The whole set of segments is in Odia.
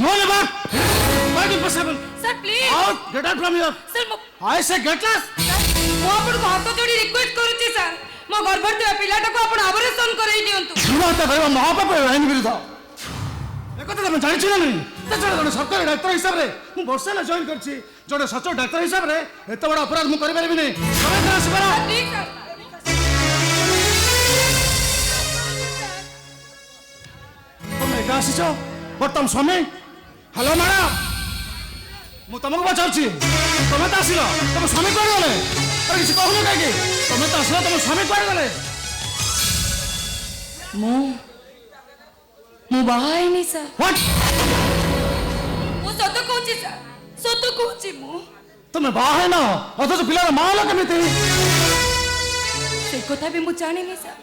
No, never. Why do you push him? Sir, please. Out. Get out from here. Sir, I say get lost. ମୁଁ ଆପଣଙ୍କୁ ହାତ ଯୋଡ଼ି ରିକ୍ୱେଷ୍ଟ କରୁଛି ସାର୍ ମୋ ଗର୍ଭରେ ଥିବା ପିଲାଟାକୁ ଆପଣ ଅପରେସନ କରେଇ ଦିଅନ୍ତୁ। ହତ୍ୟା କରିବା ମହାପାପ ଆଇନ ବିରୁଦ୍ଧ। একথা তুমি জানিছ না নাই জଣେ ସରକାରୀ ଡାକ୍ତର ହିସାବରେ ମୁଁ ବର୍ଷେ ହେଲା ଜଏନ୍ କରିଛି ଜଣେ ସଚୋଟ ଡାକ୍ତର ହିସାବରେ ଏତେ ବଡ଼ ଅପରାଧ ମୁଁ କରିପାରିବିନି ତମେ ଏଥର ଆସିପାର ତମେ ଏକା ଆସିଛ ବର୍ତ୍ତମାନ ସ୍ୱାମୀ ହ୍ୟାଲୋ ମ୍ୟାଡ଼ାମ ମୁଁ ତମକୁ ପଚାରୁଛି ତମେ ତ ଆସିଲ ତମ ସ୍ୱାମୀ କୁଆଡ଼େ ଗଲେ ଆରେ କିଛି କହୁନ କାହିଁକି ତମେ ତ ଆସିଲ ତମ ସ୍ୱାମୀ କୁଆଡ଼େ ଗଲେ ମୁଁ ବାହା ହେଇନି ସାର୍ ହ୍ୱାଟ୍ ମୁଁ ସତ କହୁଛି ସାର୍ ସତ କହୁଛି ମୁଁ ତମେ ବାହା ହେଇନ ଅଥଚ ପିଲାର ମା ହେଲ କେମିତି ସେ କଥା ବି ମୁଁ ଜାଣିନି ସାର୍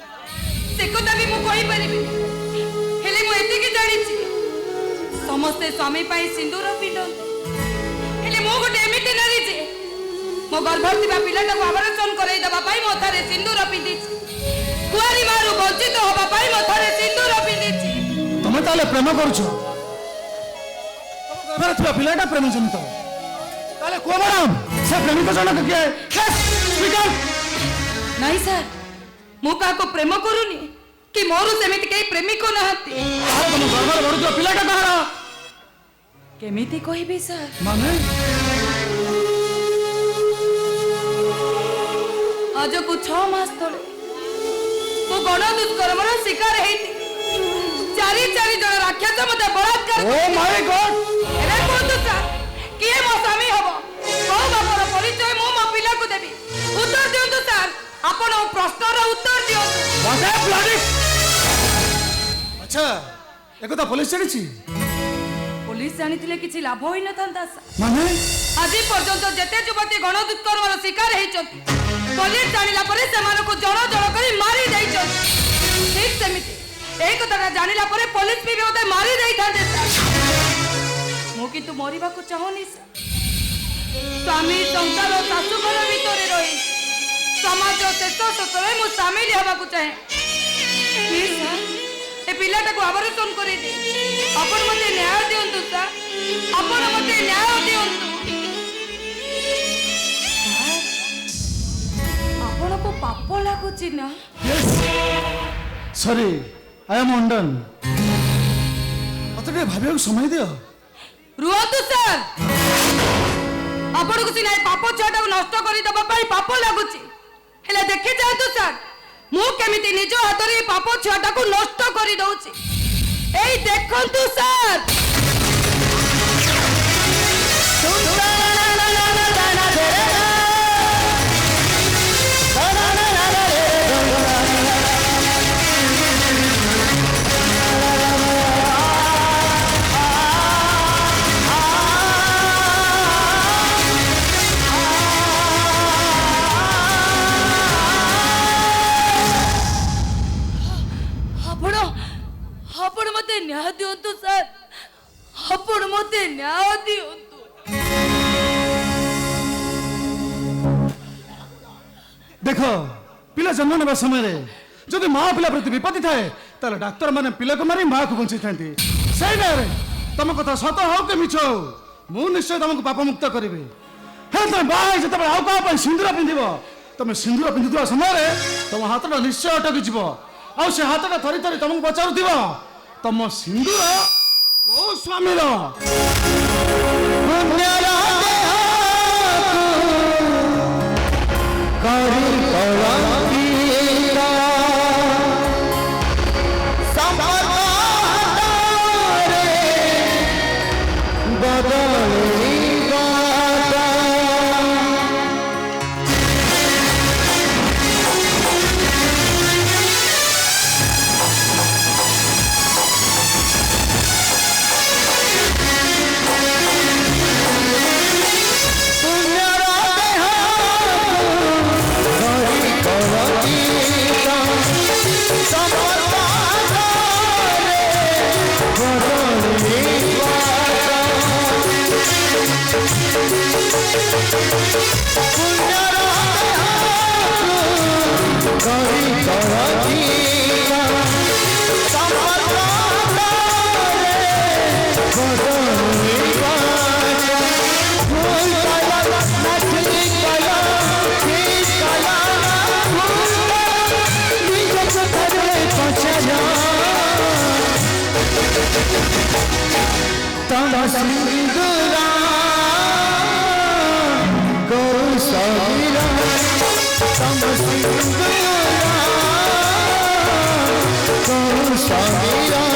ସେ କଥା ବି ମୁଁ କହିପାରିବିନି ହେଲେ ମୁଁ ଏତିକି ଜାଣିଛି ସମସ୍ତେ ସ୍ୱାମୀ ପାଇଁ ସିନ୍ଦୁର ପିନ୍ଧନ୍ତି ହେଲେ ମୁଁ ଗୋଟେ ଏମିତି ନାରୀ ଯେ ମୋ ଗର୍ଭରେ ଥିବା ପିଲାଟାକୁ ଅପରେସନ କରେଇ ଦେବା ପାଇଁ ମଥାରେ ସିନ୍ଦୁର ପିନ୍ଧିଛି କୁଆରୀ ମାରୁ ବଞ୍ଚିତ ହେବା ପାଇଁ ମଥାରେ ସିନ୍ଦୁର ପିନ୍ଧିଛି ତମେ ତାହେଲେ ପ୍ରେମ କରୁଛ ଗର୍ଭରେ ଥିବା ପିଲାଟା ପ୍ରେମ ଜନିତ ତାହେଲେ କୁହ ମ୍ୟାଡ଼ାମ ସେ ପ୍ରେମିକ ଜଣକ କିଏ ନାଇଁ ସାର୍ ମୁଁ କାହାକୁ ପ୍ରେମ କରୁନି କି ମୋର ସେମିତି କେହି ପ୍ରେମିକ ନାହାନ୍ତି ତମ ଗର୍ଭରେ ବଢୁଥିବା ପିଲାଟା କାହାର କେମିତି କହିବି ସାର୍ ମାନେ ଆଜକୁ 6 ମାସ ତଳେ ମୁଁ ଗଣ ଦୁଷ୍କର୍ମର ଶିକାର ହେଇଥିଲି ଚାରି ଜଣ ରାକ୍ଷସ ମତେ ବଳାତ୍କାର ଓ ମାଇ ଗଡ୍ ଏବେ କୁହନ୍ତୁ ସାର୍ କିଏ ମୋ ସ୍ୱାମୀ ହବ କୋଉ ବାପର ପରିଚୟ ମୁଁ ମୋ ପିଲାକୁ ଦେବି ଉତ୍ତର ଦିଅନ୍ତୁ ସାର୍ ଆପଣ ପ୍ରଶ୍ନର ଉତ୍ତର ଦିଅନ୍ତୁ ଆଚ୍ଛା ଏକଥା ପୋଲିସ ଜାଣିଛି ପୋଲିସ ଜାଣିଥିଲେ କିଛି ଲାଭ ହୋଇନଥାନ୍ତା ମାନେ ଆଜି ପର୍ଯ୍ୟନ୍ତ ଯେତେ ଯୁବତୀ ଗଣ ଦୁଷ୍କର୍ମର ଶିକାର ହେଇଛନ୍ତି ପୋଲିସ ଜାଣିଲା ପରେ ସେମାନଙ୍କୁ ଜଣ କରି ମାରି ଦେଇଛନ୍ତି ଠିକ ସେମିତି এই কথাটা জানিলা পরে পুলিশ भी মতে মারি দেইথান্তে ମୁଁ କିନ୍ତୁ ମରିବାକୁ ଚାହୁଁନି ସ୍ୱାମୀ ସଂସାର ଶାଶୁଘର ଭିତରେ ରହି ସମାଜ ଶେଷ ଶେଷରେ ମୁଁ ସାମିଲ ହେବାକୁ ଚାହେଁ ପ୍ଲିଜ୍ ସାର୍ ଏ ପିଲାଟାକୁ ଅପରେସନ କରିଦେ ଆପଣ ମୋତେ ନ୍ୟାୟ ଦିଅନ୍ତୁ ସାର୍ ଆପଣ ମୋତେ ନ୍ୟାୟ ଦିଅନ୍ତୁ ଆପଣଙ୍କୁ ପାପ ଲାଗୁଛି ନା ସରି I am undone. अतटे भाभी को समय दियो रुहतु सर आपन को सिना पाप छाटा नष्ट करी दबा पाई पाप लागुची हेले देखि जातु सर मु केमिति निज हाथ रे पाप छाटा को नष्ट करी दउची एई देखंतु सर न्याय दियंतु सर आपण मते न्याय दियंतु देखो पिला जन्म नेबा समय रे जदि मां पिला प्रति विपत्ति थाए ताले डॉक्टर माने पिला को मारी मां को बंची थांती सही ना रे तम कथा सत हो के मिछ मु निश्चय तुमको पाप मुक्त करिवे हे त बाय जते आउ का पर सिंदूर पिंदिबो तमे सिंदूर पिंदुवा समय रे तम हाथटा निश्चय अटक जिवो आ से हाथटा थरी थरी तुमको बचाउथिबो तम सिंदूर को स्वामी रो पुण्यरा करी कलंकीरा संपदारे बदली गाता तम सिंदूरा कौशल्या तम सिंदूरा कौशल्या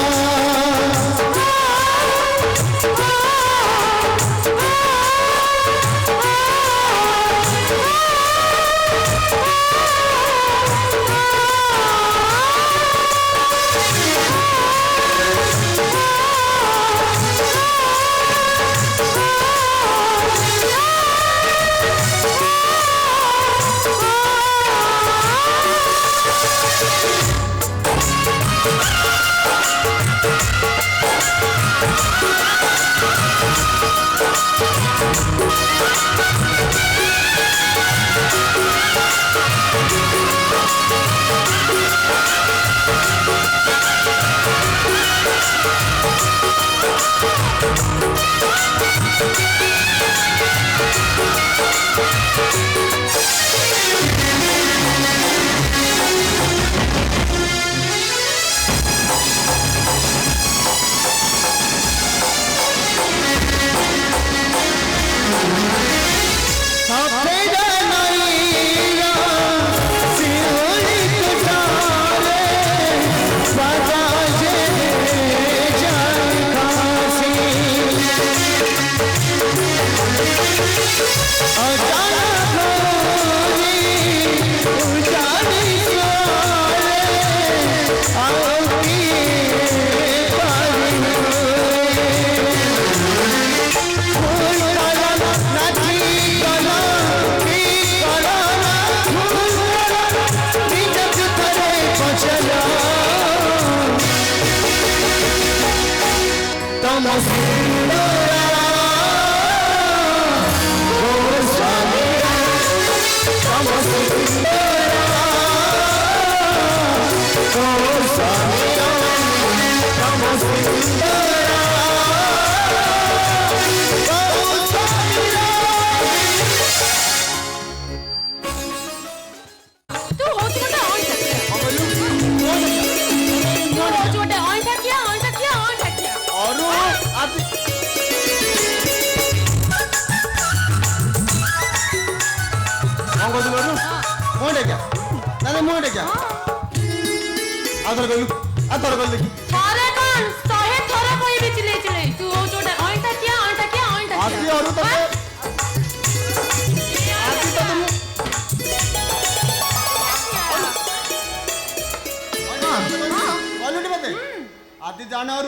आदि जानवर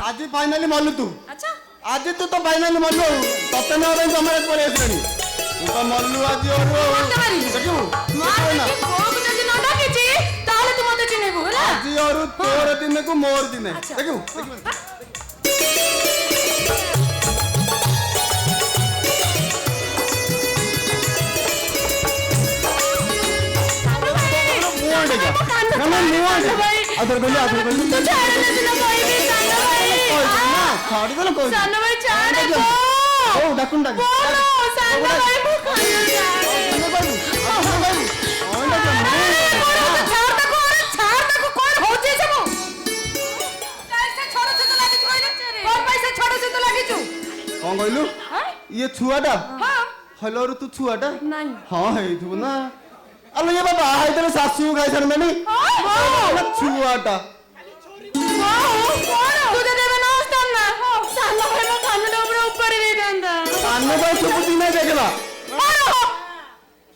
आज फाइनाली मल्लु तू अच्छा आज तू तो फाइनाली मल्लु तते ना जमानत पड़े आसलानी तू तो मल्लु आज देखिबू मार के कोक जदी न डाकिची ताले तू मते चिनेबू हला आज और तोर दिन को मोर दिन देखिबू अदर गली तू छाड़ दे ना कोई भी सानो भाई छाड़ दे ना कोई सानो भाई छाड़ दो ओ डाकुन डाक बोलो सानो भाई को खाया जाए छाड़ तक कौन होचे सब कैसे छोड़ से तो लागी कोई कौन पैसे छोड़ से तो लागी छु कौन कहलु ये छुआटा हां हेलो रे तू छुआटा नहीं हां हेथु ना अल्लो ये बाबा हाय तेरे सासू खाई सर मैंने छुआटा तू तो देवे ना ना सानो भाई मो कान डोबरे ऊपर दे दंदा कान को छुपती नहीं देखला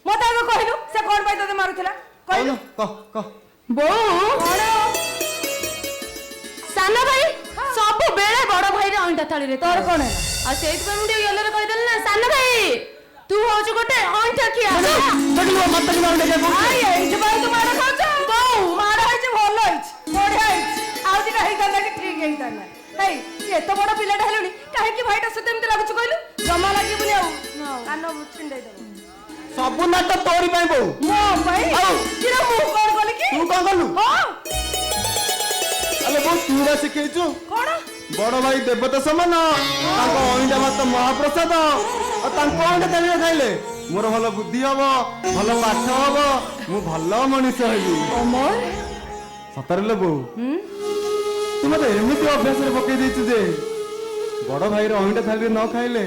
मत आगे कहलु से कोन पाई तते मारुथला कहलु कह बो सानो भाई सब बेले बड़ भाई रे अंडा थाली रे तोर कोन आ सेत पे मुंडी येलो रे कहि देल ना सानो भाई तू होच गोटे अंडा किया देखलो मत की मार देखे आई एज भाई तू मार खाच बो मार है भलो है बढ़िया है आउ दिना हे गला कि ठीक है ताना हेई ये तो बड़ पिलाटा हेलुनी काहे कि भाईटा सते एमते लागुछ कहलु जमा लागि बुनी आउ कानो छिंडै दे सब नाट तोरी पाई बो मो भाई आउ किरा मु कोन बोले कि तू कोन कलु हां अले बो तूरा सिखेछु कोन बड़ भाई देवता समान ताको ओइडा मत महाप्रसाद और ताको ओइडा तले खाइले मोर भलो बुद्धि हबो भलो पाठ हबो मु भलो मनुष्य हेबी अमर सतरे लो बो तू मते एमिति अभ्यास रे पके देछु जे ବଡ ଭାଇର ଅଇଁଠା ଥାଳିରେ ନ ଖାଇଲେ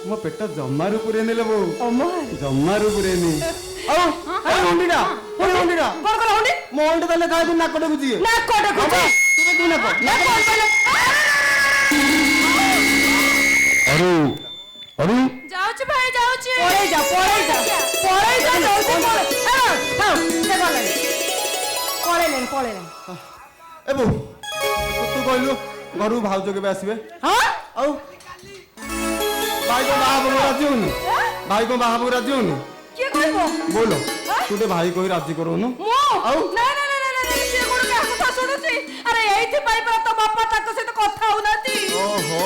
ମୋ ପେଟ ଜମାରୁ ପୁରେନି ଲୋ ବୋଉ, ଜମାରୁ ପୁରେନି। ଆଉ ହଣ୍ଡିଟା ହଣ୍ଡିଟା କଣ କର ହଣ୍ଡି ମୋ ଅଇଁଠା ଥାଳିରେ ଖାଇବି ନାକ ଟେକୁଛି। ନାକ ଟେକୁଛି ଅରୁ ଅରୁ ଯାଉଛି ଭାଇ ଯାଉଛି ପଳେଇ ଯା ଯାଉଛି ପଳେଇଲେଣି ଏ ବୋଉ ତୁ କହିଲୁ ଘରୁ ଭାଉଜ କେବେ ଆସିବେ? ଆଉ ଭାଇ କଣ ବାହା ହବାକୁ ରାଜି ହଉନି? ଭାଇ କଣ ବାହା ହବାକୁ ରାଜି ହଉନି? କିଏ କହିବ ବୋଲ ତୁ ଟିକେ ଭାଇ କହି ରାଜି କରଉନୁ। ଆଉ ସିଏ କଣ କାହା କଥା ଶୁଣୁଛି? ଆରେ ଏଇଥିପାଇଁ ପରା ତୋ ବାପା ତାଙ୍କ ସହିତ କଥା ହଉନାହାନ୍ତି। ଓହୋ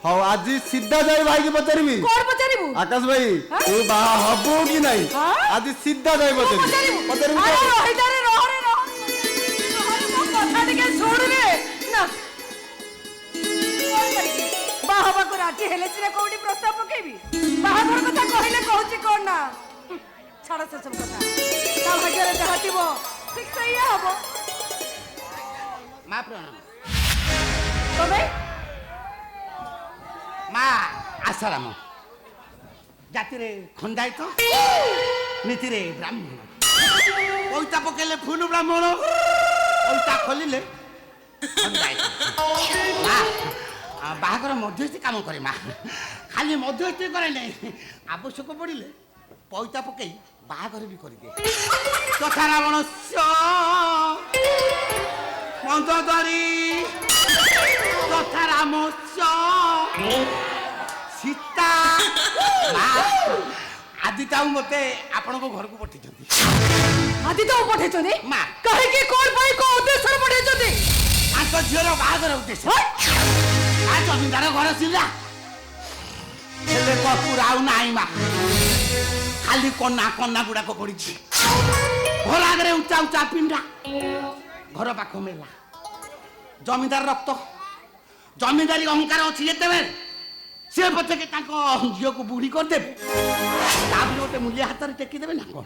ହଉ ଆଜି ସିଧା ଯାଇ ଭାଇକି ପଚାରିବି। କଣ ପଚାରିବୁ? ଆକାଶ ଭାଇ ତୁ ବାହା ହବୁ କି ନାଇଁ ଆଜି ସିଧା ଯାଇ ପଚାରିବି। କଥା ଟିକେ ଶୁଣୁରେ ନା ବାହା ହବାକୁ ରାଜି ହେଲେ ସିନା କୋଉଠି ପ୍ରସ୍ତାବ ପକେଇବି। ବାହାଘର କଥା କହିଲେ କହୁଛି କଣ ନା ଛାଡ ସେସବୁ କଥା। ତା ଭାଗ୍ୟରେ ଯାହା ଥିବ ଠିକ ସେଇଆ ହବ। ମା ପ୍ରଣାମ। ତମେ ମା ଆଶାରାମ, ଜାତିରେ ଖଣ୍ଡାୟତ, ନୀତିରେ ବ୍ରାହ୍ମଣ। ପଇତା ପକେଇଲେ ଫୁଲ ବ୍ରାହ୍ମଣ, ପଇତା ଖୋଲିଲେ ଖଣ୍ଡାୟତ। ମା ବାହାଘର ମଧ୍ୟସ୍ଥି କାମ କରେ ମା, ଖାଲି ମଧ୍ୟସ୍ଥି କରେ ନାହିଁ, ଆବଶ୍ୟକ ପଡ଼ିଲେ ପଇତା ପକେଇ ବାହାଘର ବି କରିଦିଏ। ତଥା ରାବଣସ୍ୟ ମନ୍ଦୋଦରୀ ତଥା ରାମସ୍ୟ ସୀତା। ମା ଆଦିତାଉ ମତେ ଆପଣଙ୍କ ଘରକୁ ପଠେଇଛନ୍ତି। ଆଦିତାଉ ପଠେଇଛନ୍ତି? ମା କାହିଁକି କଣ ପାଇଁ କୋଉ ଉଦ୍ଦେଶ୍ୟରେ ପଠେଇଛନ୍ତି? ତାଙ୍କ ଝିଅର ବାହାଘର ଉଦ୍ଦେଶ୍ୟ। ଜମିଦାର ଘର ଥିଲା ହେଲେ କପୁର ଆଉ ନାହିଁ ମା, ଖାଲି କନା କନା ଗୁଡାକ ପଡିଛି। ଘର ଆଗରେ ଉଞ୍ଚା ଉଞ୍ଚା ପିଣ୍ଡା, ଘର ପାଖ ମେଲା। ଜମିଦାର ରକ୍ତ, ଜମିଦାରୀ ଅହଙ୍କାର ଅଛି ଯେତେବେଳେ ସେ ପଛକେ ତାଙ୍କ ଝିଅକୁ ବୁଢୀ କରିଦେବେ, ତାପରେ ଗୋଟେ ମୂଲ୍ୟ ହାତରେ ଟେକିଦେବେ ନା କଣ?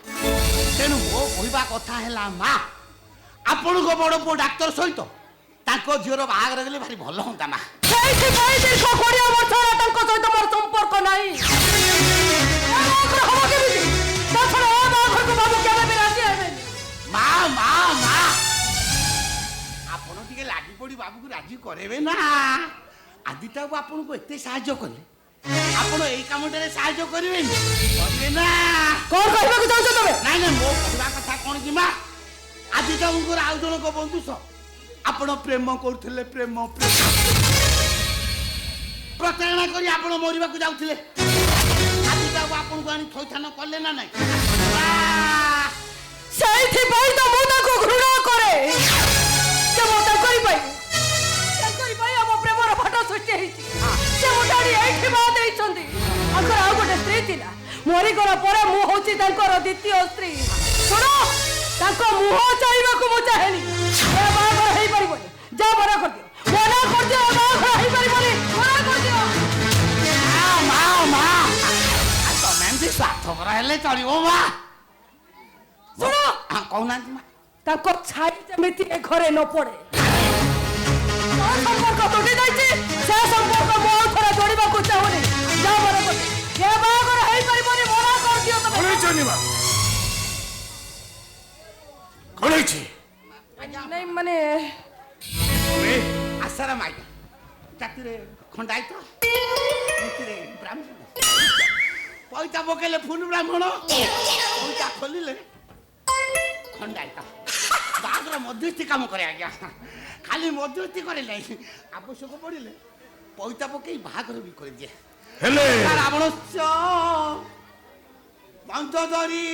ତେଣୁ ମୋ କହିବା କଥା ହେଲା ମା, ଆପଣଙ୍କ ବଡ ପୁଅ ଡାକ୍ତର ସହିତ ତାଙ୍କ ଝିଅର ବାହାଘର ଗଲେ ଭାରି ଭଲ ହୁଅନ୍ତା ମା। ସେଇଥିପାଇଁ ଦୀର୍ଘ 20 ବର୍ଷ ହେଲା ତାଙ୍କ ସହିତ ମୋର ସମ୍ପର୍କ ନାହିଁ। ହବ କେମିତି? ତାଛଡା ଏ ବାହାଘରକୁ ବାବୁ କେବେ ବି ରାଜି ହେବେନି। ମା ମା ମା ଆପଣ ଟିକେ ଲାଗି ପଡି ବାବୁକୁ ରାଜି କରେଇବେ ନା। ଆଦିତାକୁ ଆପଣଙ୍କୁ ଏତେ ସାହାଯ୍ୟ କଲେ, ଆପଣ ଏଇ କାମଟାରେ ସାହାଯ୍ୟ କରିବେନି? କରିବେ ନା। କଣ କହିବାକୁ ଚାହୁଁଛ ତମେ? ନାଇଁ ନାଇଁ ମୋ କହିବା କଥା କଣ କି ମା, ଆଦିତାଙ୍କର ଆଉ ଜଣଙ୍କ ବନ୍ଧୁ ସହ ଆପଣ ପ୍ରେମ କରୁଥିଲେ। ପ୍ରେମ ପ୍ରତାରଣା କରି ଆପଣ ମରିବାକୁ ଯାଉଥିଲେ। ଆଦିତାକୁ ଆପଣଙ୍କୁ ଆଣି ଥଇଥାନ କଲେ ନା ନାଇଁ? ସେଇଥିପାଇଁ ତ ମୁଁ ତାଙ୍କୁ ଘୃଣା କରେ। କେବଳ ତାଙ୍କରି ପାଇଁ ଆମ ପ୍ରେମର ଫାଟ ସୃଷ୍ଟି ହେଇଛି। ସେ ମୋତେ ଆଣି ଏଇଠି ବାହା ଦେଇଛନ୍ତି। ତାଙ୍କର ଆଉ ଗୋଟେ ସ୍ତ୍ରୀ ଥିଲା, ମରିଗଲା ପରେ ମୁଁ ହଉଛି ତାଙ୍କର ଦ୍ୱିତୀୟ ସ୍ତ୍ରୀ। ଶୁଣ, ତାଙ୍କ ମୁହଁ ଚାହିଁବାକୁ ମୁଁ ଚାହେଁନି। ଏ ବାହାଘର ହେଇପାରିବନି। ଯା ମନା କରିଦିଅ, ବାହାଘର ହେଇପାରିବନି, ମନା କରିଦିଅ। ତମେ ଏମିତି ସ୍ୱାର୍ଥପର ହେଲେ ଚଳିବ ମା। ଶୁଣ କହୁନାହାନ୍ତି ମା। ତାଙ୍କ ଛାଇ ଯେମିତି ଏ ଘରେ ନ ପଡେ। ସମ୍ପର୍କ ତୁଟି ଯାଇଛି, ସେ ସମ୍ପର୍କ ମୁଁ ଆଉ ଥରେ ଯୋଡ଼ିବାକୁ ଚାହୁଁନି। ଯା ମନା କରିଦିଅ, ଏ ବାହାଘର ହେଇପାରିବନି, ମନା କରିଦିଅ ତମେ। କଣ ହେଇଛି? ନାଇଁ ମାନେ ଆଶାରା ମାଇକା, ଜାତିରେ ଖଣ୍ଡାୟତ, ନୀତିରେ ବ୍ରାହ୍ମଣ। ପଇତା ପକେଇଲେ ଫୁଲ ବ୍ରାହ୍ମଣ, ପଇତା ଖୋଲିଲେ ଖଣ୍ଡାୟତ। ବାହାଘର ମଧ୍ୟସ୍ଥି କାମ କରେ ଆଜ୍ଞା, ଖାଲି ମଧ୍ୟସ୍ଥି କରେ ନାହିଁ, ଆବଶ୍ୟକ ପଡ଼ିଲେ ପଇତା ପକେଇ ବାହାଘର ବି କରିଦିଏ। ହେଲେ ରାବଣସ୍ୟ ମନ୍ଦୋଦରୀ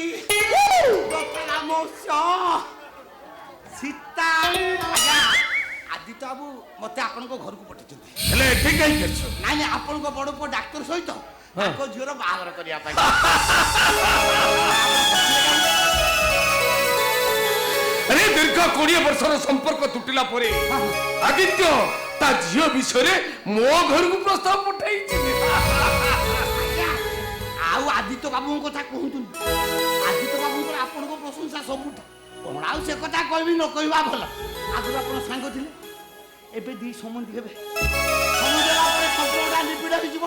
ରାମସ୍ୟ ସୀତା। ଆଜ୍ଞା ଆଦିତ୍ୟ ବାବୁ ମତେ ଆପଣଙ୍କ ଘରକୁ ପଠେଇଛନ୍ତି। ହେଲେ ଏଠି କାହିଁକି ଅଛ? ନାଇଁ ନାଇଁ ଆପଣଙ୍କ ବଡ ପୁଅ ଡାକ୍ତର ସହିତ ତାଙ୍କ ଝିଅର ବାହାଘର କରିବା ପାଇଁ। ଆରେ ଦୀର୍ଘ 20 ବର୍ଷର ସମ୍ପର୍କ ତୁଟିଲା ପରେ ଆଦିତ୍ୟ ତା ଝିଅ ବିଷୟରେ ମୋ ଘରକୁ ପ୍ରସ୍ତାବ ପଠାଇଛି। ଆଉ ଆଦିତ୍ୟ ବାବୁଙ୍କ କଥା କୁହନ୍ତୁନି, ଆଦିତ୍ୟ ବାବୁଙ୍କର ଆପଣଙ୍କ ପ୍ରଶଂସା ସବୁଠୁ। କଣ ଆଉ ସେ କଥା କହିବି, ନ କହିବା ଭଲ। ଆଗରୁ ଆପଣ ସାଙ୍ଗ ଥିଲେ, ଏବେ ଦି ସମ୍ବନ୍ଧୀ ହେବେ। ସମୟ ଦେଲା ଯେତେବେଳେ ସମ୍ପର୍କଟା ନିବିଡ଼ ହେଇଯିବ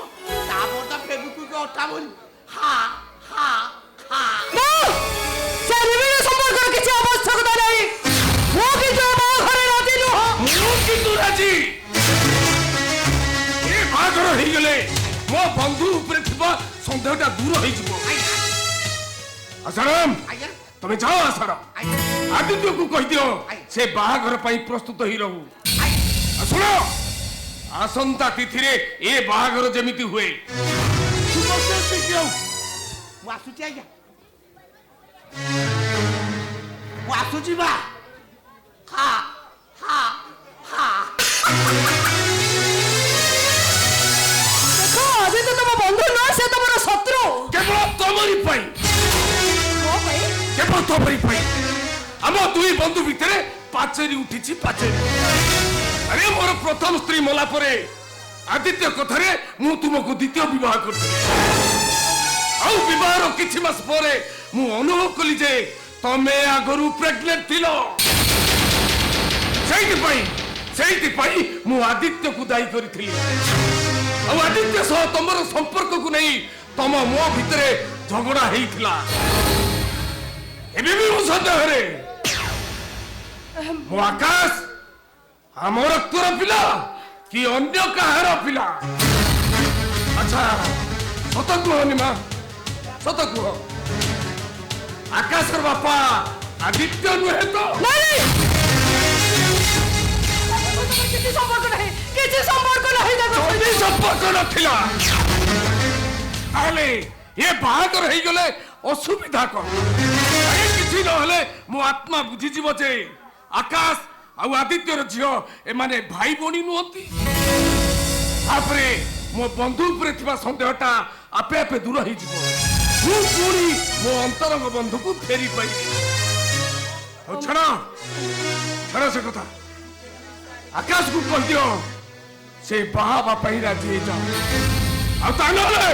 ତାପରେ ତ ଫେବିକୁଇକ୍ ଅଠା ବୋଲି ହା ହା ହା ସେ ନିବିଡ଼ ସମ୍ପର୍କର କିଛି ଆବଶ୍ୟକତା ନାହିଁ। ମୁଁ କିନ୍ତୁ ବାହାଘରେ ରାଜି ନୁହଁ। ମୁଁ କିନ୍ତୁ ରାଜି। ଏ ବାହାଘର ହେଇଗଲେ ମୋ ବନ୍ଧୁ ଉପରେ ଥିବା ସନ୍ଦେହଟା ଦୂର ହେଇଯିବ। ଆସାରାମ ଆଜ୍ଞା ତମେ ଯାଅ ଆସାରାମ ଆଜ୍ଞା ଆଦିତ୍ୟକୁ କହିଦିଅ ସେ ବାହାଘର ପାଇଁ ପ୍ରସ୍ତୁତ ହେଇ ରହୁ। ଆଉ ଶୁଣ ଆସନ୍ତା ତିଥିରେ ଏ ବାହାଘର ଯେମିତି ହୁଏ। ମୁଁ ଆସୁଛି ଆଜ୍ଞା ମୁଁ ଆସୁଛି ବା ହା ହା ହା ଦେଖ ଆଦିତ୍ୟ ତମ ବନ୍ଧୁ ନୁହଁ, ସେ ତମର ଶତ୍ରୁ। କେବଳ ତମରି ପାଇଁ, ମୋ ପାଇଁ କେବଳ ତମରି ପାଇଁ ଆମ ଦୁଇ ବନ୍ଧୁ ଭିତରେ ପାଚେରୀ ଉଠିଛି ପାଚେରୀ। ଆରେ ମୋର ପ୍ରଥମ ସ୍ତ୍ରୀ ମଲା ପରେ ଆଦିତ୍ୟ କଥାରେ ମୁଁ ତୁମକୁ ଦ୍ୱିତୀୟ ବିବାହ କରିଥିଲି। ଆଉ ବିବାହର କିଛି ମାସ ପରେ ମୁଁ ଅନୁଭବ କଲି ଯେ ତମେ ଆଗରୁ ପ୍ରେଗନେଣ୍ଟ ଥିଲ। ସେଇଥିପାଇଁ ମୁଁ ଆଦିତ୍ୟକୁ ଦାୟୀ କରିଥିଲି। ଆଉ ଆଦିତ୍ୟ ସହ ତମର ସମ୍ପର୍କକୁ ନେଇ ତମ ମୋ ଭିତରେ ଝଗଡା ହେଇଥିଲା। ଏବେ ବି ମୁଁ ସନ୍ଦେହରେ ମୋ ଆକାଶ ଆମ ରକ୍ତର ପିଲା କି ଅନ୍ୟ କାହାର ପିଲା। ଆଚ୍ଛା ସତ କୁହ ନିମା, ସତ କୁହ ଆକାଶର ବାପା ଆଦିତ୍ୟ ନୁହେଁ ତ? କିଛି ସମ୍ପର୍କ ନାହିଁ, କିଛି ସମ୍ପର୍କ ନାହିଁ। ଯଦି ସମ୍ପର୍କ ନଥିଲା ତାହେଲେ ଏ ବାହାଘର ହେଇଗଲେ ଅସୁବିଧା କଣ? କିଛି ନହେଲେ ମୋ ଆତ୍ମା ବୁଝିଯିବ ଯେ ଆକାଶ ଆଉ ଆଦିତ୍ୟର ଝିଅ ଏମାନେ ଭାଇ ଭଉଣୀ ନୁହନ୍ତି। ତାପରେ ମୋ ବନ୍ଧୁ ଉପରେ ଥିବା ସନ୍ଦେହଟା ଆପେ ଆପେ ଦୂର ହେଇଯିବ। ମୁଁ ପୁଣି ମୋ ଅନ୍ତରଙ୍ଗ ବନ୍ଧୁକୁ ଫେରି ପାଇବି। ଛାଡ଼ ସେ କଥା। ଆକାଶକୁ କହିଦିଅ ସେ ବାହା ହେବା ପାଇଁ ରାଜି ହେଇଯାଅ। ଆଉ ତା ନହେଲେ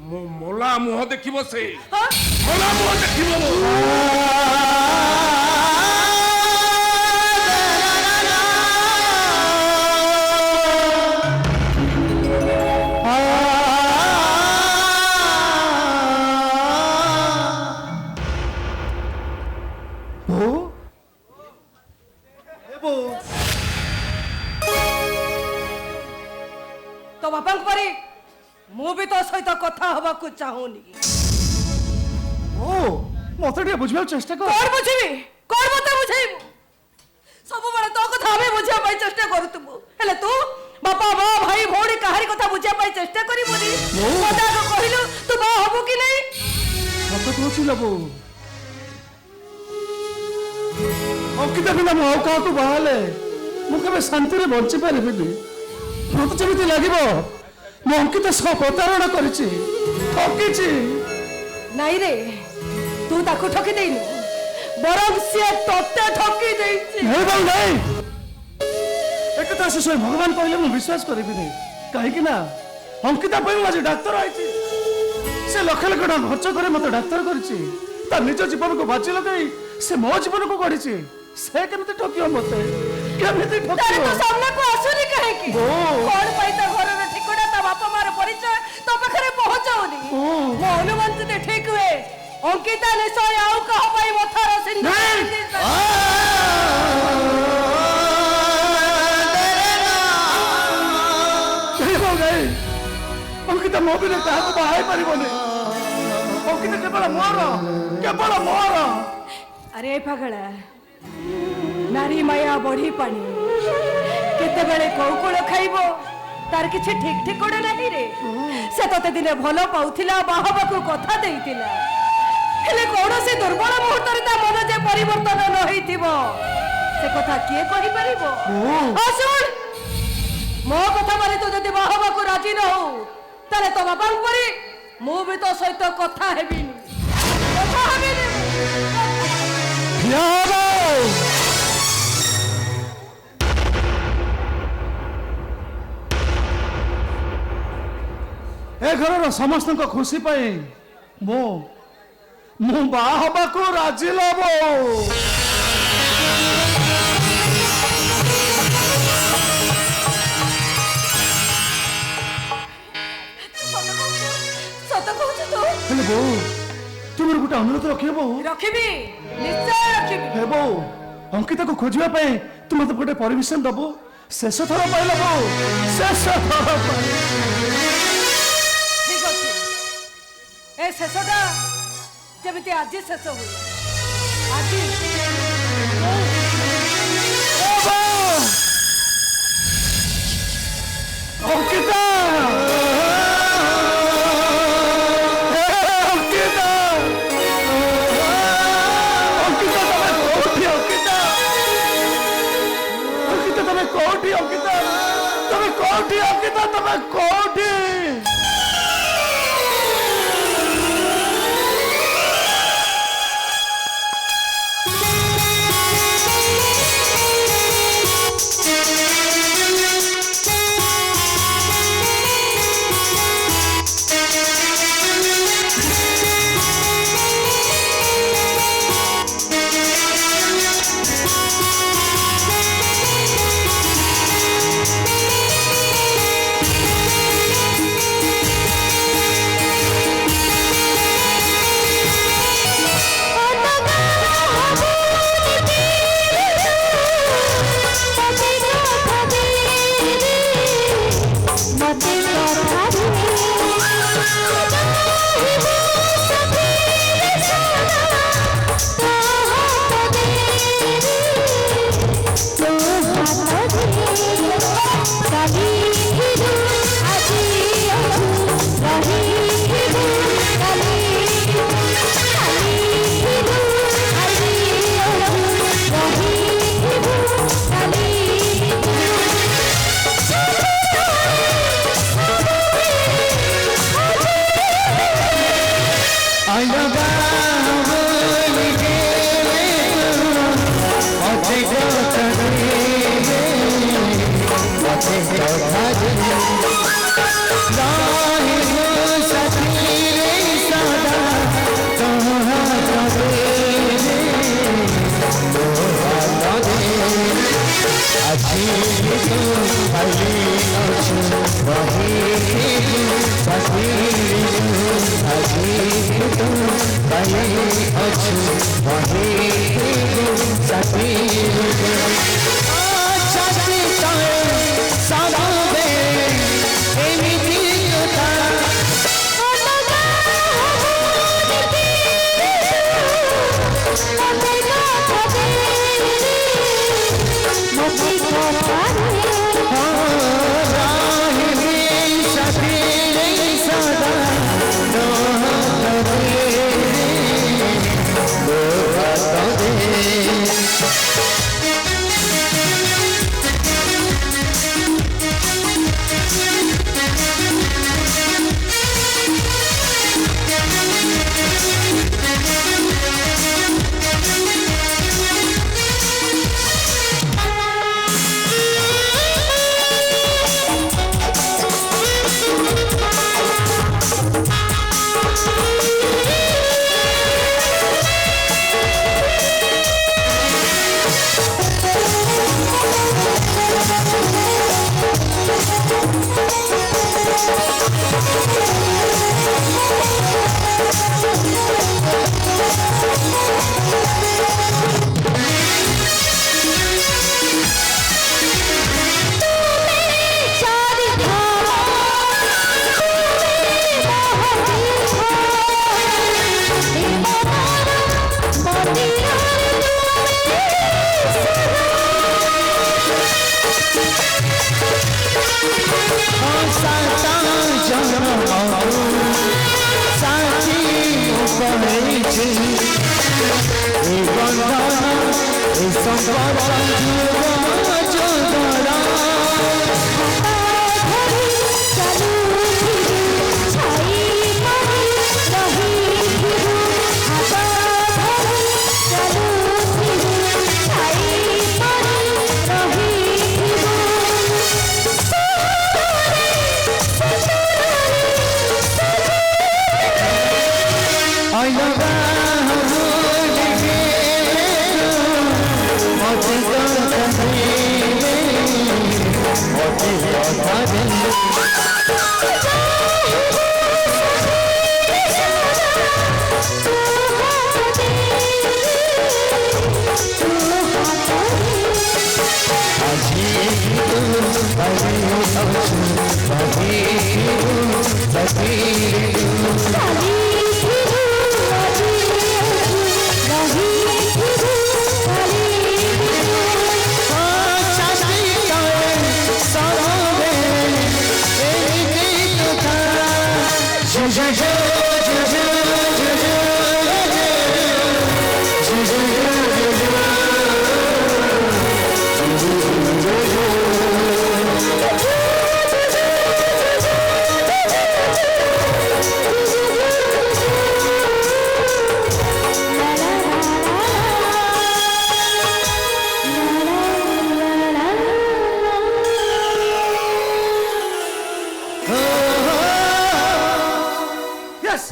ମୋ ମଲା ମୁହଁ ଦେଖିବ, ସେ ମଲା ମୁହଁ ଦେଖିବ। ତ ବାପାଙ୍କ ପରି ମୁଁ ବି ତୋ ସହିତ କଥା ହବାକୁ ଚାହୁଁନି। ମତେ ଟିକେ ବୁଝିବାକୁ ଚେଷ୍ଟା କର। କଣ ବୁଝିବି, କଣ ମତେ ବୁଝେଇବୁ? ସବୁବେଳେ ତୋ କଥା ଆମେ ବୁଝିବା ପାଇଁ ଚେଷ୍ଟା କରୁଥିବୁ, ହେଲେ ତୁ ବାପା ମା ଭାଇ ଭଉଣୀ କାହାରି କଥା ବୁଝିବା ପାଇଁ ଚେଷ୍ଟା କରିବୁନି। ମତେ ଆଗ କହିଲୁ ତୁ ବାହା ହବୁ କି ନାହିଁ? ମତେ କହୁଛି ଲୋ ଅଙ୍କିତା ବିନା ମୁଁ ଆଉ କାହାକୁ ବାହା ହେଲେ ମୁଁ କେବେ ଶାନ୍ତିରେ ବଞ୍ଚି ପାରିବିନି। ମତେ ଯେମିତି ଲାଗିବ ମୁଁ ଅଙ୍କିତା ସହ ପ୍ରତାରଣା କରିଛି, ଠକିଛି। ନାଇଁ ରେ, ତୁ ତାକୁ ଠକି ଦେଇନୁ, ବରଂ ସିଏ ତତେ ଠକି ଦେଇଛି। ନାଇଁ ଏକଥା ସେ ସ୍ୱୟଂ ଭଗବାନ କହିଲେ ମୁଁ ବିଶ୍ୱାସ କରିବିନି। କାହିଁକି ନା ଅଙ୍କିତା ପାଇଁ ମୁଁ ଆଜି ଡାକ୍ତର ହେଇଛି। ସେ ଲକ୍ଷ ଲକ୍ଷ ଟଙ୍କା ଖର୍ଚ୍ଚ କରି ମତେ ଡାକ୍ତର କରିଛି। ତା ନିଜ ଜୀବନକୁ ବାଜି ଲଗାଇ ସେ ମୋ ଜୀବନକୁ ଗଢିଛି। ସେ କେମିତି ଠକିବ ମତେ? କେମିତି ଠକିବ? ସାମ୍ନାକୁ ଆସୁନି କାହିଁକି? କଣ ପାଇଁ ତା ଘରର ଠିକଣା, ତା ବାପା ମାର ପରିଚୟ ତୋ ପାଖରେ ପହଞ୍ଚାଉନି? ମୋ ଅନୁମାନ ଯଦି ଠିକ ହୁଏ, ଅଙ୍କିତା ନିଶ୍ଚୟ ଆଉ କାହା ପାଇଁ ମଥାର ସିନ୍ଦୁର ଅଙ୍କିତା ମୋ ବିନା କାହାକୁ ବାହା ହେଇପାରିବନି। ଅଙ୍କିତା କେବଳ ମୋର, କେବଳ ମୋର। ଆରେ ପାଗଳା, ନାରୀ ମାୟା ବଢି ପାଣି କେତେବେଳେ କୋଉ କୋଳ ଖାଇବ ତାର କିଛି ଠିକ ଠିକଣା ନାହିଁ ରେ। ସେ ତତେ ଦିନେ ଭଲ ପାଉଥିଲା, ବାହାବାକୁ କଥା ଦେଇଥିଲା, ହେଲେ କୌଣସି ଦୁର୍ବଳ ମୁହୂର୍ତ୍ତରେ ତା ମନ ଯେ ପରିବର୍ତ୍ତନ ନ ହେଇଥିବ ସେ କଥା କିଏ କହିପାରିବ? ଶୁଣ, ମୋ କଥା ମାରି ତୁ ଯଦି ବାହାବାକୁ ରାଜି ନ ହଉ ତାହେଲେ ତୋ ବାପାଙ୍କ ପରି ମୁଁ ବି ତୋ ସହିତ କଥା ହେବିନି। ଏ ଘରର ସମସ୍ତଙ୍କ ଖୁସି ପାଇଁ ମୁଁ ବାହା ହବାକୁ ରାଜି ଲବ। अनुरोध रखिए बोऊ रखिबी निश्चय रखिबी हे बोऊ अंकिता को खोजिबा पे तू मते गोटे परमिशन दबो शेष थर पाइला बोऊ शेष थर ठीक अछि ए शेषटा जेमिति आज शेष हुई आज अंकिता अंकिता तमे कोठी यस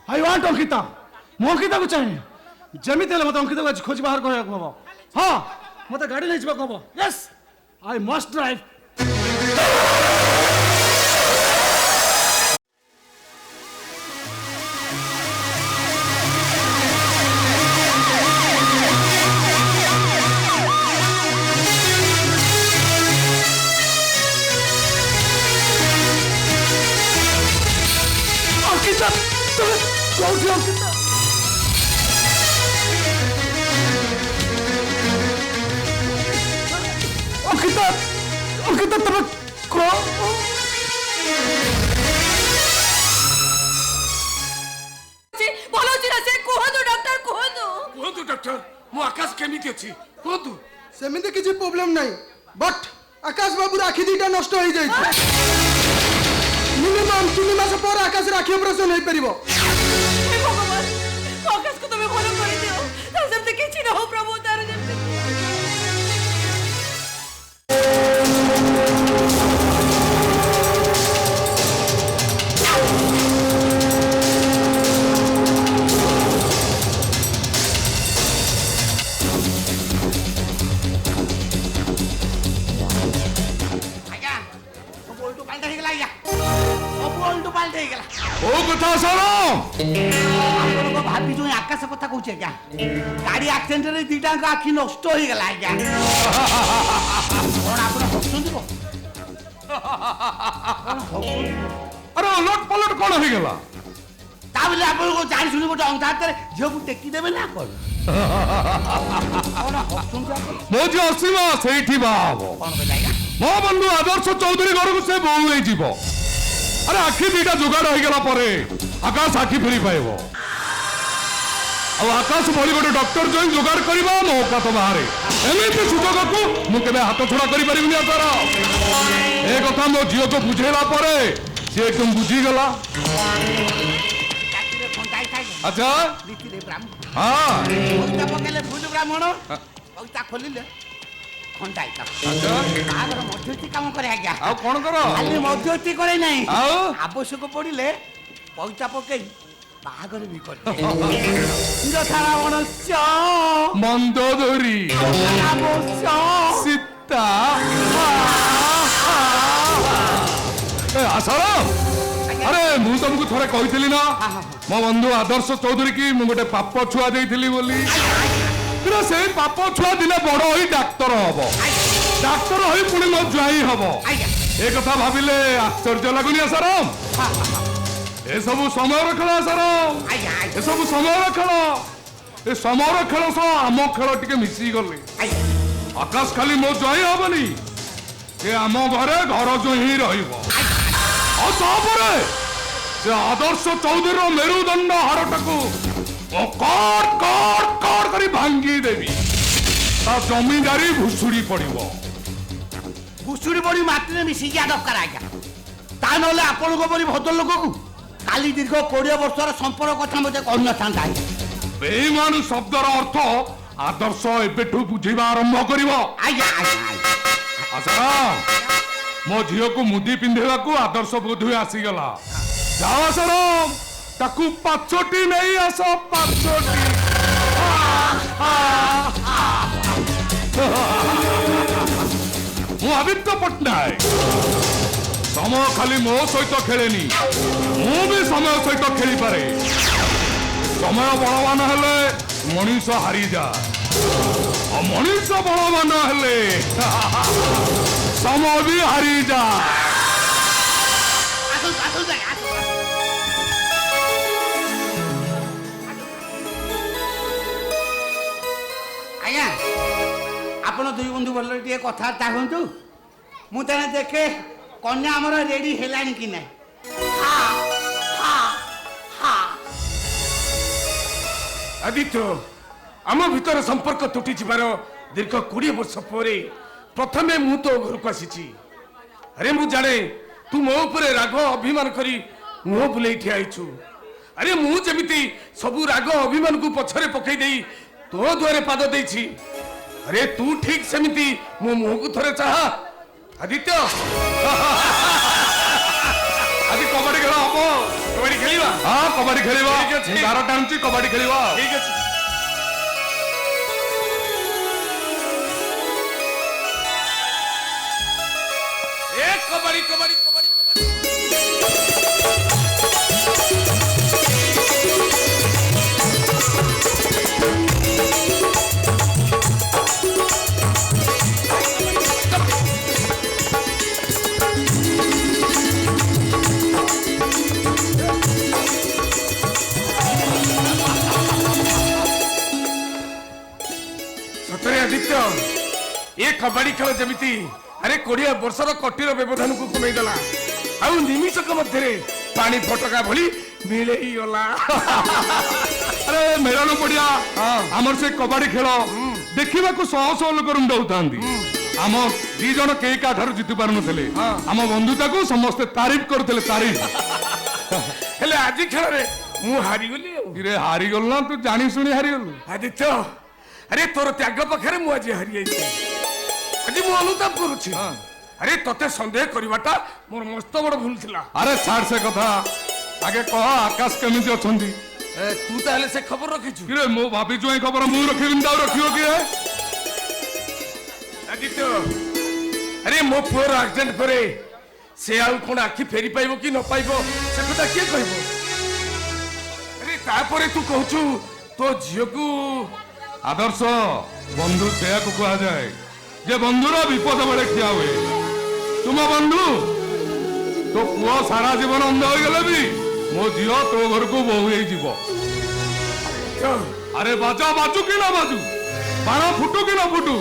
आई वांट अंकिता ମୁଁ ଅଙ୍କିତାକୁ ଚାହେଁ ଯେମିତି ହେଲେ ମୋତେ ଅଙ୍କିତାକୁ ଆଜି ଖୋଜି ବାହାର କରିବାକୁ ହବ ହଁ ମୋତେ ଗାଡ଼ି ନେଇଯିବାକୁ ହବ Yes I must drive Ankita ତୁମେ କୋଉଠି ଅଙ୍କିତା अंकिता अंकिता तुम को बोलो जी से कहतु डॉक्टर कहतु କୁହନ୍ତୁ ଡକ୍ଟର ମୁଁ ଆକାଶ କେମିତି ଅଛି କୁହନ୍ତୁ ସେମିତି କିଛି ପ୍ରୋବ୍ଲେମ ନାହିଁ ବଟ୍ ଆକାଶ ବାବୁର ଆଖି ଦିଟା ନଷ୍ଟ ହେଇଯାଇଛି ମିନିମମ୍ 3 ମାସ ପରେ ଆକାଶର ଆଖି ଅପରେସନ ହେଇପାରିବ हे भगवान आकाश को तुम्हें भलो कर दियो तार जेमते किछि न हो प्रभु तार जेमते ଆଜ୍ଞା ସବୁ ଓଲଟୁ ପାଲଟା ହେଇଗଲା ଆଜ୍ଞା ସବୁ ଓଲଟୁ ପାଲଟା ହେଇଗଲା ଓ କଥା ଶୁଣ ଆପଣଙ୍କ ଭାବି ଯୋଉ ଆକାଶ କଥା କହୁଛି ଆଜ୍ଞା ଗାଡି ଆକ୍ସିଡେଣ୍ଟରେ ଦିଟାଙ୍କ ଆଖି ନଷ୍ଟ ହେଇଗଲା ଆଜ୍ଞା କଣ ଆପଣ ହସୁଛନ୍ତି କଣ ଆରେ ଓଲଟ ପଲଟ କଣ ହେଇଗଲା ତା ବୋଲି ଆପଣଙ୍କୁ ଜାଣି ଶୁଣି ଗୋଟେ ଅଙ୍ଗ ହାତରେ ଝିଅକୁ ଟେକି ଦେବେ ନା କଣ କଣ ହସୁଛନ୍ତି ଆପଣ ମୋ ଝିଅ ଅସୀମା ସେଇଠି ବାହା ହବ କଣ କହିଲେ ଆଜ୍ଞା ମୋ ବନ୍ଧୁ ଆଦର୍ଶ ଚୌଧୁରୀ ଘରକୁ ସେ ବୋହୂ ହେଇଯିବ ଆରେ ଆଖି ଦିଟା ଯୋଗାଡ଼ ହେଇଗଲା ପରେ ଆକାଶ ଆଖି ଫେରି ପାଇବ ଆଉ ଆକାଶ ଭଳି ଗୋଟେ ଡକ୍ଟର ଜଣେ ଯୋଗାଡ଼ କରିବା ମୋ କାତ ବାହାରେ ଏମିତି ସୁଯୋଗକୁ ମୁଁ କେବେ ହାତ ଛଡ଼ା କରିପାରିବିନି ତାର ଏ କଥା ମୋ ଝିଅକୁ ବୁଝେଇଲା ପରେ ସିଏ କେଉଁ ବୁଝିଗଲା ଚାକିରେ ଖଣ୍ଡାଇ ଥାଏ ଆଚ୍ଛା ରୀତିରେ ବ୍ରାହ୍ମଣ ହଁ ପଇତା ପକେଇଲେ ଭୁଲ ବ୍ରାହ୍ମଣ ପଇତା ଖୋଲିଲେ ଖଣ୍ଡାଇ କାମ ବାହାଘର ମଧ୍ୟସ୍ଥି କାମ କରେ ଆଜ୍ଞା ଆଉ କଣ କର ଖାଲି ମଧ୍ୟସ୍ଥି କରେ ନାହିଁ ଆଉ ଆବଶ୍ୟକ ପଡ଼ିଲେ ପଇତା ପକେଇ ବାହାଘର ବି କରେ ଯଥା ରାବଣସ୍ୟ ମନ୍ଦୋଦରୀ ରାବଣସ୍ୟ ସୀତା ଆସର ଆରେ ମୁଁ ତମକୁ ଥରେ କହିଥିଲି ନା ମୋ ବନ୍ଧୁ ଆଦର୍ଶ ଚୌଧୁରୀ କି ମୁଁ ଗୋଟେ ପାପ ଛୁଆ ଦେଇଥିଲି ବୋଲି କିନ୍ତୁ ସେଇ ପାପ ଛୁଆ ଦିନେ ବଡ ହୋଇ ଡାକ୍ତର ହବ ଡାକ୍ତର ହୋଇ ପୁଣି ମୋ ଜ୍ୱାଇଁ ହବ ଆଜ୍ଞା ଏ କଥା ଭାବିଲେ ଆଶ୍ଚର୍ଯ୍ୟ ଲାଗୁନି ଆସାର ଏସବୁ ସମୟର ଖେଳ ଆସାର ଆଜ୍ଞା ଆଜ୍ଞା ଏସବୁ ସମୟର ଖେଳ ଏ ସମୟର ଖେଳ ସହ ଆମ ଖେଳ ଟିକେ ମିଶି ଗଲେ ଆଜ୍ଞା ଆକାଶ ଖାଲି ମୋ ଜ୍ୱାଇଁ ହବନି ସେ ଆମ ଘରେ ଘର ଜ୍ୱାଇଁ ରହିବ ଆଉ ତାପରେ ସେ ଆଦର୍ଶ ଚୌଧୁରୀର ମେରୁଦଣ୍ଡ ହାଡ଼ଟାକୁ ମୁଁ କଟ କଟ କଟ କରି ଭାଙ୍ଗି ଦେବି ତା ଜମିଦାରୀ ଭୁଷୁଡ଼ି ପଡ଼ିବ ଭୁଷୁଡ଼ି ପଡ଼ି ମାଟିରେ ମିଶିଯିବା ଦରକାର ଆଜ୍ଞା ତା ନହେଲେ ଆପଣଙ୍କ ପରି ଭଦ୍ରଲୋକକୁ କାଲି ଦୀର୍ଘ 20 ବର୍ଷର ସମ୍ପର୍କ କଥା ମୋତେ କହିନଥାନ୍ତା ଆଜ୍ଞା ବେଇମାନ ଶବ୍ଦର ଅର୍ଥ ଆଦର୍ଶ ଏବେଠୁ ବୁଝିବା ଆରମ୍ଭ କରିବ ଆଜ୍ଞା ଆଜ୍ଞା ଆଜ୍ଞା ଆସର ମୋ ଝିଅକୁ ମୁଦି ପିନ୍ଧେଇବାକୁ ଆଦର୍ଶ ବୋଧହୁଏ ଆସିଗଲା ଯାଅ ଆସର ତାକୁ 5ଟି ନେଇ ଆସ 5ଟି ମୁଁ ଆଦିତ୍ୟ ପଟ୍ଟନାୟକ ସମୟ ଖାଲି ମୋ ସହିତ ଖେଳେନି ମୁଁ ବି ସମୟ ସହିତ ଖେଳିପାରେ ସମୟ ବଳବାନ ହେଲେ ମଣିଷ ହାରିଯାଏ ଆଉ ମଣିଷ ବଳବାନ ହେଲେ ସମ ବି ହାରିଯା। ଆଜ୍ଞା ଆପଣ ଦୁଇ ବନ୍ଧୁ ଭଲରେ ଟିକେ କଥାବାର୍ତ୍ତା ହୁଅନ୍ତୁ। ମୁଁ ତେଣେ ଦେଖେ କନ୍ୟା ଆମର ରେଡି ହେଲାଣି କି ନାହିଁ। ଆଦିତ୍ୟ, ଆମ ଭିତରେ ସମ୍ପର୍କ ତୁଟି ଯିବାର ଦୀର୍ଘ 20 ବର୍ଷ ପରେ ପ୍ରଥମେ ମୁଁ ତୋ ଘରକୁ ଆସିଛି। ଆରେ ମୁଁ ଜାଣେ ତୁ ମୋ ଉପରେ ରାଗ ଅଭିମାନ କରି ମୁହଁ ବୁଲେଇ ଠିଆ ହେଇଛୁ। ଆରେ ମୁଁ ଯେମିତି ସବୁ ରାଗ ଅଭିମାନକୁ ପଛରେ ପକେଇ ଦେଇ ତୋ ଦୁଆରେ ପାଦ ଦେଇଛି, ଆରେ ତୁ ଠିକ ସେମିତି ମୋ ମୁହଁକୁ ଥରେ ଚାହା। ଆଦିତ୍ୟ, ଆଜି କବାଡି ଖେଳ ହବ। କବାଡି ଖେଳିବା? ହଁ କବାଡି ଖେଳିବା। ଠିକ ଅଛି। ଦାର ଟାଣୁଛି କବାଡି ଖେଳିବା। ଠିକ ଅଛି। ଏ କବାଡି କବାଡି କବାଡି କବାଡି। ସତରେ ଆଦିତ୍ୟ, ଏ କବାଡି ଖେଳ ଯେମିତି ଆରେ 20 ବର୍ଷର କଟିର ବ୍ୟବଧାନକୁ କମେଇ ଦେଲା, ଆଉ ନିମିଷକ ମଧ୍ୟରେ ପାଣି ଫଟକା ଭଳି ମିଳେଇଗଲା। ଆରେ ମେଳନ ପଡିଆ ଆମର ସେ କବାଡି ଖେଳ ଦେଖିବାକୁ ଶହ ଶହ ଲୋକ ରୁଣ୍ଡଉଥାନ୍ତି। ଆମ 2 ଜଣ କେହି କାଠାରୁ ଜିତି ପାରୁନଥିଲେ। ଆମ ବନ୍ଧୁତାକୁ ସମସ୍ତେ ତାରିଫ କରୁଥିଲେ, ତାରିଫ। ହେଲେ ଆଜି ଖେଳରେ ମୁଁ ହାରିଗଲି। ଆଉ ଇରେ ହାରିଗଲୁ ନା ତୁ ଜାଣି ଶୁଣି ହାରିଗଲୁ। ଆଦିତ୍ୟ, ଆରେ ତୋର ତ୍ୟାଗ ପାଖରେ ମୁଁ ଆଜି ହାରିଯାଇଛି। ଆଜି ମୁଁ ଅନୁତାପ କରୁଛି। ଆରେ ତତେ ସନ୍ଦେହ କରିବାଟା ମୋର ମସ୍ତ ବଡ ଭୁଲ ଥିଲା। ଆରେ ଛାଡ ସେ କଥା, ଆଗେ କହ ଆକାଶ କେମିତି ଅଛନ୍ତି? ତୁ ତାହେଲେ ସେ ଖବର ରଖିଛୁ? କିରେ ମୁଁ ଭାବିଛୁ ଏ ଖବର ମୁଁ ରଖିବିନି, ତାଉ ରଖିବ କିଏ? ଆଦିତ୍ୟ, ଆରେ ମୋ ପୁଅର ଆକ୍ସିଡେଣ୍ଟ ପରେ ସେ ଆଉ କଣ ଆଖି ଫେରି ପାଇବ କି ନ ପାଇବ ସେ କଥା କିଏ କହିବ? ଆରେ ତାପରେ ତୁ କହୁଛୁ ତୋ ଝିଅକୁ। ଆଦର୍ଶ ବନ୍ଧୁ ସେୟାକୁ କୁହାଯାଏ ଯେ ବନ୍ଧୁର ବିପଦ ବେଳେ ଠିଆ ହୁଏ। ତୁମ ବନ୍ଧୁ ତୋ ପୁଅ ସାରା ଜୀବନ ଅନ୍ଧ ହୋଇଗଲେ ବି ମୋ ଝିଅ ତୋ ଘରକୁ ବୋହୁ ହେଇଯିବ। ଆରେ ବାଜା ବାଜୁ କି ନ ବାଜୁ, ବାଣ ଫୁଟୁ କି ନ ଫୁଟୁ,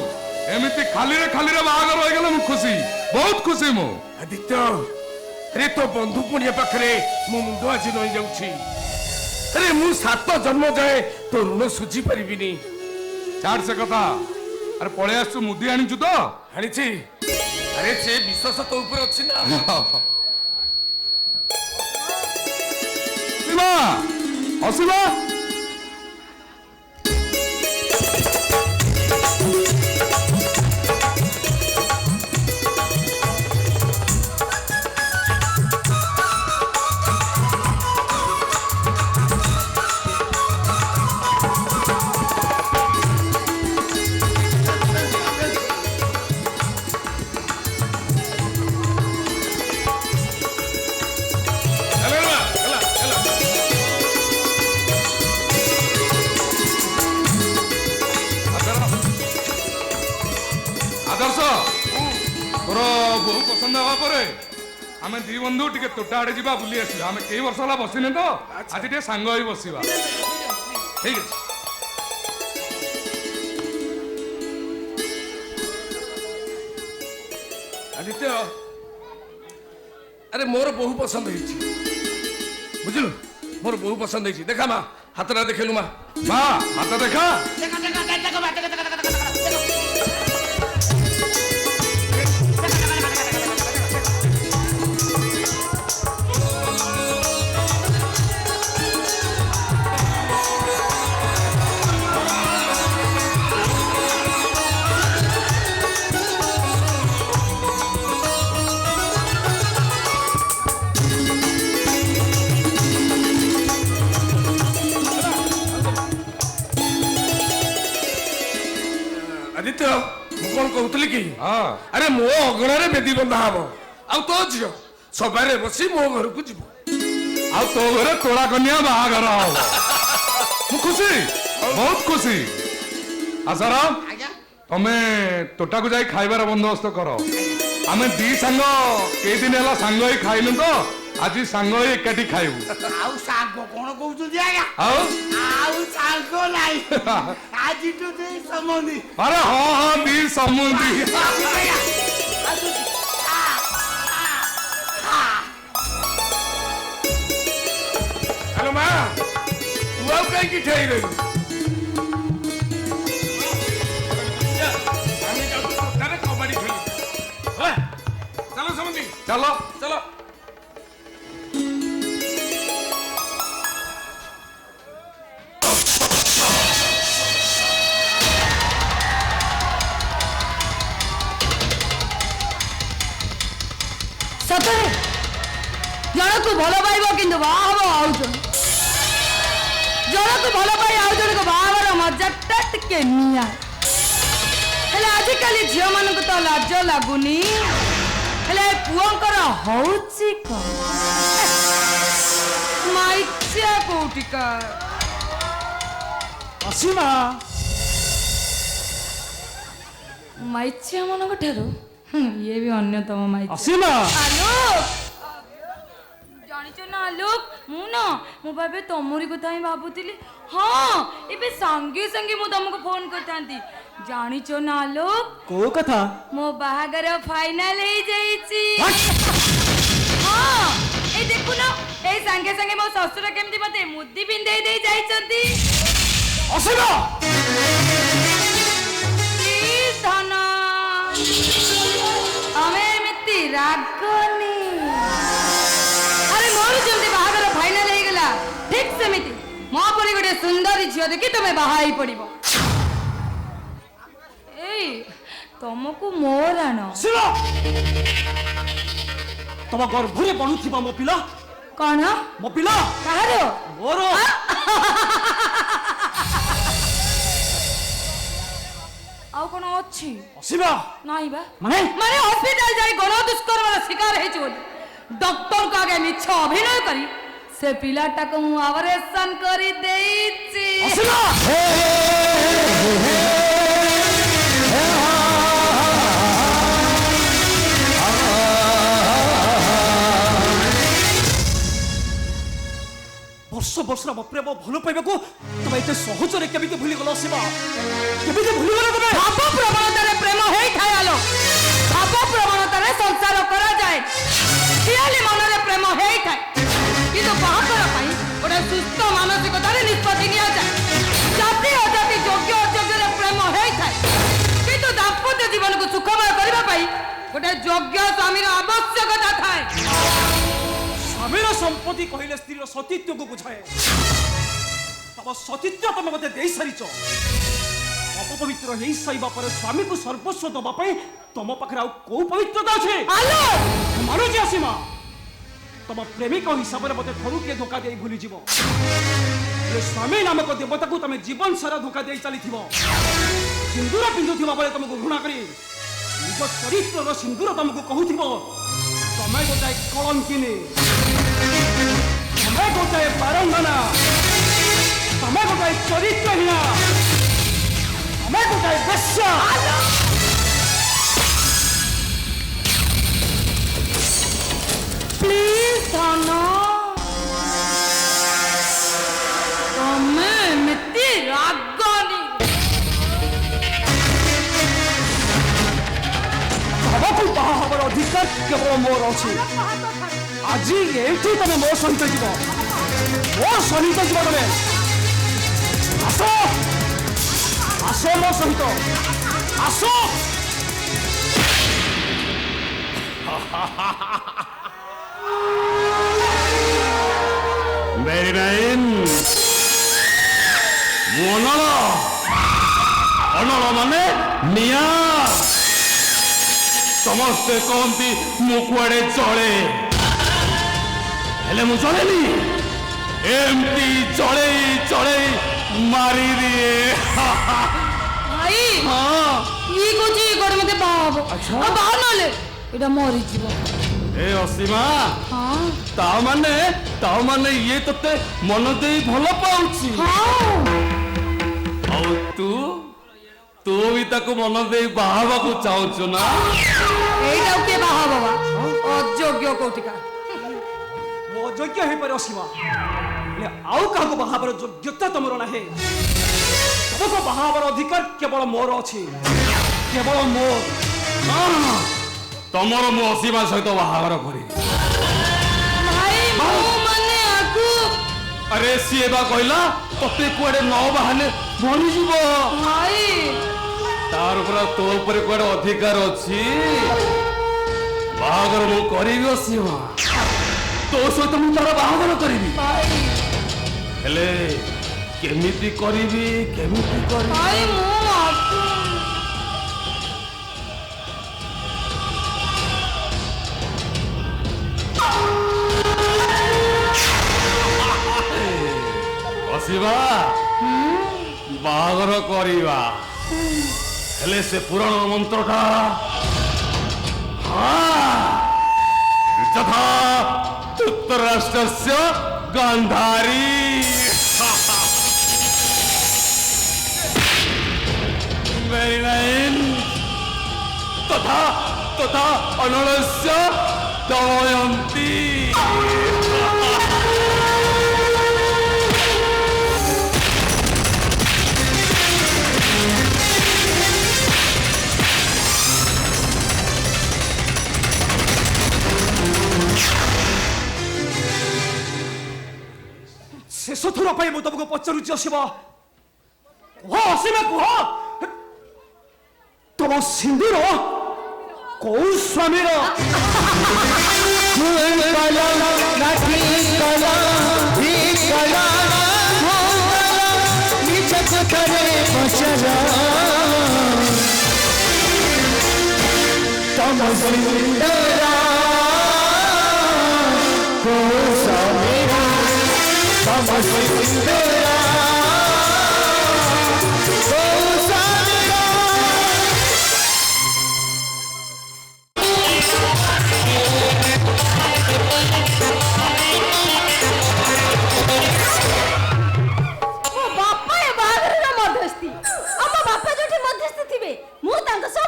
ଏମିତି ଖାଲିରେ ଖାଲିରେ ବାହାଘର ହୋଇଗଲେ ମୁଁ ଖୁସି, ବହୁତ ଖୁସି ମୁଁ। ଆଦିତ୍ୟ, ଆରେ ତୋ ବନ୍ଧୁ ପୁଣିଆ ପାଖରେ ମୋ ମୁଣ୍ଡ ଆଜି ରହିଯାଉଛି। ଆରେ ମୁଁ 7 ଜନ୍ମ ଯାଏ ତୋ ଋଣ ସୁଝି ପାରିବିନି। ଛାଡ ସେ କଥା। ଆରେ ପଳେଇ ଆସୁଛୁ, ମୁଦି ଆଣିଛୁ ତ? ଆଣିଛି। ଆରେ ସେ ବିଶ୍ୱାସ ତୋ ଉପରେ ଅଛି ନା। ଶିବା ଅଶିବା ଆଦର୍ଶ ତୋର ବହୁ ପସନ୍ଦ ହବା ପରେ ଆମେ 2 ବନ୍ଧୁ ଟିକେ ତୋଟା ଆଡେ ଯିବା, ବୁଲି ଆସିବା। ଆମେ କେଇ ବର୍ଷ ହେଲା ବସିନେ ତ, ଆଜି ଟିକେ ସାଙ୍ଗ ହେଇ ବସିବା। ଠିକ ଅଛି। ଆଦିତ୍ୟ, ଆରେ ମୋର ବହୁ ପସନ୍ଦ ହେଇଛି, ବୁଝିଲୁ? ମୋର ବହୁ ପସନ୍ଦ ହେଇଛି। ଦେଖା ମା, ହାତଟା ଦେଖେଇଲୁ ମା। ମା ହାତ ଦେଖା। ଆଦିତ୍ୟ, ମୁଁ କଣ କହୁଥିଲି କି? ହଁ ଆରେ ମୋ ଅଗଣାରେ ବେଦି ବନ୍ଧା ହବ, ଆଉ ତୋ ଝିଅ ସବାରେ ବସି ମୋ ଘରକୁ ଯିବ। ଆଉ ତୋ ଘରେ ତୋଳା କନ୍ୟା ବାହାଘର ହବ। ମୁଁ ଖୁସି, ବହୁତ ଖୁସି। ଆଶାରାମ ଆଜ୍ଞା ତମେ ତୋଟାକୁ ଯାଇ ଖାଇବାର ବନ୍ଦୋବସ୍ତ କର। आमे दी सांग के दिन है सांग ही खाइनु तो आज सांग ही एकाठी खाइबु आउ सांग कोन कहउछु आज्ञा आओ आउ सांग नाही आज तो दे समंदी अरे हाँ हाँ दी समुद्री हेलो माँ तू अब कहीं की ठहरी रही कबड्डी खेली चलो समझी चलो चलो ସତରେ ଜଣକୁ ଭଲ ପାଇବ କିନ୍ତୁ ବାହା ହବ ଆଉ ଜଣ ଜଣକୁ ଭଲ ପାଇ ଆଉ ଜଣକୁ ବାହା ହବାର ମଜାଟା ଟିକେ ନିଆ ହେଲେ ଆଜିକାଲି ଝିଅମାନଙ୍କୁ ତ ଲାଜ ଲାଗୁନି ହେଲେ ପୁଅଙ୍କର ହଉଛି କଣ ମାଇଚିଆ କୋଉଠିକା ଅସୀମା ମାଇଚିଆ ମାନଙ୍କ ଠାରୁ ଇଏ ବି ଅନ୍ୟତମ ମାଇଚିଆ ଅସୀମା ଆଲୋକ ଜାଣିଛ ନା ଆଲୋକ ମୁଁ ଭାବେ ତମରି କଥା ହିଁ ଭାବୁଥିଲି ହଁ ଏବେ ସାଙ୍ଗେ ସାଙ୍ଗେ ମୁଁ ତମକୁ ଫୋନ କରିଥାନ୍ତି ଜାଣିଛ ନା ଆଲୋକ କୋଉ କଥା ମୋ ବାହାଘର ଫାଇନାଲ ହେଇଯାଇଛି ହଁ ଏଇ ଦେଖୁନ ଏଇ ସାଙ୍ଗେ ସାଙ୍ଗେ ମୋ ଶ୍ୱଶୁର କେମିତି ମତେ ମୁଦି ପିନ୍ଧେଇ ଦେଇ ଯାଇଛନ୍ତି ଅସୀମା ପ୍ଲିଜ ଧନ ଆମେ ଏମିତି ରାଗନି ଆରେ ମୋର ଯେମିତି ବାହାଘର ଫାଇନାଲ ହେଇଗଲା ଠିକ ସେମିତି ମୋ ପରି ଗୋଟେ ସୁନ୍ଦରୀ ଝିଅ ଦେଖି ତମେ ବାହା ହେଇ ପଡିବ ଏଇ ତମକୁ ମୋ ରାଣ ଅସୀମା ତମ ଗର୍ଭରେ ବଢୁଥିବା ମୋ ପିଲା କଣ ମୋ ପିଲା କାହାର ମୋର ଆଉ କଣ ଅଛି ଅସୀମା ନାଇଁ ବା ମାନେ ମାନେ ହସ୍ପିଟାଲ ଯାଇ ଗଣ ଦୁଷ୍କର୍ମର ଶିକାର ହେଇଛି ବୋଲି ଡକ୍ଟରଙ୍କ ଆଗେ ମିଛ ଅଭିନୟ କରି ସେ ପିଲାଟାକୁ ମୁଁ ଅପରେସନ କରି ଦେଇଛି ଅସୀମା ବର୍ଷ ବର୍ଷର ମୋ ପ୍ରେମ ଭଲ ପାଇବାକୁ ତମେ ଏତେ ସହଜରେ କେମିତି ଭୁଲିଗଲ ଅସୀମା କେମିତି ଭୁଲିଗଲ ତମେ ଭାବ ପ୍ରବଣତାରେ ପ୍ରେମ ହେଇଥାଏ ଆଲୋ ଭାବ ପ୍ରବଣତାରେ ସଂସାର କରାଯାଏ ଖିଆଲି ମନରେ ପ୍ରେମ ହେଇଥାଏ କିନ୍ତୁ ବାହାଘର ପାଇଁ ଗୋଟେ ସୁସ୍ଥ ମାନସିକତାରେ ନିଷ୍ପତ୍ତି ନିଆଯାଏ ଜାତି ଅଜାତି ଯୋଗ୍ୟ ଅଯୋଗ୍ୟରେ ପ୍ରେମ ହେଇଥାଏ କିନ୍ତୁ ଦାମ୍ପତ୍ୟ ଜୀବନକୁ ସୁଖମୟ କରିବା ପାଇଁ ଗୋଟେ ଯୋଗ୍ୟ ସ୍ୱାମୀର ଆବଶ୍ୟକତା ଥାଏ ସ୍ୱାମୀର ସମ୍ପତ୍ତି କହିଲେ ସ୍ତ୍ରୀର ସତୀତ୍ୱକୁ ବୁଝାଏ ତମ ସତୀତ୍ୱ ତମେ ମତେ ଦେଇ ସାରିଛ ଅପବିତ୍ର ହେଇ ସାରିବା ପରେ ସ୍ୱାମୀକୁ ସର୍ବସ୍ୱ ଦେବା ପାଇଁ ତମ ପାଖରେ ଆଉ କୋଉ ପବିତ୍ରତା ଅଛି ଆଲୋ ମାନୁଛି ଅସୀମା ତମ ପ୍ରେମିକ ହିସାବରେ ମତେ ଥରୁକିଏ ଧୋକା ଦେଇ ଭୁଲିଯିବ ଏ ସ୍ୱାମୀ ନାମକ ଦେବତାକୁ ତମେ ଜୀବନ ସାରା ଧୋକା ଦେଇ ଚାଲିଥିବ ସିନ୍ଦୁର ପିନ୍ଧୁଥିବା ବେଳେ ତମକୁ ଘୃଣା କରି ନିଜ ଚରିତ୍ରର ସିନ୍ଦୁର ତମକୁ କହୁଥିବ ତମେ ଗୋଟାଏ କଳଙ୍କିନୀ ତମେ ଗୋଟାଏ ବାରଙ୍ଗନା ତମେ ଗୋଟାଏ ଚରିତ୍ରହୀନା ତମେ ଗୋଟାଏ ବେଶ୍ୟା ପ୍ଲିଜ ଧନ ତମେ ଏମିତି ରାଗନି ତମକୁ ବାହା ହବାର ଅଧିକାର କେବଳ ମୋର ଅଛି ଆଜି ଏଇଠି ତମେ ମୋ ସହିତ ଯିବ ମୋ ସହିତ ଯିବ ତମେ ଆସ ଆସ ମୋ ସହିତ ଆସ Very nice. ଅନଳ ଅନଳ ମାନେ ନିଆଁ ସମସ୍ତେ କହନ୍ତି ମୁଁ କୁଆଡେ ଚଳେ ହେଲେ ମୁଁ ଚଳେନି ଏମିତି ଚଳେଇ ଚଳେଇ ମାରିଦିଏ ଭାଇ ହଁ ଇଏ କହୁଛି କୁଆଡେ ମତେ ବାହା ହବ ଆଉ ବାହା ନହେଲେ ଏଇଟା ମରିଯିବ ଏ ଅସୀମା ହଁ ତା ମାନେ ଇଏ ତତେ ମନ ଦେଇ ଭଲ ପାଉଛି ହଁ ଆଉ ତୁ तू भी ताको मन दे बाहा को चाहछु ना এইটাও কে বাহা বাবা অযোগ্য কোটিকা मो योग्य हे पर सीमा ले आउ काको बाहाबर योग्यता तमरो नाही तमको बाहाबर अधिकार केवल मोर अछि केवल मोर तमर मु असीमा सहित बाहागर करी ভাই মু মানে আকু अरे सीए बा कहला तते कुआडे न बाहाने मरि जीव ভাই तार ऊपर तो ऊपर कुआडे अधिकार अछि बाहागर मु करिबि असीमा तो सहित मु तार बाहागर करिबि ভাই हेले केमिति करिबि ভাই মু আকু असीमा बाहागर करिबा हेले से पुराण मंत्रटा तथा धृतराष्ट्रस्य गांधारी वेरी नाइस तथा तथा अनलस्य दमयन्ती शेष थर पे मु तुमको पचारुची असीमा कुह असीमा कुह तुम सिंधुर कौ स्वामीर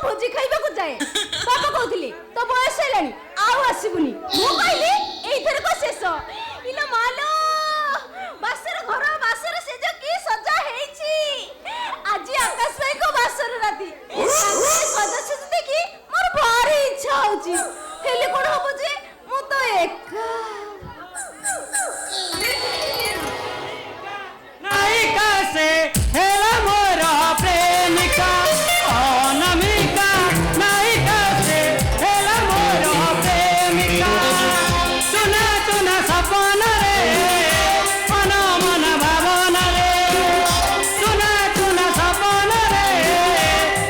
भोजी खाइबाकू जाए बापा कहथिले तो बयस हेलानी आउ आसीबुनी मु कहली एइथर को शेष इलो मालो बासर घर बासर से जो की सजा हेछि आज आकाश भाई को बासर राती सजा से देखि मोर भारी इच्छा होछि हेले कोन होबो जे मु तो एका नायिका से हेला मोरा प्रेमिका अनामिका नायिका से हेला मोरा प्रेमिका सुना सुना सपना रे मन मन भावना रे सुना सुना सपना रे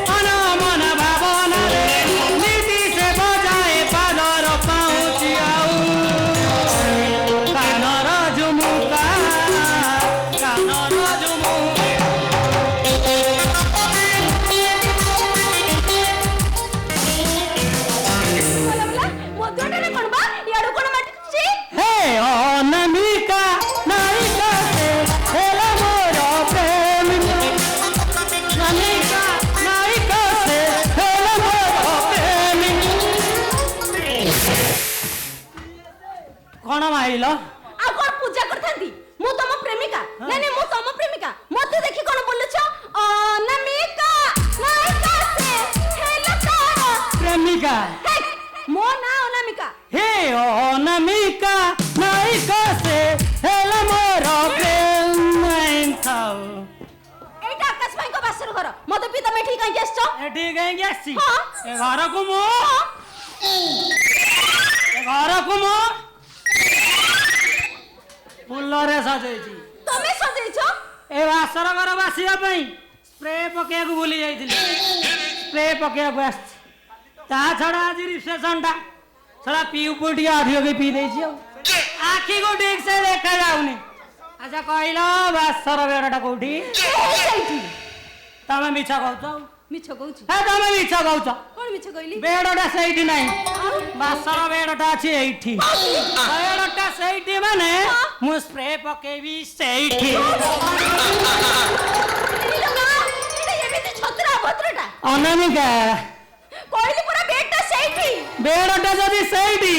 मन मन भावना रे नीति से बजाए पादर पाउची आउ कानर झुमुका कानर झुमुका मधुरे कोन बा याडू कोन माटी हे अनामिका नायिका से हेला मोरा प्रेमिका अनामिका नायिका से हेला मोरा प्रेमिका कोन माइलो आ कोन पूजा करथांती मु तम प्रेमिका नै नै मु तम प्रेमिका मते देखि कोन बोलछ अनामिका नायिका से हेला तारा प्रेमिका हे मो ना अनामिका हे अनामिका नायिका से हेला मोरा प्रेमिका एटा आकाश भाई को बासर घर मते पिता मेठी काई गेसछ एठी गई गेसी हाँ। ए घर को मो ए घर को मो फुलरे सजेछि तमे सजेछ ए बासर घर बासिया पई स्प्रे पकेया को भूली जाइथिली स्प्रे पकेया को आस ता छड़ा आज रिसेप्शन टा छड़ा पीउ पुटिया अधिक के पी देछि आखी को ठीक से देखा जाउनी अच्छा कहलो बासर बेड़टा कोठी सेठी तमे मिछा कहछ मिछ कहूची हे तमे मिछा कहछ कोन मिछ कहली बेड़टा सेठी नाही बासर बेड़टा अछि एठी बेड़टा सेठी माने मु स्प्रे पकेबी सेठी एटा एमिति छतरा ଅଭଦ୍ରଟା ଅନାମିକା କହିଲି ପୁରା ବେଡଟା ସେଇଠି ବେଡଟା ଯଦି ସେଇଠି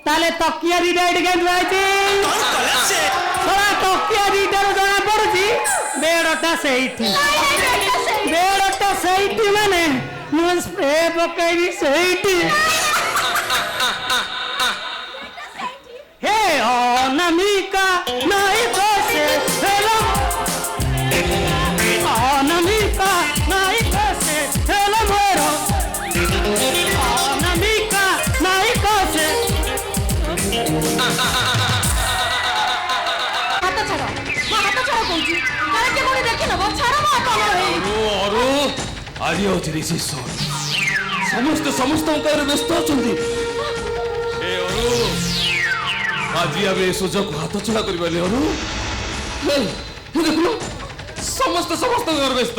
ତାହେଲେ ତକିଆ ଦିଟା ଏଠି କେମିତି ରହିଛି ତକିଆ ଦିଟାରୁ ଜଣା ପଡୁଛି ବେଡଟା ସେଇଠି ବେଡଟା ସେଇଠି ମାନେ ମୁଁ ସ୍ପ୍ରେ ପକେଇବି ସେଇଠି हे अनामिका नहीं कैसे हेलो अनामिका नहीं कैसे हेलो मोरो अनामिका नहीं कैसे ହାତ ଛାଡ଼ ମୋ ହାତ ଛାଡ଼ କହୁଛି କାଳେ କିଏ କୋଉଠି ଦେଖି ନବ ଛାଡ଼ ମୋ ହାତ ଆମର ହେଇ ଅରୁ ଆଜି ହଉଛି ରିସେପ୍ସନ ସମସ୍ତଙ୍କ ବ୍ୟସ୍ତ ଅଛନ୍ତି ଏ ଅରୁ ଆଜି ଆମେ ସୁଯୋଗ ହାତ ଛଡ଼ା କରିବାନି ଅରୁ ଦେଖୁନ ସମସ୍ତଙ୍କର ବ୍ୟସ୍ତ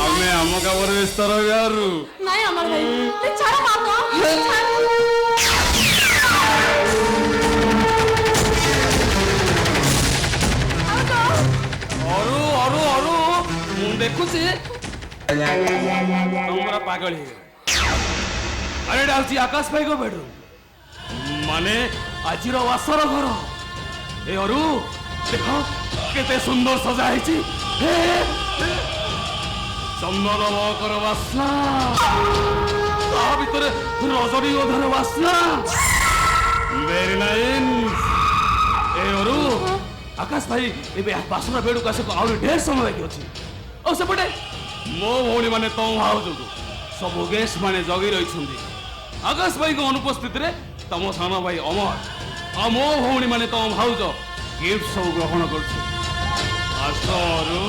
ଆମେ ଆମ କାମରେ ବ୍ୟସ୍ତ ରହିବା ଅରୁ ନାଇଁ ଆମର ଭାଇ ଛାଡ଼ ମୋ ହାତ ଅରୁ ଅରୁ ଅରୁ ମୁଁ ଦେଖୁଛି ତମର ପାଗଳ ହେଇଗଲା ଆରେ ଏଇଟା ହଉଛି ଆକାଶ ଭାଇଙ୍କ ବେଡରୁମ୍ ମାନେ ଆଜିର ବାସର ଘର ଏ ଅରୁ ଦେଖ କେତେ ସୁନ୍ଦର ସଜା ହେଇଛି ଚନ୍ଦନ ମହକର ବାସ୍ନା ତା ଭିତରେ ରଜନୀଗନ୍ଧାର ବାସ୍ନା ଭେରି ନାଇସ୍ ଏ ଅରୁ ଆକାଶ ଭାଇ ଏବେ ବାସନ ବେଡକୁ ଆସିବାକୁ ଆହୁରି ଢେର ସମୟ ବାକି ଅଛି ଆଉ ସେପଟେ ମୋ ଭଉଣୀ ମାନେ ତମ ଭାଉଜକୁ ସବୁ ଗେଷ୍ଟ ମାନେ ଜଗି ରହିଛନ୍ତି ଆକାଶ ଭାଇଙ୍କ ଅନୁପସ୍ଥିତିରେ ତମ ସାନ ଭାଇ ଅମର ଆଉ ମୋ ଭଉଣୀ ମାନେ ତମ ଭାଉଜ ଗିଫ୍ଟ ସବୁ ଗ୍ରହଣ କରୁଛୁ ଆସରୁ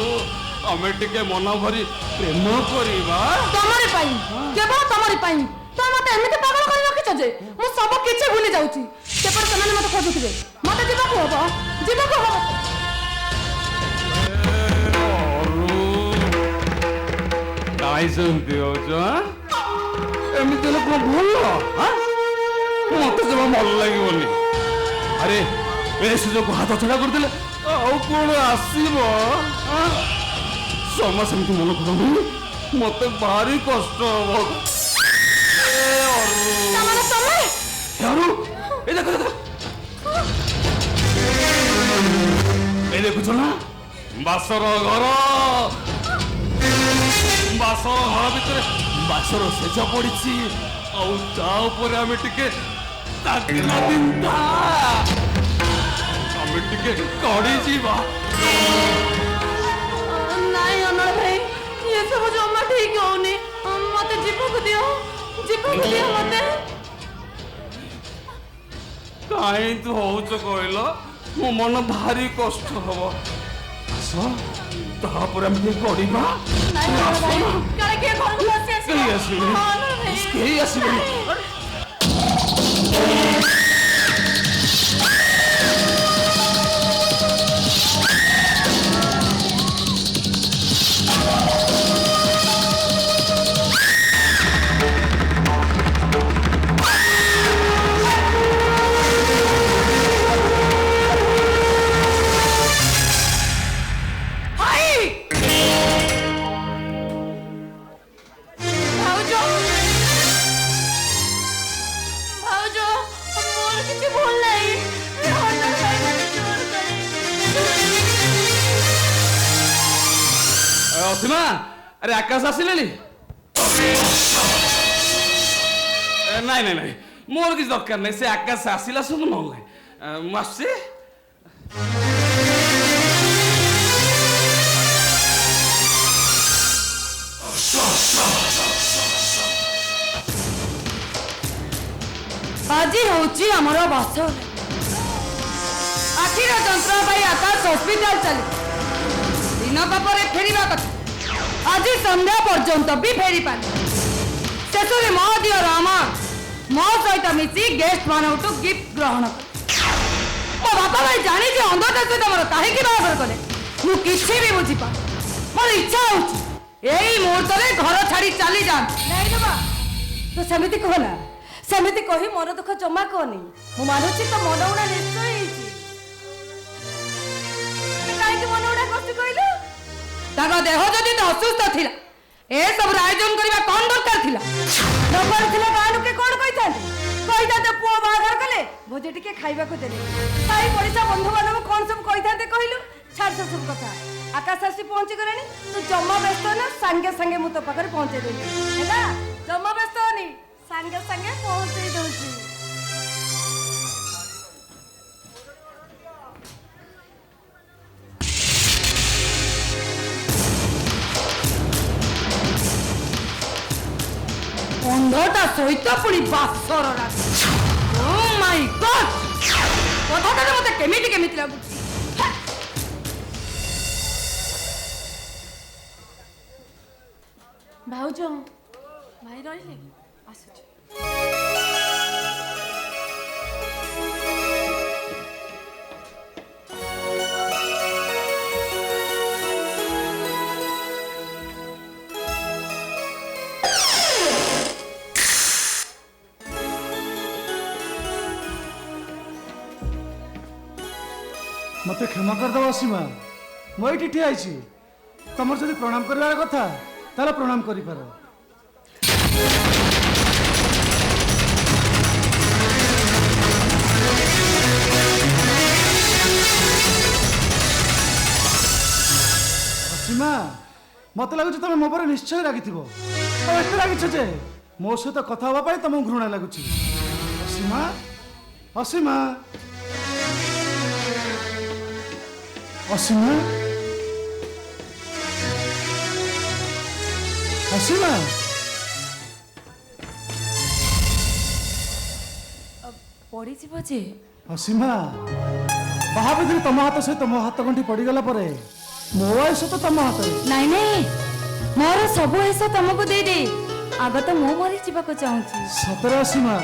ଆମେ ଟିକେ ମନ ଭରି ପ୍ରେମ କରିବା ତମରି ପାଇଁ କେବଳ ତମରି ପାଇଁ ତମେ ମତେ ଏମିତି ପାଗଳ କରି ରଖିଛ ଯେ ମୁଁ ସବୁ କିଛି ଭୁଲି ଯାଉଛି ସେପଟେ ସେମାନେ ମତେ ଖୋଜୁଥିବେ ମତେ ଯିବାକୁ ହବ କାହିଁ ସେମିତି ହଉଛ ଏମିତି ହେଲେ କଣ ଭଲ ମତେ ଜମା ଭଲ ଲାଗିବନି ଆରେ ଏ ସୁଯୋଗ ହାତ ଛଡ଼ା କରିଦେଲେ ଆଉ କଣ ଆସିବ ସମୟ ସେମିତି ମନେ କରନି ମତେ ଭାରି କଷ୍ଟ ହବ ଏ ଦେଖୁଛ ନା ବାସର ଘର ଭିତରେ ବାସର ଶେଜ ପଡିଛି ଆଉ ତା ଉପରେ ଆମେ ଟିକେ ଆମେ ଟିକେ କଡ଼ିଯିବା ନାଇଁ ଅନଳ ଭାଇ ଏସବୁ ଜମା ଠିକ ହଉନି ମତେ ଯିବାକୁ ଦିଅ ମତେ କାହିଁ ତୁ ହଉଛ କହିଲ ମୋ ମନ ଭାରି କଷ୍ଟ ହବ ଆସ ତାପରେ ଆମେ ଟିକେ କଡ଼ିବା କେହି ଆସିବେନି ଅସୀମା ଆରେ ଆକାଶ ଆସିଲେଣି ନାଇଁ ନାଇଁ ନାଇଁ ମୋର କିଛି ଦରକାର ନାହିଁ ସେ ଆକାଶ ଆସିଲା ସବୁ ନହେଲେ ମୁଁ ଆସୁଛି ଆଜି ହଉଛି ଆମର ବାସ ଆଖିର ଯନ୍ତ୍ର ପାଇଁ ଆକାଶ ହସ୍ପିଟାଲ ଚାଲି ଦିନକ ପରେ ଫେରିବା କଥା ଆଜି ସନ୍ଧ୍ୟା ପର୍ଯ୍ୟନ୍ତ ବି ଫେରି ପାରି ଶେଷରେ ମୋ ଦିଅ ରାମ ମୋ ସହିତ ମିଶି ଗେଷ୍ଟ ମାନଙ୍କଠୁ ଗିଫ୍ଟ ଗ୍ରହଣ କଲେ ମୋ ବାପା ଭାଇ ଜାଣିଛି ଅନ୍ଧତା ସହିତ ମୋର କାହିଁକି ବାହାଘର କଲେ ମୁଁ କିଛି ବି ବୁଝିପାରୁ ମୋର ଇଚ୍ଛା ହଉଛି ଏଇ ମୁହୂର୍ତ୍ତରେ ଘର ଛାଡି ଚାଲି ଯାଆନ୍ତି ନାଇଁ ବାବା ତୁ ସେମିତି କହନା ସେମିତି କହି ମନ ଦୁଃଖ ଜମା କହନି ମୁଁ ମାନୁଛି ତ ମନ ଗୁଡ଼ା ନିଶ୍ଚୟ ହେଇଛି କାହିଁକି ମନ ଗୁଡ଼ା କଷ୍ଟ କହିଲୁ ତାଙ୍କ ଦେହ ଯଦି ତ ଅସୁସ୍ଥ ଥିଲା ए सब आयोजन करबा कोन दरकार थिला न करथिला गाँ लोके कोन कहिताते पुओ बाहागर कले भोजे टिके खाइबा को देले साई पड़िसा बंधु बांधव कोन सब कहिताते कहिलु छाड़ से सब कथा आकाश आसी पहुंची गलेनी तू जम्मा व्यस्त न संगे संगे मु तो पाखरे पहुंचे देली हैला जम्मा व्यस्त होनी संगे संगे पहुंचे दोसी अंधटा सहित पुणी बासर ओ माय गॉड कथाटा मते केमिति केमिति लागुची भाउज भाई रहिले आसुछ मत क्षमा करदेव असीमा मुझे ठिया तुम जब प्रणाम करार कथा ताला प्रणाम कर असीमा मत लगुच तुम मो पर निश्चय रागी एत रागिछ जे मो सहित कथा हाँवाई तुम घृणा लगुच असीमा असीमा असीमा असीमा पड़ी जे असीमा बाहा तुम हाथ सहित मो हाथ गंठी पड़गला मो आयुष तो तुम हाथ नहीं नहीं मोर सब ऐसा तुमको दे दे आग तो मो मरी जावाक चाहूँ सतरे असीमा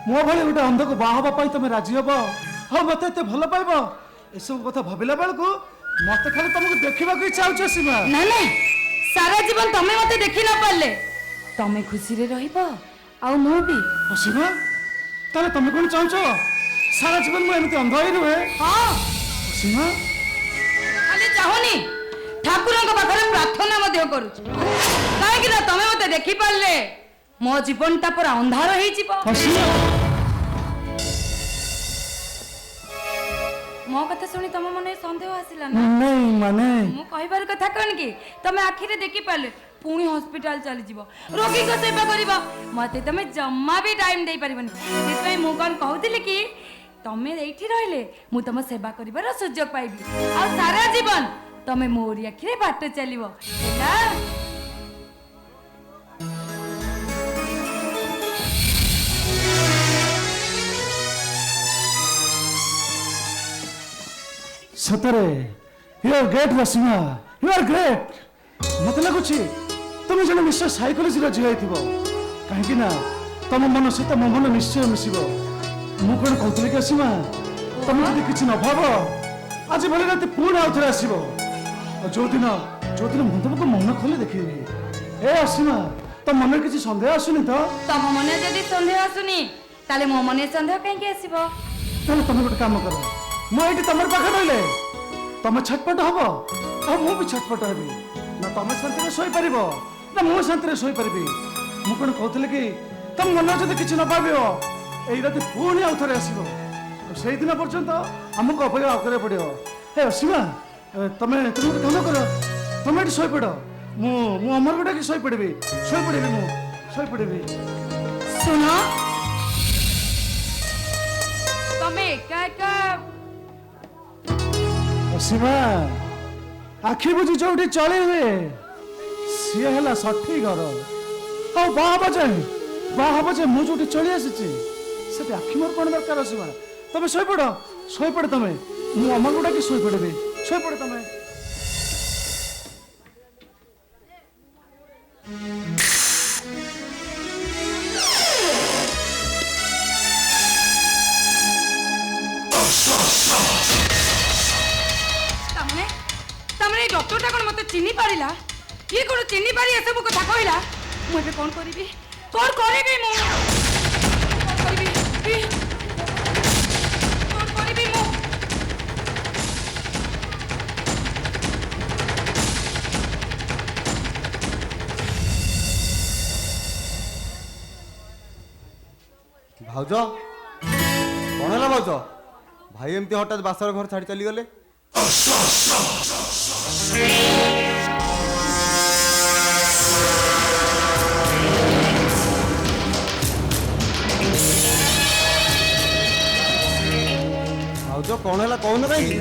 मो भाई गोटे अंध को बाहा तुम राजी हम हाँ मत एत भल पाइब एसब कथा भाविला बेलू मत खाली तुमको देखा इच्छा हो सीमा ना ना सारा जीवन तमे मते देखि न पाले तमे खुशी रे रहिबो आ मु भी सीमा ताले तुम कौन चाहो सारा जीवन मुझे एमती अंध ही रुहे हाँ सीमा खाली चाहूनी ठाकुर पाखे प्रार्थना करूँ कहीं तमे मते देखि पाले मो जीवन टा पूरा अंधार हो मो कथा सुनी तुम मन सन्देह आसला ना नहीं माने मु कहबार कथा कौन कि तमे आखिरे देखि पाले पुणी हॉस्पिटल चली जीवो रोगी को सेवा करिबो मते तमे जम्मा भी टाइम देई परिबनी सेतै मु कोन कहउतिली कि तमे एठी रहले मु तम सेवा करिबार सुयोग पाइबी आ सारा जीवन तमे मोरी आखिरे बाट चलिबो एटा सतरे you are great Rasima you are great मत लगुच तुम जन निश्चय साइकोलोजी झील कहीं तुम मन सहित मो मन निश्चय मिसब मु कौन कहती कि असीमा तुम जब किसी न भाव आज भले रात पुणी आउ थे आसो जो दिन मुझे तुमको मन खोले देखेबी ए असीमा तो मन किसी सन्देह आसुनी तो तम मन जदि सन्देह आसुनी ताले मो मन सन्देह कहीं आसबो तुम गोटे काम कर मुझे तुम पाखे रही तुम छटपट हम और मु भी छटपट हेबी ना तुम शांति शोपर ना मु शांति शोपरि मु कौन कहती कि तुम मन जब किसी न पाब यही रात पुणी आउ थे आसो से दिन पर्यंत आमको अपेक्षा करा पड़ो हे असीमा तुम गोटे काम कर तुम ये शोपड़ मु अमर गोटा कि शोपड़ी शोपड़ी सुन तमे एका एका असीमा आखि बुझी जो चले सी है षठी घर और बाहब जे मुझे जो चली आसी आखि मोर कौन दरकार असीमा तुम शोपड़ तुम मु अमर गुड़ा कि शोपड़ी शोपड़ तुम डॉक्टर कौन मत चिन्ह पारा ये कौन चिन्ह पारी ए सब कथा कहला मुझे कौन करी ଭାଉଜ କଣ ହେଲା ଭାଉଜ? ଭାଇ ଏମିତି ହଠାତ୍ ବାସର ଘର ଛାଡି ଚାଲିଗଲେ? ଭାଉଜ କଣ ହେଲା କହୁନ କାହିଁକି?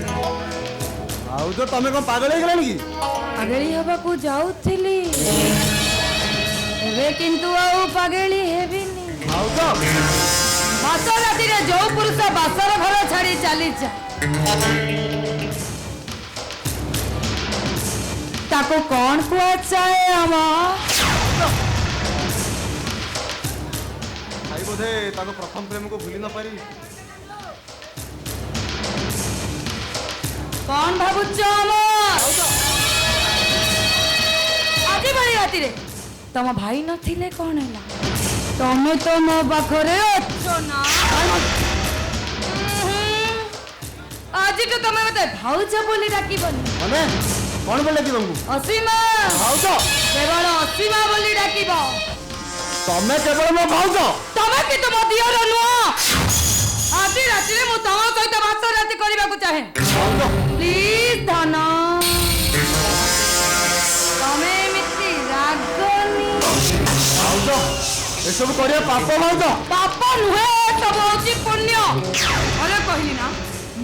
ଭାଉଜ ତମେ କଣ ପାଗଳ ହେଇଗଲାଣି କି? ପାଗଳି ହେବାକୁ ଯାଉଥିଲି, ଏବେ କିନ୍ତୁ ଆଉ ପାଗଳି ହେବିନି। ଭାଉଜ ବାସ ରାତିରେ ଯୋଉ ପୁରୁଷ ବାସର ଘର ଛାଡି ଚାଲିଯା ତାକୁ କଣ କୁହାଯାଏ? ଆମ ଭାଇ ବୋଧେ ତାଙ୍କ ପ୍ରଥମ ପ୍ରେମକୁ ଭୁଲି ନ ପାରି କଣ ଭାବୁଛ? ଆଜି ଭଳି ରାତିରେ ତମ ଭାଇ ନଥିଲେ କଣ ହେଲା? ତମେ ତ ମୋ ପାଖରେ ଅଛ ନା। ଆଜିଠୁ ତମେ ମତେ ଭାଉଜ ବୋଲି ଡାକିବନି। ମାନେ କଣ ବୋଲି ଡାକିବ ତମକୁ? ଅସୀମା। ଭାଉଜ କେବଳ ଅସୀମା ବୋଲି ଡାକିବ। ତମେ କେବଳ ମୋ ଭାଉଜ? ତମେ କିନ୍ତୁ ମୋ ଦିଅର ନୁହଁ। ଆଜି ରାତିରେ ମୁଁ ତମ ସହିତ ଭାତ ରାତି କରିବାକୁ ଚାହେଁ। ପ୍ଲିଜ ଧନ, ତମେ ଏମିତି ରାଗନି। ଭାଉଜ ଏସବୁ କରିବା ପାପ ଭାଉଜ। ପାପ ନୁହେଁ, ସବୁ ହଉଛି ପୁଣ୍ୟ। ଘରେ କହିଲି ନା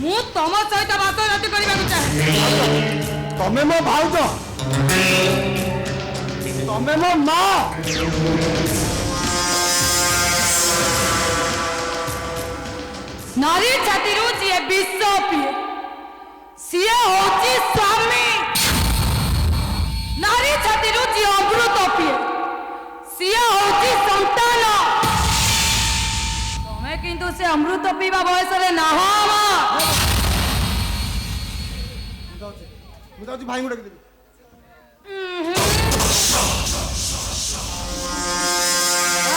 ମୁଁ ତମ ସହିତ ଭାତ ରାତି କରିବାକୁ ଚାହେଁ। ତମେ ମୋ ଭାଉଜ, ତମେ ମୋ ମା। ନାରୀ ଛାତିରୁ ଯିଏ ବିଷ ପିଏ ସିଏ ହଉଛି ସ୍ୱାମୀ। ନାରୀ ଛାତିରୁ ଯିଏ ଅମୃତ ପିଏ ସିଏ ହଉଛି ସନ୍ତାନ। ତମେ କିନ୍ତୁ ସେ ଅମୃତ ପିଇବା ବୟସରେ ନାହ। ମୁଁ ଯାଉଛି ଭାଇଙ୍କୁ ଡାକିଦେବି।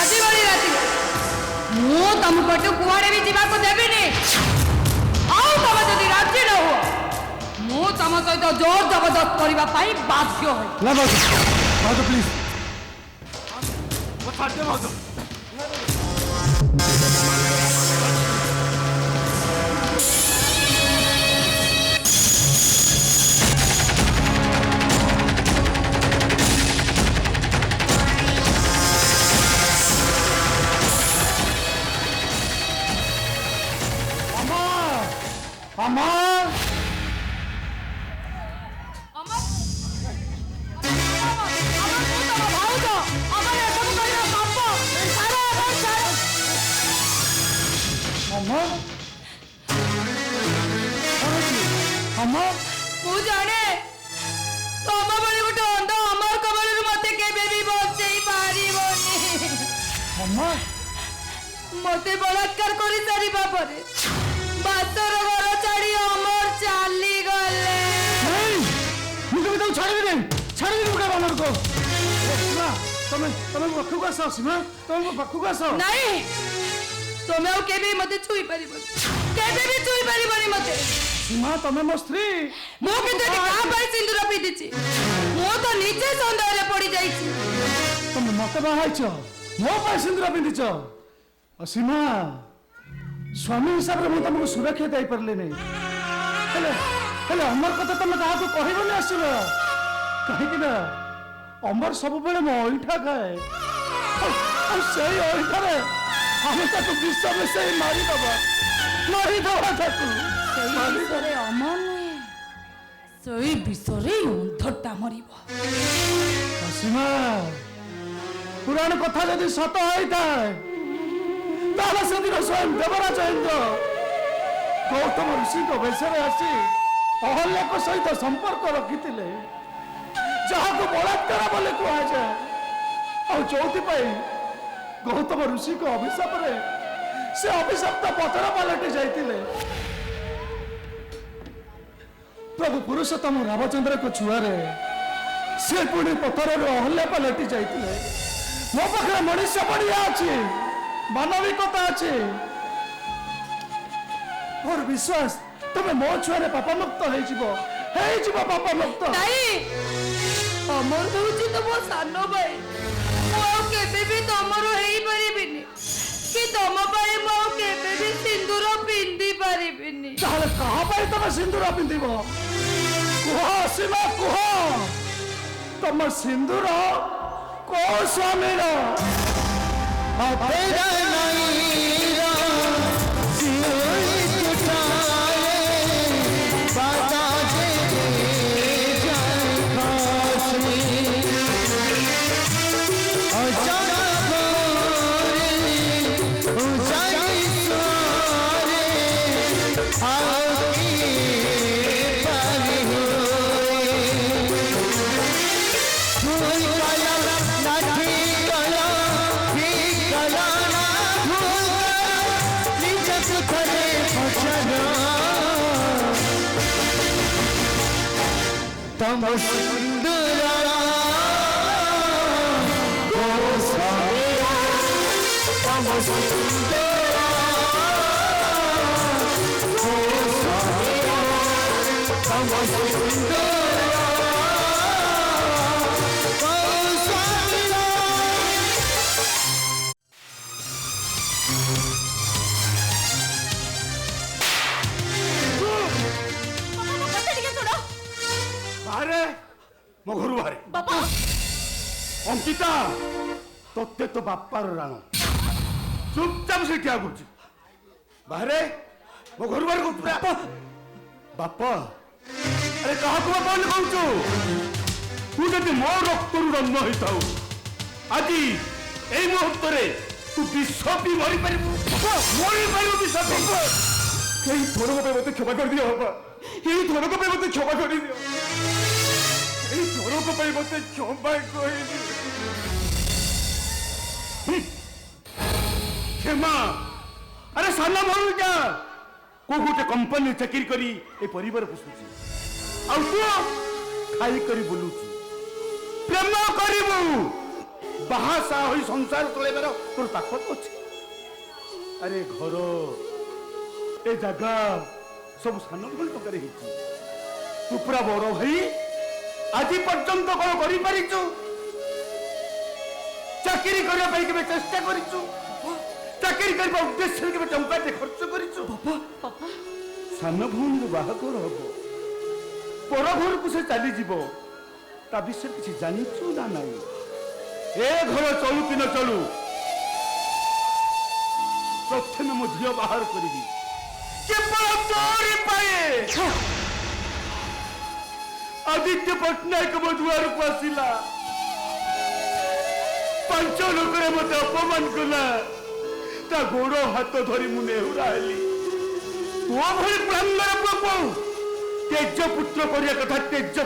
ଆଜି ଭଳି ରାତିରେ ମୁଁ ତମ ପଟୁ କୁଆଡେ ବି ଯିବାକୁ ଦେବିନି। ଆଉ ତମେ ଯଦି ରାଜି ନ ହୁଅ ମୁଁ ତମ ସହିତ ଜୋର ଜବରଦସ୍ତ କରିବା ପାଇଁ ବାଧ୍ୟ ହୁଏ। ନା ଭାଉଜ, ଭାଉଜ ପ୍ଲିଜ ଛାଡ଼ିଦିଅ ଭାଉଜ। ମୁଁ ଜାଣେ ତମ ଭଳି ଗୋଟେ ଅନ୍ଧ ଅମର କବଳରୁ ମତେ କେବେ ବି ବଞ୍ଚେଇ ପାରିବନି। ମତେ ବଳାତ୍କାର କରି ସାରିବା ପରେ ବାସର ଘର ଛାଡି ଅମର ଚାଲିଗଲେ। ମୁଁ କେବେ ତାକୁ ଛାଡ଼ିବିନି, ଛାଡ଼ିବିନି ମୁଁ କେବେ ଅମରକୁ। ତମେ ତମେ ମୋ ପାଖକୁ ଆସ ସୀମା, ତମେ ମୋ ପାଖକୁ ଆସ। ନାଇଁ, ତମେ ଆଉ କେବେ ମତେ ଛୁଇଁ ପାରିବନି, କେବେ ବି ଛୁଇଁ ପାରିବନି ମତେ। ସୀମା ତମେ ମୋ ସ୍ତ୍ରୀ। ମୁଁ କିନ୍ତୁ ଏଠି କାହା ପାଇଁ ସିନ୍ଦୁର ପିନ୍ଧିଛି? ମୁଁ ତ ନିଜେ ସନ୍ଦେହରେ ପଡି ଯାଇଛି। ତମେ ମତେ ବାହାଇଛ, ମୋ ପାଇଁ ସିନ୍ଦୁର ପିନ୍ଧିଛ। ସୀମା, ସ୍ୱାମୀ ହିସାବରେ ମୁଁ ତମକୁ ସୁରକ୍ଷା ଦେଇପାରିଲିନି। ହେଲେ ହେଲେ ଅମର କଥା ତମେ କାହାକୁ କହିବନି ଆସିବ, କାହିଁକି ନା ଅମର ସବୁବେଳେ ମୋ ଅଇଁଠା ଖାଏ। ଆଉ ସେଇ ଅଇଁଠାରେ ଆମେ ତାକୁ ବିଷ ମିଶାଇ ମାରିଦବା ତାକୁ। ସେଇ ବିଷୟରେ ଅମର ନୁହେଁ, ସେଇ ବିଷୟରେ ଅନ୍ଧଟା ମରିବ। ସୀମା, ପୁରାଣ କଥା ଯଦି ସତ ହୋଇଥାଏ ତାହେଲେ ସେଦିନ ସ୍ୱୟଂ ଦେବରାଜ ଇନ୍ଦ୍ର ଗୌତମ ଋଷିଙ୍କ ବେଶରେ ଆସି ଅହଲ୍ୟାଙ୍କ ସହିତ ସମ୍ପର୍କ ରଖିଥିଲେ, ଯାହାକୁ ବଳାତ୍କାର ବୋଲି କୁହାଯାଏ। ଆଉ ଯୋଉଥିପାଇଁ ଗୌତମ ଋଷିଙ୍କ ଅଭିଶାପରେ ସେ ଅଭିଶପ୍ତ ପଥର ପାଲଟି ଯାଇଥିଲେ। ପ୍ରଭୁ ପୁରୁଷୋତ୍ତମ ରାମଚନ୍ଦ୍ରଙ୍କ ଛୁଆରେ ସେ ପୁଣି ପଥରରୁ ଅହଲ୍ୟା ପାଲଟି ଯାଇଥିଲେ। ମୋ ପାଖରେ ମଣିଷ ପଡ଼ିଆ ଅଛି, ମାନବିକତା ଅଛି। ମୋର ବିଶ୍ୱାସ ତମେ ମୋ ଛୁଆରେ ପାପମୁକ୍ତ ହେଇଯିବ ପାପମୁକ୍ତ। ନାଇଁ, ଅମର ହଉଛି ତମ ସାନ ଭାଇ। ମୁଁ ଆଉ କେବେ ବି ତମର ହେଇପାରିବିନି କି ତମ ପାଇଁ ତାହେଲେ କାହା ପାଇଁ ତମେ ସିନ୍ଦୁର ପିନ୍ଧିବ? କୁହ ସୀମା କୁହ, ତମ ସିନ୍ଦୁର କୋଉ ସ୍ୱାମୀର? तम सुंदरा को सारा तम सुंदरा को सारा तम सुंदरा को सारा। ବାହାରେ ମୋ ଘରୁ ବାହାରେ। ବାପା ଅଙ୍କିତା, ତତେ ତ ବାପାର ରାଣ, ଚୁପଚାପ ସେ ଠିଆ କରୁଛି। ବାହାରେ ମୋ ଘରୁ ବାହାରେ କହୁଛୁ। ବାପା ଆରେ କାହାକୁ ବାପା ବୋଲି କହୁଛୁ? ତୁ ଯଦି ମୋ ରକ୍ତରୁ ଜନ୍ମ ହେଇଥାଉ, ଆଜି ଏଇ ମୁହୂର୍ତ୍ତରେ ତୁ ବିଷ ପିଇ ମରିପାରିବୁ। ମରିପାରିବୁ ବିଷ ପିଇ। ଏଇ ଥରକ ପାଇଁ ମତେ କ୍ଷମା କରିଦିଅ ବାପା, ଏଇ ଥରକ ପାଇଁ ମତେ କ୍ଷମା କରିଦିଅ, ଏଇ ଥରକ ପାଇଁ ମତେ କ୍ଷମା କରିଦିଅ। କ୍ଷମା? ଆରେ ସାନ ଭଉଣୀଟା କୋଉ ଗୋଟେ କମ୍ପାନୀ ଚାକିରି କରି ଏ ପରିବାର ପୋଷୁଛି, ଆଉ ତୁ ଖାଇ କରି ବୁଲୁଛୁ। ପ୍ରେମ କରିବୁ, ବାହା ସାହା ହୋଇ ସଂସାର ଚଳେଇବାର ତୋର ତାକତ ଅଛି। ଆରେ ଘର ଏ ଜାଗା ସବୁ ସାନ ଭଉଣୀ ଟଙ୍କାରେ ହେଇଛି। ତୁ ପୁରା ବଡ ଭାଇ ଆଜି ପର୍ଯ୍ୟନ୍ତ କଣ କରିପାରିଛୁ? ଚାକିରି କରିବା ପାଇଁ କେବେ ଚେଷ୍ଟା କରିଛୁ? ଚାକିରି କରିବା ଉଦ୍ଦେଶ୍ୟରେ କେବେ ଟଙ୍କାଟେ ଖର୍ଚ୍ଚ କରିଛୁ? ସାନ ଭଉଣୀର ବାହାଘର ହବ, ପର ଘରକୁ ସେ ଚାଲିଯିବ, ତା ବିଷୟରେ କିଛି ଜାଣିଛୁ ନା ନାହିଁ? ଏ ଘର ଚଳୁ କି ନ ଚଳୁ, ପ୍ରଥମେ ମୋ ଝିଅ ବାହାର କରିବି, କେବଳ ତୋରି ପାଇଁ। ଆଦିତ୍ୟ ପଟ୍ଟନାୟକ ମୋ ଦୁଆରକୁ ଆସିଲା, 5 ଲୋକରେ ମତେ ଅପମାନ କଲା, ତା ଗୋଡ ହାତ ଧରି ମୁଁ ନେହୁରା ହେଲି। ତୋ ଭଳି ପ୍ରାଙ୍ଗର ପୁଅକୁ ତେଜ ପୁତ୍ର କରିବା କଥା। ତେଜ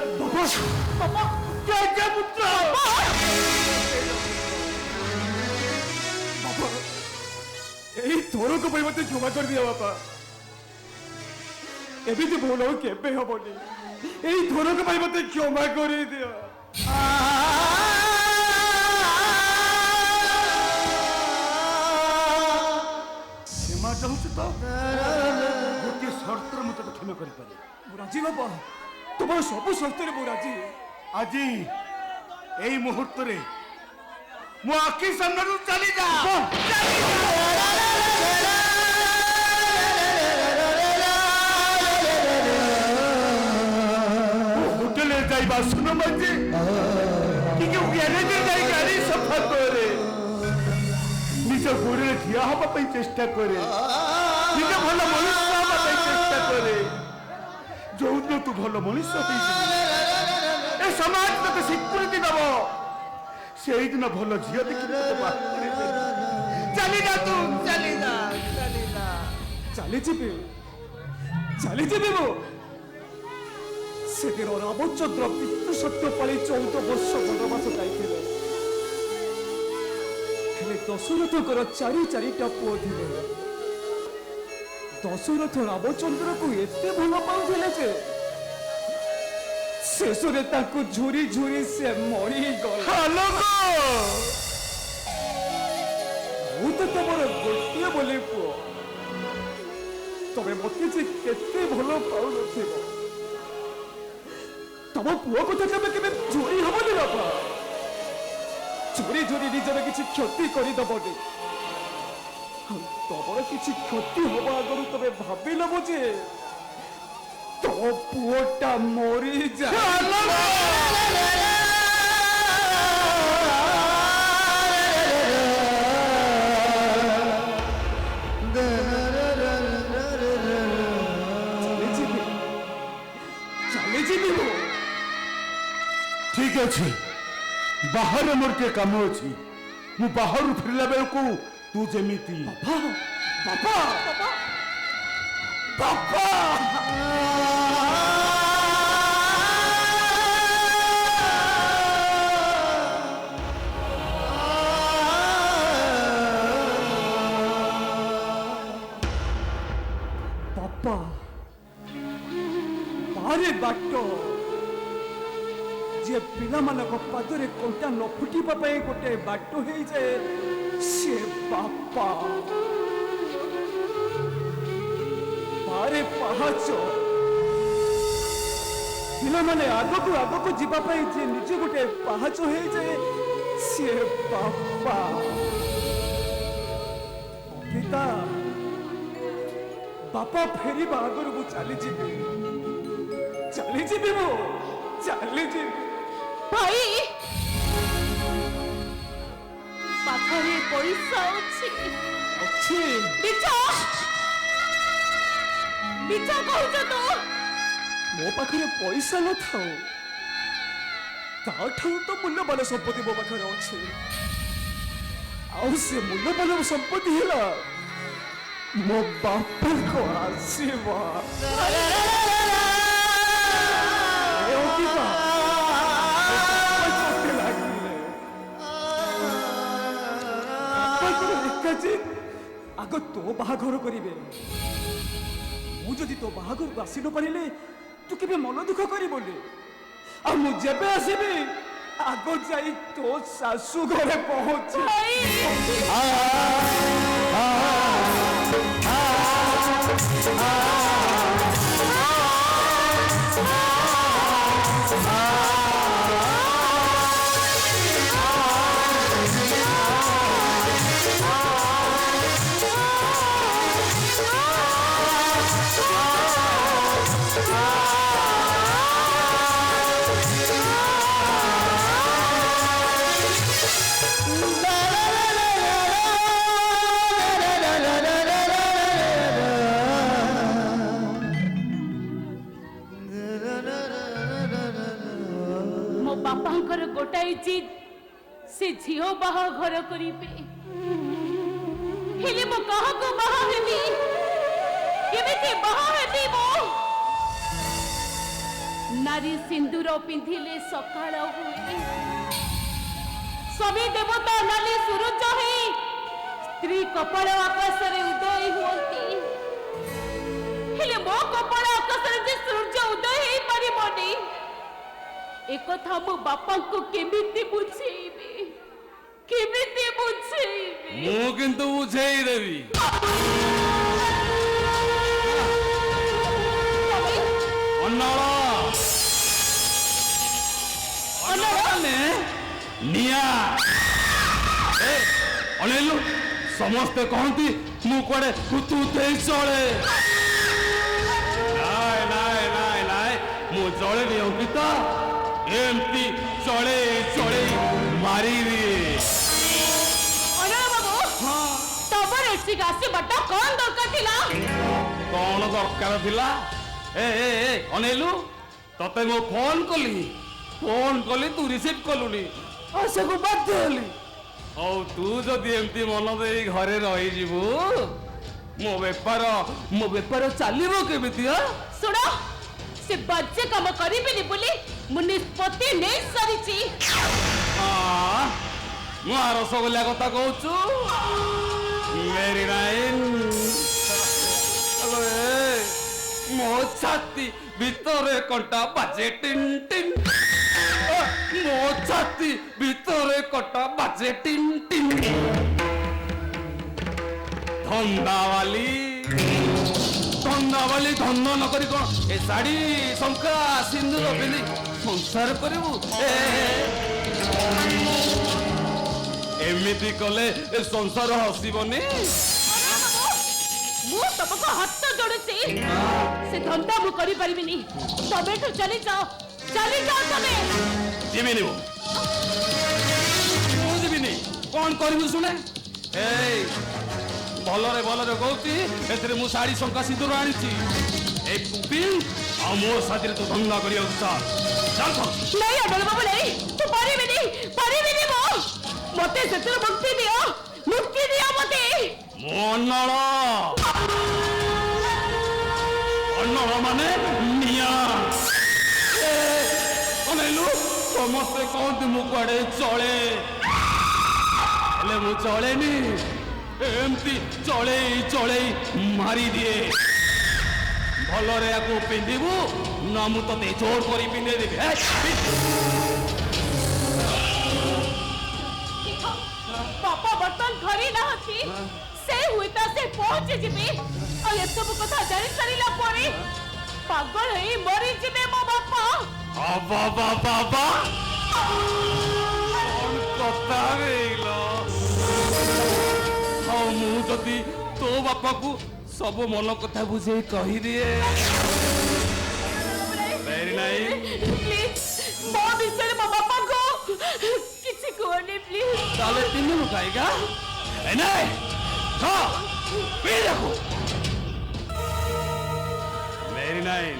ତେଜ ପୁତ୍ର। ଏଇ ଥରକ ପାଇଁ ମତେ କ୍ଷମା କରିଦିଅ ବାପା, ଏମିତି ଭୁଲ ଆଉ କେବେ ହବନି। ଏଇ ଥରକ ପାଇଁ ମତେ କ୍ଷମା କରିଦିଅ। କ୍ଷମା ଚାହୁଁଛୁ ତ? ଗୋଟିଏ ସର୍ତ୍ତରେ ମୁଁ ତତେ କ୍ଷମା କରିପାରେ। ମୁଁ ରାଜି ବାପା, ତୁମର ସବୁ ସର୍ତ୍ତରେ ମୁଁ ରାଜି। ଆଜି ଏଇ ମୁହୂର୍ତ୍ତରେ ମୋ ଆଖି ସାମ୍ନାରୁ ଚାଲିଯା। ହୋଟେଲରେ ଯାଇ ବାସନ ମାଜେ, ଟିକେ ଗ୍ୟାରେଜରେ ଯାଇ ଗାଡି ସଫା କରେ, ନିଜ ଗୋଡରେ ଠିଆ ହବା ପାଇଁ ଚେଷ୍ଟା କରେ, ନିଜ ଭଲ ମଣିଷ ହବା ପାଇଁ ଚେଷ୍ଟା କରେ। ଯୋଉଦିନ ତୁ ଭଲ ମଣିଷ ହେଇଯିବୁ, ଏ ସମାଜ ତତେ ସ୍ୱୀକୃତି ଦବ, ସେଇଦିନ ଭଲ ଝିଅ ଦେଖି ତତେ ବାହା କରିଦେବେ। ଚାଲିଯା ତୁ, ଚାଲିଯା, ଚାଲିଯା। ଚାଲିଯିବି, ଚାଲିଯିବି ମୁଁ। ସେଦିନ ରାମଚନ୍ଦ୍ର ପିତୃ ସତ୍ୟ ପାଳି 14 ବର୍ଷ ବନବାସ ଯାଇଥିଲେ, ହେଲେ ଦଶରଥଙ୍କର 4ଟା ପୁଅ ଥିଲେ। ଦଶରଥ ରାମଚନ୍ଦ୍ରକୁ ଏତେ ଭଲ ପାଉଥିଲେ ଯେ ଶେଷରେ ତାଙ୍କୁ ଝୁରି ଝୁରି ସେ ମରିଗଲା। ମୁଁ ତ ତମର ଗୋଟିଏ ବୋଲି ପୁଅ, ତମେ ମତେ ଯେ କେତେ ଭଲ ପାଉନଥିବ। ତମ ପୁଅ କଥା କେବେ କେବେ ଝୁରି ହବନି ବାପା, ଝୁରି ଝୁରି ନିଜର କିଛି କ୍ଷତି କରିଦବନି। ତମର କିଛି କ୍ଷତି ହବା ଆଗରୁ ତମେ ଭାବି ନେବ ଯେ तो पुओटा मरी जाए ठीक अच्छे बाहर मोर के काम अच्छी मु बाहर फिरला बेलू तू जेमिति बापा बापा बापा बारे बाटो जे पिला मानक पादरे कंटा न फुटिबा पई गोटे बाटो हेई जाए से बापा बारे पाहाच पिला माने आगको जीवा पई जे निजे गोटे पाहाच हेई जाए से बापा पिता बापा फेरी बागर को चली जीवी मो चली जीवी भाई पाखरे पैसा अछि अच्छी बिचा कहछ तो मो पाखे पैसा न थाओ ताठाऊ तो मूल्यवान संपत्ति मो पाखे अच्छे आउ से मूल्यवान संपत्ति है मो बापा को आशीर्वाद आग तो बाहाघर करिवे मु जदि तो बाहाघर को आसी न पारिले तू केबे मन दुख करी बोले आ मु जेबे आसीबे आग जाई तो सासू घरे पहुंची बापांकर गोटाई चीज से झियो बाहा घर करिबे हेले मो कहा को बाहा हेबी केबे बाहा हेबी मो नारी सिंदूर पिंधिले सकाळ हुए सभी देवता नाली सूरज है स्त्री कपाल आकाश रे उदय होती हेले मो कपाल आकाश रे जे सूरज उदय हे परिबनी एक कथा मो बापा को केमिति बुझेइबे मु किंतु बुझेई देवी निया अनेलु समस्ते कहती मु कुआडे कुतु दे चले नाय नाय नाय नाय मु चले नि अंकिता एमती चले चले मारी कौन दरकार थिला कौन दरकार थिला ए अनेलु तते मो फोन कली तू रिसीव कलुनी आशा को बाध्य होली औ तू जदि एमती मन दे घरे रही जीवु मो बेपार चलिबो केमिति सुनो से बच्चे काम करिबेनी बोली मु निष्पत्ति नै सरिची मु रसगोल्ला कथा कहूचु मेरी नाइन मो छाती भितरे कंटा बाजे टिन टिन मो छाती भितरे कंटा बाजे टिन टिन धंदावाली धंदा न करी कौन ए साड़ी शंका सिंदूर पिंधि संसार करू एमिति कले ए संसार हसीबनी मु तो ତମକୁ ହାତ ଯୋଡୁଛି ସେ ଧନ୍ଦା ମୁଁ କରିପାରିବିନି ତମେଠୁ ଚାଲି ଯାଅ ତମେ ଯିବିନି ମୁଁ ଯିବିନି କଣ କରିବୁ ଶୁଣେ ଏଇ ଭଲରେ କହୁଛି ଏଥିରେ ମୁଁ ଶାଢୀ ଶଙ୍ଖା ସିନ୍ଦୁର ଆଣିଛି ଏଇ ପୁପି ଆଉ ମୋ ସାଥିରେ ତୁ ଧନ୍ଦା କରିବାକୁ ଚାଲ ନାଇଁ ଅଡଳ ବାବୁ ନାଇଁ ମୁଁ ପାରିବିନି ମୁଁ ମତେ ସେଥିରୁ ମୁକ୍ତି ଦିଅ ମତେ ମୁଁ ଅନ୍ନଳ ମାନେ ନିଆଁ ଅନେଇଲୁ ସମସ୍ତେ କହନ୍ତି ମୁଁ କୁଆଡେ ଚଳେ ହେଲେ ମୁଁ ଚଳେନି ଏମିତି ଚଳେଇ ମାରିଦିଏ ଭଲରେ ୟାକୁ ପିନ୍ଧିବୁ ନା ମୁଁ ତତେ ଜୋର କରି ପିନ୍ଧେଇ ଦେବି ବାପା ବର୍ତ୍ତମାନ ଘରେ ନାହାନ୍ତି ସେ ହୁଏତ ସେ ପହଞ୍ଚି ଯିବେ ଆଉ ଏସବୁ କଥା ଜାଣି ସାରିଲା ପରେ ପାଗଳ ହେଇ ମରିଯିବେ ମୋ ବାପା ବାବା କଥା ହେଇଲ ଆଉ ମୁଁ ଯଦି ତୋ ବାପାକୁ ସବୁ ମନ କଥା ବୁଝେଇ କହିଦିଏ ନାଇଁ ପ୍ଲିଜ ମୋ ବିଷୟରେ ମୋ ବାପାଙ୍କୁ କିଛି କୁହନି ପ୍ଲିଜ ତାହେଲେ ତିନି କାହିଁକା ନାଇଁ ପିଇ ଦେଖୁ मेरी नाइन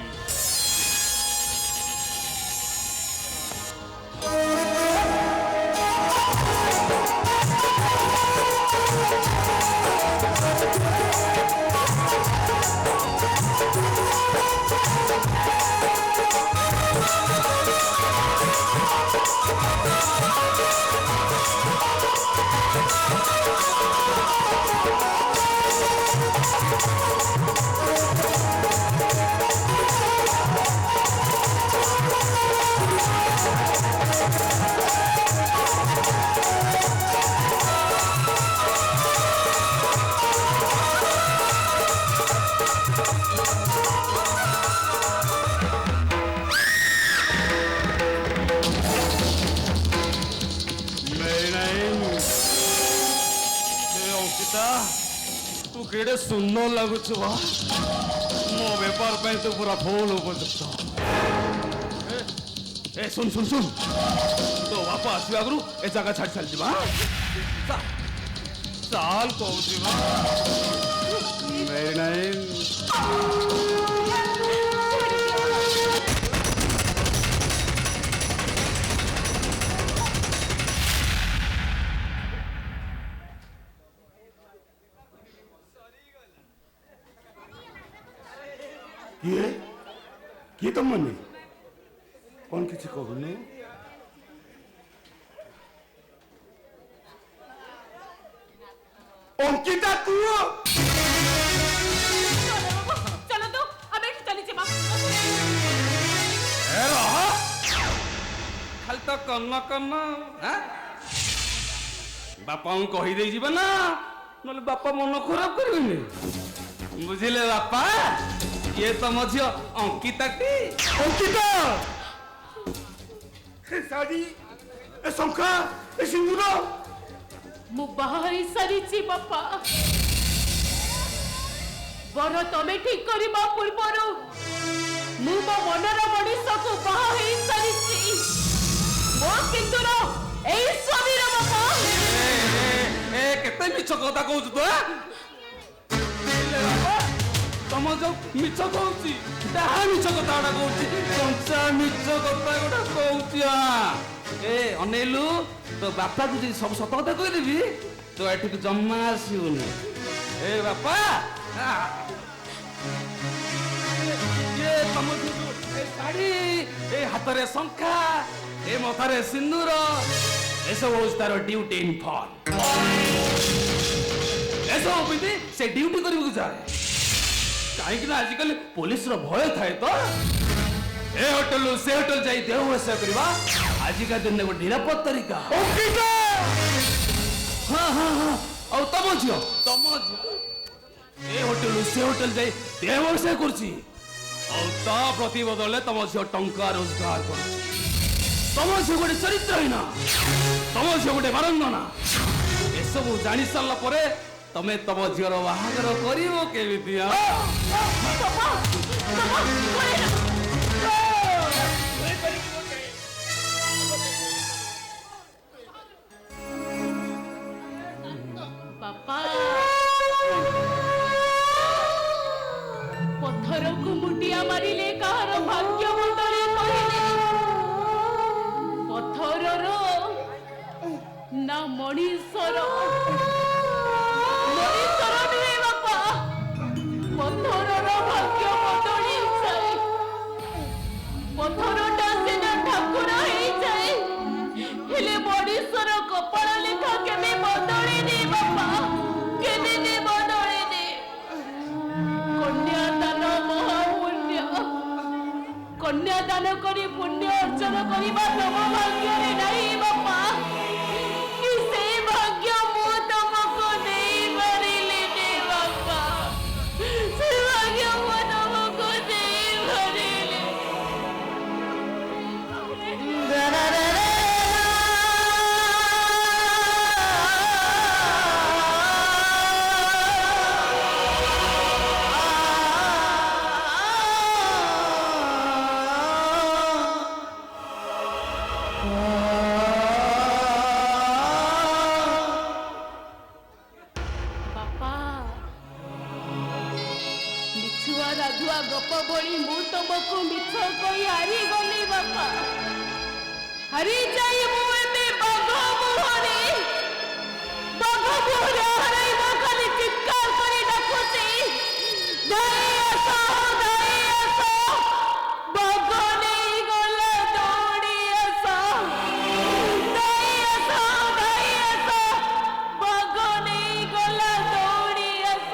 तू केड़े सुंदर लगुच मो बेपार पे तो पूरा फूल उपयुक्त ए सुन सुन सुन तो बापा आसवा आगु ए जगह छाड़ चल जा चाल कहूँ मेरी नाइन किए तो मनी कौन किसी कहूनी अंकिता तू चलो तो अब एक चली जा खाली तो कन्ना कन्ना बापा कही दे जीवा ना नले बापा मन खराब करबेनी बुझिले बापा ये तो मझियो अंकिता टी अंकिता ए साड़ी ए शंखा ए सिंदूर मु बाहरी सारी बापा बर तमे ठीक करबा पूर्वर मु मो मनर मनीष को बाहरी सारी मो किंतुर ए स्वामीर बापा ए केते मिछ कथा कहू तो तम जो मिछ कहूची ताहा मिछ कथाटा कहूची कंचा मिछ कथा गोटा कहूची ए अनेलु तो बापा को जी सब सत कथा कह देबी तो एठी को जम्मा आसीउनी ए बापा ये तम जो ए साड़ी ए हाथ रे शंखा ए माथा रे सिंदूर ए सब होस तार ड्यूटी इन फॉल ए सब बिंदी से ड्यूटी करबो जाए कहीं आजिकल पुलिस रो भय थाए तो ए होटल से होटल जाई देह वैसा करबा आजिका दिन को निरापद तरीका हाँ हाँ हाँ और तम झियो ए होटल से होटल जाई देह वैसा करछि और ता प्रति बदले तम झियो टंका रोजगार करछि तम झियो गोटे चरित्रहीन तम झियो गोटे बारंगना ए सब जानि सारला परे ତମେ ତମ ଝିଅର ବାହାଘର କରିବ କେମିତି? ବାପା ପଥରକୁ ମୁଣ୍ଡିଆ ମାରିଲେ କାହାର ଭାଗ୍ୟ ବଦଳେ କହିଲେ ପଥରର ନା ମଣିଷର ନୁହେଁ ବାପା, ପଥରର ଭାଗ୍ୟ ବଦଳି ଯାଏ। ପଥରଟା ସିନା ଠାକୁର ହେଇଯାଏ, ହେଲେ ମଣିଷର କପାଳ ଲେଖା କେବେ ବଦଳିନି ବାପା, କେବେ ବଦଳିନି। କନ୍ୟାଦାନ ମହାପୁଣ୍ୟ, କନ୍ୟାଦାନ କରି ପୁଣ୍ୟ ଅର୍ଜନ କରିବା ତମ ଭାଗ୍ୟରେ ନାହିଁ ବାପା। କି ସେ ଭାଗ୍ୟ ମୁଁ ତମକୁ ଦେଇପାରିଲିନି ବାପା, ସେ ଭାଗ୍ୟ ମୁଁ ତମକୁ ଦେଇପାରିଲି। ବାପା ମିଛୁଆ ରାଧୁଆ ଗପ ଭଳି ମୁଁ ତମକୁ ମିଛ କହି ହାରିଗଲି ବାପା। ହାରି ଯାଇ ମୁଁ ଏବେ ବାଘ ମୁହଁରେ ହରାଇବ ଖାଲି ଚିତ୍କାର କରି ଡାକୁଛି ଧାଇ ଆସ, ଧାଇ ଆସ, ବାଘ ନେଇଗଲା ଦୌଡ଼ି ଆସ, ଧାଇ ଆସ, ଧାଇ ଆସ, ବାଘ ନେଇଗଲା ଦୌଡ଼ି ଆସ,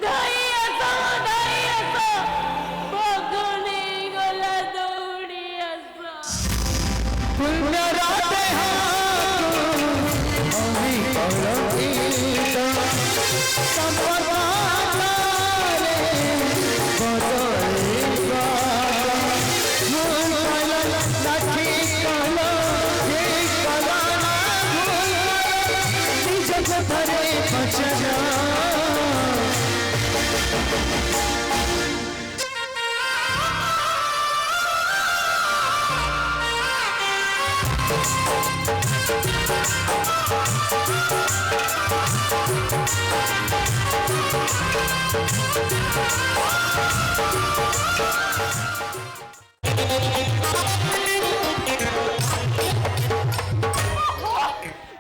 ଧାଇ ଆସ, ଧାଇ ଆସ, ବାଘ ନେଇଗଲା ଦୌଡ଼ି ଆସ।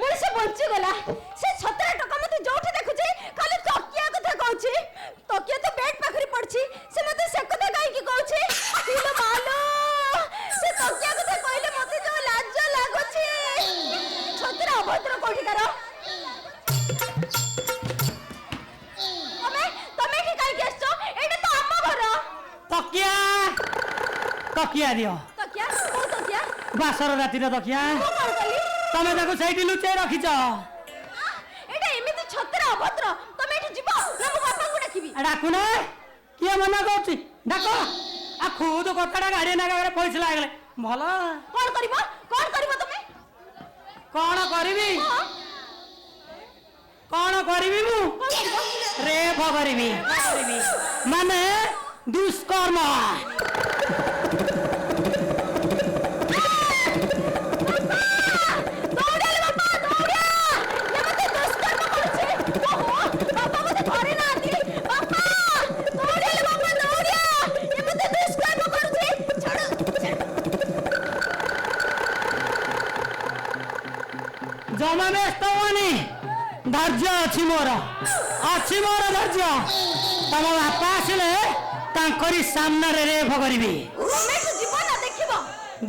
ମଣିଷ ବଞ୍ଚିଗଲା। ସେ 17 ଟଙ୍କା ମତେ ଯୋଉଠି ଦେଖୁଛି ଖାଲି ତକିଆ କଥା କହୁଛି। ତକିଆ ତ ବେଡ୍ ପାଖରେ ପଡିଛି, ସେ ମତେ ସେ କଥା କାହିଁକି କହୁଛି? ଇଲୋ ମାଲୋ, ସେ ତକିଆ କଥା କହିଲେ ମତେ ଯୋଉ ଲାଜ ଲାଗୁଛି। ଛତରା ଅଭଦ୍ର କୋଠିକାର। ତମେ ଏଠି କାହିଁକି ଆସିଛ? ଏଇଟା ତ ଆମ ଘର। ତକିଆ ତକିଆ ଦିଅ। ତକିଆ? କୋଉ ତକିଆ? ବାସର ରାତିର ତକିଆ। ମୁଁ କଣ କଲି? ତମେ ତାକୁ ସେଇଠି ଲୁଚେଇ ରଖିଛ। ଏଇଟା ଏମିତି ଛତରା ଅଭଦ୍ର। ତମେ ଏଠି ଯିବ ନା ମୁଁ ବାପାଙ୍କୁ ଡାକିବି? ଡାକୁନା, କିଏ ମନା କରୁଛି? ଡାକ। ଖୁଦ କଥାଟା ଗାଡି ନାଗାରେ ପଇସା ଲାଗଲେ ଭଲ। କଣ କରିବ? କଣ କରିବ ତମେ? କଣ କରିବି? କଣ କରିବି? ମୁଁ ରେପ କରିବି। ମାନେ ଦୁଷ୍କର୍ମ। ଜମା ବ୍ୟସ୍ତ ହୁଅନି, ଧୈର୍ଯ୍ୟ ଅଛି ମୋର, ଅଛି ମୋର ଧୈର୍ଯ୍ୟ। ତମ ବାପା ଆସିଲେ ତାଙ୍କରି ସାମ୍ନାରେ ରେପ କରିବି।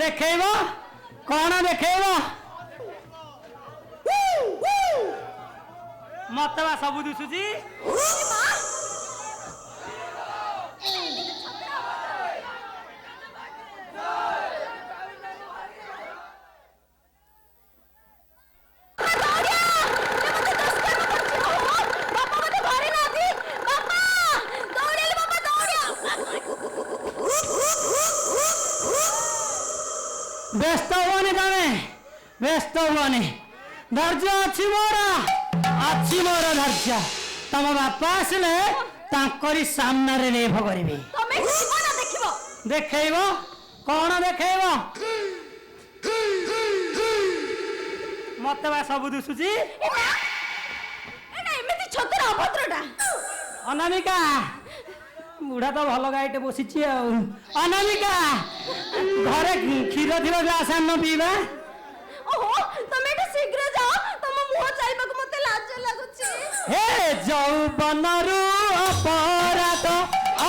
ଦେଖେଇବ? କଣ ଦେଖେଇବ? ମତେ ବା ସବୁ ଦିଶୁଛି। ବ୍ୟସ୍ତ ହୁଅନି, ତମେ ବ୍ୟସ୍ତ ହୁଅନି, ଧୈର୍ଯ୍ୟ ଅଛି ମୋର, ଅଛି ମୋର ଧୈର୍ଯ୍ୟ। ତମ ବାପା ଆସିଲେ ତାଙ୍କରି ସାମ୍ନାରେ ରେଫ କରିବି। ତମେ ଯିବ ନା ଦେଖିବ? ଦେଖେଇବ? କଣ ଦେଖେଇବ? ମତେ ବା ସବୁ ଦିଶୁଛି। ଏଟା ଏମିତି ଛତର ଅଭଦ୍ରଟା। ଅନାମିକା ବୁଢା ତ ଭଲ ଗାଈଟେ ବସିଛି ଆଉ। ଅନାମିକା ଘରେ କ୍ଷୀର ଥିବ ଗ୍ଲାସ ଆନ ପିଇବା। ଓହୋ ତମେ ଏଟା ଶୀଘ୍ର ଯାଅ, ତମ ମୁହଁ ଚାହିବାକୁ ମତେ ଲାଜ ଲାଗୁଛି। ହେ ଯୌବନରୁ ଅପରାଧ,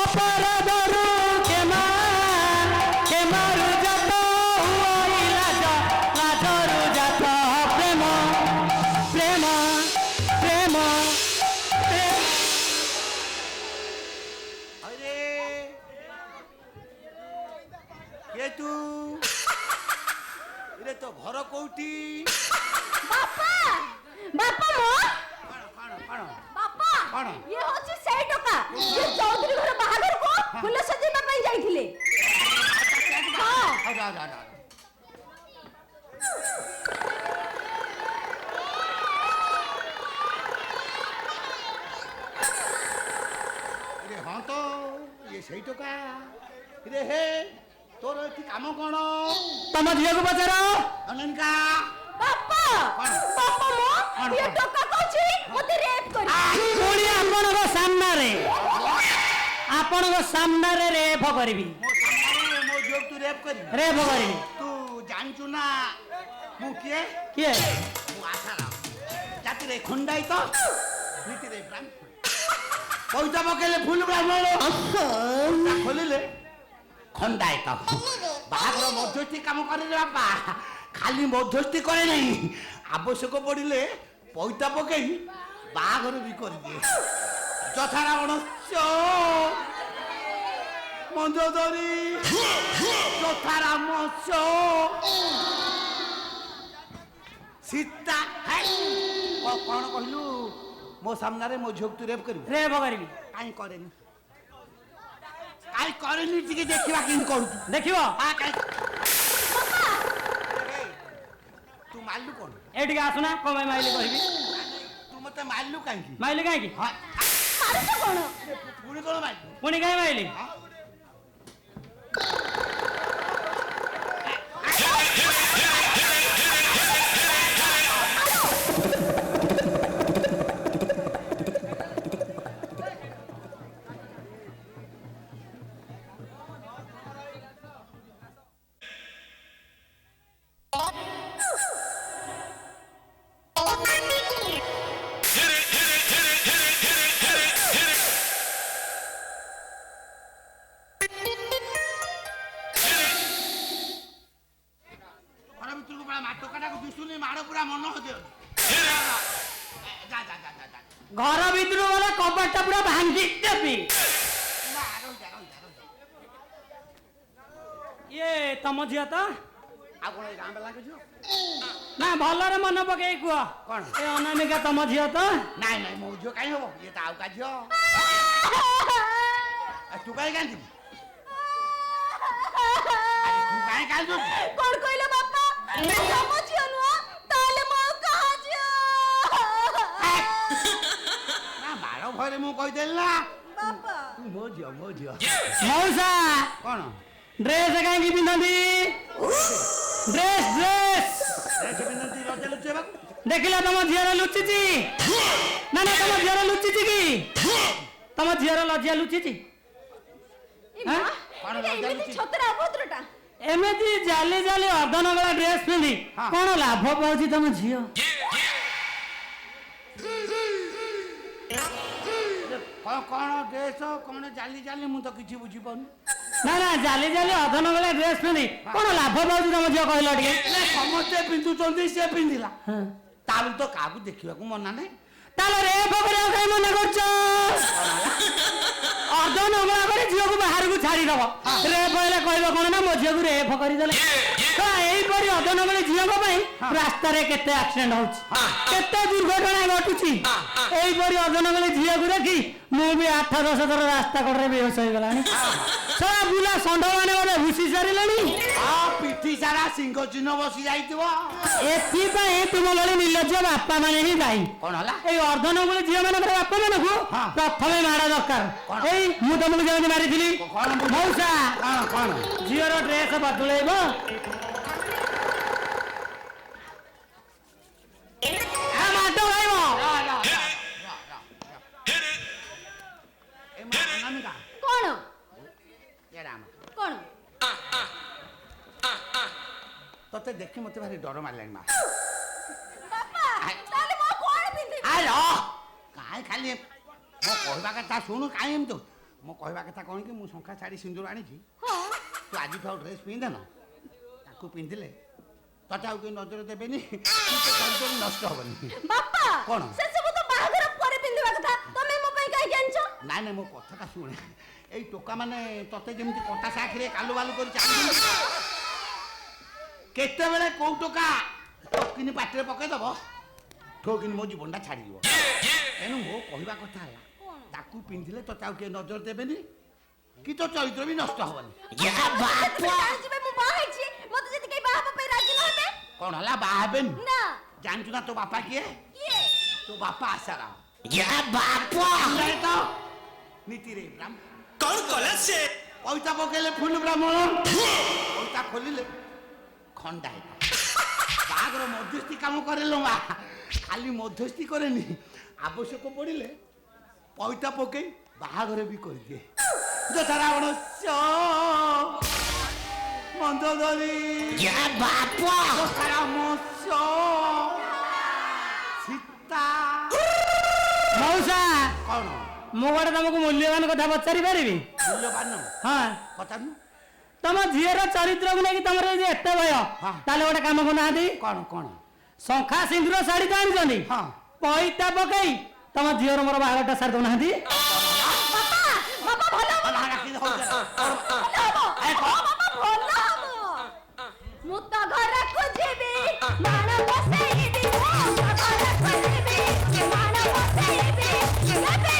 ଅପରାଧରୁ କ୍ଷମା, କ୍ଷମାରୁ ଜାତ ହୁଅଇ ଲାଜ, ଲାଜରୁ ଜାତ ପ୍ରେମ, ପ୍ରେମ, ପ୍ରେମ, ପ୍ରେମ। अरे ये तू रे तो घर कोठी ବାପା ବାପା ମୋ कौन ବାପା କଣ? ଇଏ ହଉଛି ସେଇ ଟୋକା ଯେ ଚୌଧୁରୀ ଘର ବାହାଘରକୁ ଫୁଲ ସଜେଇବା ପାଇଁ ଯାଇଥିଲେ। ହଁ रे हाँ तो ये सही टोका रे हे तोर एठी काम कोन ତମ ଝିଅକୁ ପଚାର। अननका ବାପା କଣ? ବାପା ମୋ କଣ? ଇଏ ଟୋକା କହୁଛି ମତେ ରେପ୍ କରିବ। ପୁଣି ଆପଣଙ୍କ ସାମ୍ନାରେ, ଆପଣଙ୍କ ସାମ୍ନାରେ ରେଫ କରିବି। मो सामने मो जोग तू रेप करी ରେଫ କରିବି। तू जानचु ना मु किए କିଏ? मु आसाराम जाति रे खंडाई तो नीति रे ब्राह्मण पौधा पकेले फूल ब्राह्मण खोलिले खंडाई तो बाहागर मध्यस्थी काम करे रे बापा खाली मध्यस्थी करे नहीं आवश्यक पड़िले पौधा पकई बाहागर भी कर दिए যথা রাবণস্য মন্দোদরী যথা রামস্য সীতা কଣ କହିଲୁ ମୋ ସାମ୍ନାରେ ମୋ ଝିଅକୁ ତୁ ରେପ୍ କରିବୁ ରେଫ କରିବି। କାହିଁ କରେନି କାହିଁ କରେନି ଟିକେ ଦେଖିବା କେମିତି କରୁଛୁ ଦେଖିବ? କାହିଁ ତୁ ମାରିଲୁ କଣ ଏଠିକି ଆସୁନା, କଣ ପାଇଁ ମାଇଲି କହିବି। ତୁ ମତେ ମାରିଲୁ କାହିଁକି ମାଇଲି କାହିଁକି? ମାରୁଛ କଣ? ପୁଣି କଣ ମାରିଲୁ ପୁଣି କାହିଁ ମାଇଲି? ଘର ଭିତରୁ ଗଲେ କବାଟଟା ପୁରା ଭାଙ୍ଗି ଦେବି। ଇଏ ତମ ଝିଅ ତ? ଆଉ କଣ ଗାଁ ବେଲାଙ୍କ ଝିଅ ନା ଭଲରେ ମନେ ପକେଇ କୁହ। କଣ? ଏ ଅନାମିକା ତମ ଝିଅ ତ? ନାଇଁ ନାଇଁ ମୋ ଝିଅ କାହିଁ ହବ ଇଏ ତ ଆଉ କା ଝିଅ ତୁ କାହିଁ କାନ୍ଦିବୁ ତୁ କାହିଁ କାନ୍ଦୁଛୁ କଣ କହିଲ ବାପା? ତମ ଝିଅ ନୁହଁ ତାହେଲେ ମୋ କାହା ଝିଅ? ନା ବାଳ ଭୟରେ ମୁଁ କହିଦେଲି ନା ବାପା ତୁ ମୋ ଝିଅ ମଉସା କଣ ଡ୍ରେସ୍ କାହିଁକି ପିନ୍ଧନ୍ତି? ଡ୍ରେସ୍ ଡ୍ରେସ୍ ପିନ୍ଧନ୍ତି ରଜ ଲୁଚେଇବାକୁ ଦେଖିଲ ତମ ଝିଅର ଲୁଚିଛି ନା ନା ତମ ଝିଅର ଲୁଚିଛି କି? ତମ ଝିଅର ଲଜ୍ଜା ଲୁଚିଛି? ଏମିତି ଛତରା ଅଭଦ୍ରଟା। ଏମିତି ଜାଲି ଜାଲି ଅର୍ଦ୍ଧନଗଳା ଡ୍ରେସ୍ ପିନ୍ଧି କଣ ଲାଭ ପାଉଛି ତମ ଝିଅ? କଣ ଡ୍ରେସ କଣ ଜାଲି ଜାଲି ମୁଁ ତ କିଛି ବୁଝିପାରୁନି ନା ନା ଜାଲି ଜାଲି ଅର୍ଦ୍ଧନଗଳା ଡ୍ରେସ୍ ପିନ୍ଧି କଣ ଲାଭ ପାଉଛି ତମ ଝିଅ କହିଲ ଟିକେ? ସମସ୍ତେ ପିନ୍ଧୁଛନ୍ତି ସେ ପିନ୍ଧିଲା ତାହେଲେ ତ କାହାକୁ ଦେଖିବାକୁ ମନା ନାହିଁ ତାହେଲେ ରେପ କରିବାକୁ କାଇଁ ମନା କରୁଛ? ଅର୍ଦ୍ଧନଗଳା କରି ଝିଅକୁ ବାହାରକୁ ଛାଡିଦବ। ରେପ ହେଲେ କହିବ କଣ ନା ମୋ ଝିଅକୁ ରେପ କରିଦେଲେ। ତ ଏଇପରି ଅର୍ଦ୍ଧନଗଳୀ ଝିଅଙ୍କ ପାଇଁ ରାସ୍ତାରେ କେତେ ଆକ୍ସିଡେଣ୍ଟ ହଉଛି, କେତେ ଦୁର୍ଘଟଣା ଘଟୁଛି। ଏଇପରି ଅର୍ଦ୍ଧନଗଳୀ ଝିଅକୁ ଦେଖି ମୁଁ ବି 8-10 ଥର ରାସ୍ତା କଡ଼ରେ ବେହୋସ ହେଇଗଲାଣି ଶଳା ବୁଲା ଷଣ୍ଢ ମାନେ ବୋଧେ ଭୁସି ସାରିଲେଣି ପିଠି ସାରା ସିଂହ ଚିହ୍ନ ବସି ଯାଇଥିବ ଏଥିପାଇଁ ତୁମ ଭଳି ନିର୍ଲଜ୍ଜ ବାପା ମାନେ ହିଁ ଦାୟୀ କଣ ହେଲା ଏଇ ଅର୍ଦ୍ଧନମୂଳି ଝିଅ ମାନଙ୍କର ବାପା ମାନଙ୍କୁ ପ୍ରଥମେ ମାଡ଼ ଦରକାର ଏଇ ମୁଁ ତମକୁ ଯେମିତି ମାରିଥିଲି ମଉସା କଣ ଝିଅର ଡ୍ରେସ ବଦଳେଇବ ମାଡ ଖାଇବ କଣ କଣ ତତେ ଦେଖି ମତେ ଭାରି ଡର ମାରିଲାଣି ମା ବାପା ତାହେଲେ ମୁଁ କଣ ପିନ୍ଧିବି କାହିଁ ଖାଲି ମୋ କହିବା କଥା ଶୁଣୁ କାହିଁ ଏମିତି ମୋ କହିବା କଥା କଣ କି ମୁଁ ଶଙ୍ଖା ଶାଢ଼ୀ ସିନ୍ଦୁର ଆଣିଛି ତୁ ଆଜିଠୁ ଆଉ ଡ୍ରେସ୍ ପିନ୍ଧେ ନା ତାକୁ ପିନ୍ଧିଲେ ତତେ ଆଉ କେହି ନଜର ଦେବେନି ନଷ୍ଟ ହବନି ବାପା କଣ ସେ ସବୁ ତ ବାହାଘର ପରେ ପିନ୍ଧିବା କଥା ତମେ ମୋ ପାଇଁ କାହିଁକି ଆଣିଛ ନାଇଁ ନାଇଁ ମୋ କଥାଟା ଶୁଣେ ଏଇ ଟୋକା ମାନେ ତତେ ଯେମିତି କଟା ସାଖିରେ କାଲୁ ବାଲୁ କରି ଚାଲୁ କେତେବେଳେ କୋଉ ଟୋକା ଟକିନି ପାଟିରେ ପକେଇଦବ ଠକିନି ମୋ ଜୀବନଟା ଛାଡ଼ିଯିବ ତେଣୁ ମୋ କହିବା କଥା ହେଲା ତାକୁ ପିନ୍ଧିଲେ ତତେ ଆଉ କେହି ନଜର ଦେବେନି କି ତୋ ଚରିତ୍ର ବି ନଷ୍ଟ ହବନି କଣ ହେଲା ବାହା ହେବେନି ଜାଣିଛୁ ନା ତୋ ବାପା କିଏ ତୋ ବାପା ଆଶାରାମ ନୀତିରେ କଣ କଲା ସେ ପଇସା ପକେଇଲେ ଫୁଲ ବ୍ରାହ୍ମଣ ପଇସା ଖୋଲିଲେ ଖଣ୍ଡା ହେଇଥା ବାହାଘର ମଧ୍ୟସ୍ଥି କାମ କରେଲୋ ମା ଖାଲି ମଧ୍ୟସ୍ଥି କରେନି ଆବଶ୍ୟକ ପଡ଼ିଲେ ପଇସା ପକେଇ ବାହାଘର ବି କରିଦିଏ ଯଥାରାବଣ ମନ୍ଦୋଦରୀ ସୀତା ମଉସା କଣ ମୁଁ ଗୋଟେ ତମକୁ ମୂଲ୍ୟବାନ କଥା ପଚାରି ପାରିବି ମୂଲ୍ୟବାନ ହଁ ପଚାରୁନୁ ତମ ଝିଅର ଚରିତ୍ରକୁ ନେଇକି ତମର ଏଇ ଏତେ ଭୟ ତାହେଲେ ଗୋଟେ କାମ କରୁନାହାନ୍ତି କଣ କଣ ଶଙ୍ଖା ସିନ୍ଦୁର ଶାଢୀ ତ ଆଣିଛନ୍ତି ପଇତା ପକେଇ ତମ ଝିଅର ମୋର ବାହାଘରଟା ସାରି ଦଉନାହାନ୍ତି ମୁଁ ତ ଘରକୁ ଯିବି ବାଣ ବସେଇବି ଘରକୁ ଯିବି ବାଣ ବସେଇବି ଦେବେ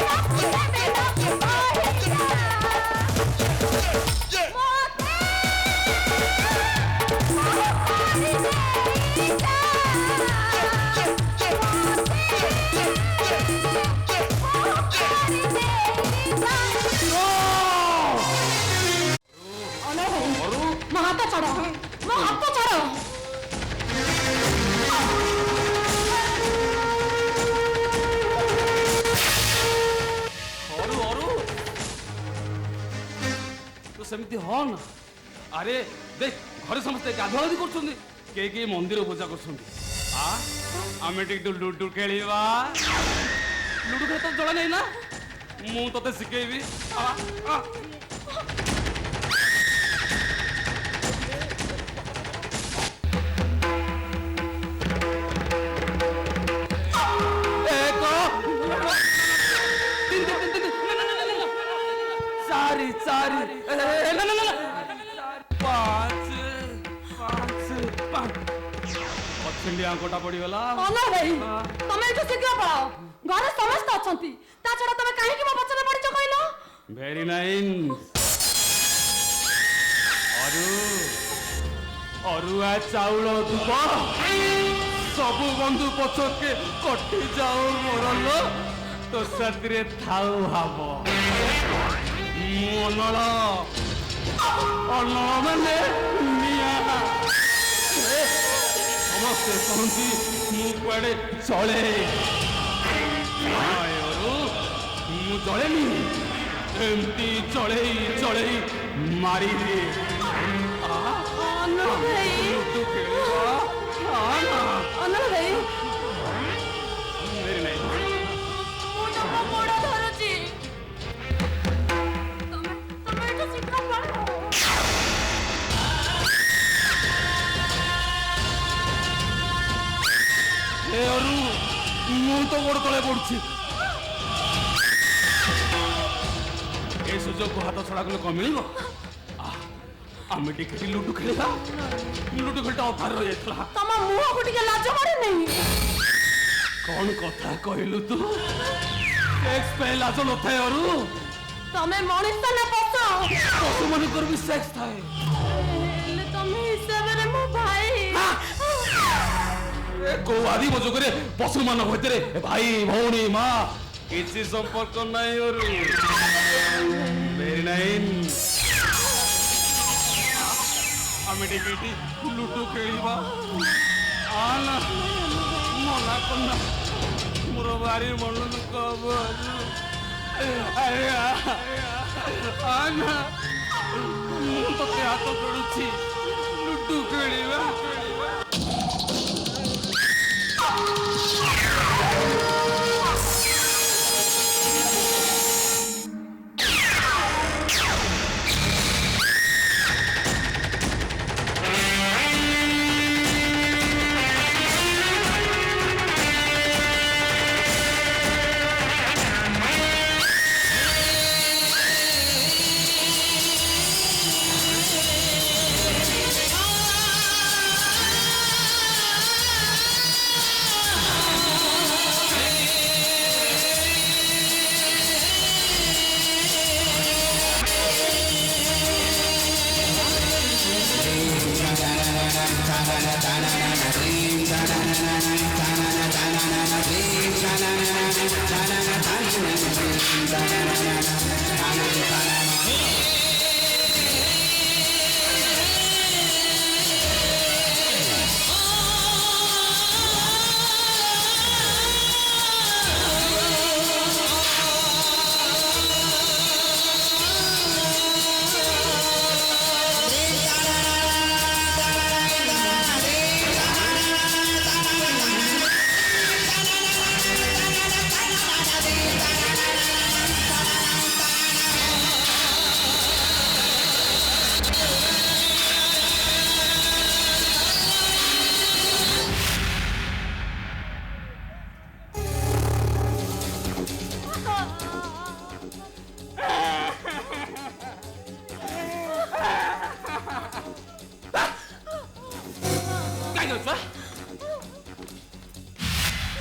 ମୋ ହାତ ଛାଡ଼ ମୋ ହାତ ଛାଡ଼ ତୁ ସେମିତି ହ ନା ଆରେ ଦେଖ ଘରେ ସମସ୍ତେ ଗାଧୁଆଗାଧି କରୁଛନ୍ତି କେହି କେହି ମନ୍ଦିର ପୂଜା କରୁଛନ୍ତି ଆମେ ଟିକେ ଲୁଡୁ ଖେଳିବା ଲୁଡୁ ଖେଳ ତ ଜଣା ନାହିଁ ନା ମୁଁ ତତେ ଶିଖେଇବି चारि अंकटा पड़गला भाई तमे एठू शीघ्र पळाओ घरे समस्त अछंती ता छडा तमे काहे कि मो पछरे पड़िछ कहलो वेरी नाइस अरुआ चाउल दुब सबु बंधु पछके कटि जाओ मोरलो तो साथरे थाउ हाबो अनल माने समस्ते कहती मुझे चले मु जलेनी एमती चले चले मारी दे मु तो गोड़ तले पड़ी ए सुजोग को हाथ छड़ा कले कम मिल आम टे लुडु खेला लुडु खेलटा अधार रही तम मुह को टिके लाज मारे नहीं कौन कथा कहलु तू ସେକ୍ସ ପାଇଁ ଲାଜ ନଥାଏ ଅରୁ। ତମେ ମଣିଷ ନା ପଶୁ? ପଶୁମାନଙ୍କର ବି ସେକ୍ସ ଥାଏ। ହେଲେ ତମେ ହିସାବରେ ମୋ ଭାଇ। କୋଉ ଆଦିମ ଯୁଗରେ ପଶୁମାନଙ୍କ ଭିତରେ ଭାଇ ଭଉଣୀ ମା କିଛି ସମ୍ପର୍କ ନାହିଁ ଅରୁ। Very nine. ଆମେ ଟିକେ ଏଠି ଲୁଡୁ ଖେଳିବା। ନା ମନା କନା ମୋର ଭାରି ମନ ଦୁଃଖ ହବ। ମୁଁ ତତେ ହାତ ଯୋଡୁଛି ଲୁଡୁ ଖେଳିବା।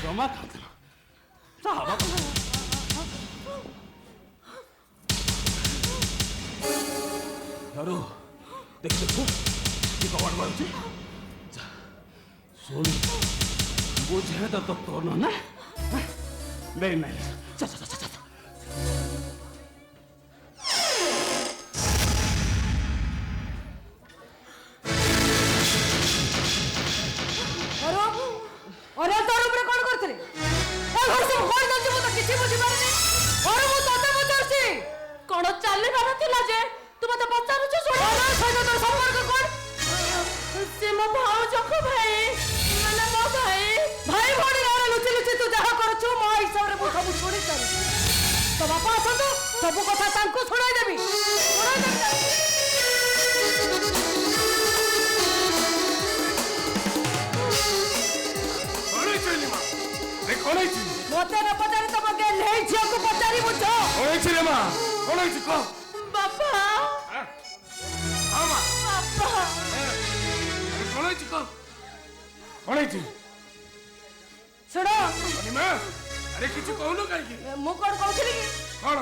ଜମା ଖାଉଥିଲା ଦେଖ କବାଟ ମାରୁଛି। ଶୁଣି ବୁଝେ ତ କଣ ନା ନାଇଁ ନାଇଁ ସବୁ କଥା ତାଙ୍କୁ ଶୁଣାଇଦେବି। ମତେ ନ ପଚାରି ତମ ନେଇ ଝିଅକୁ ପଚାରି ବୁଝ। ବାପା ଶୁଣ ଆରେ କିଛି କହୁନ କାହିଁକି? ମୁଁ କଣ କହୁଥିଲି କି? କଣ?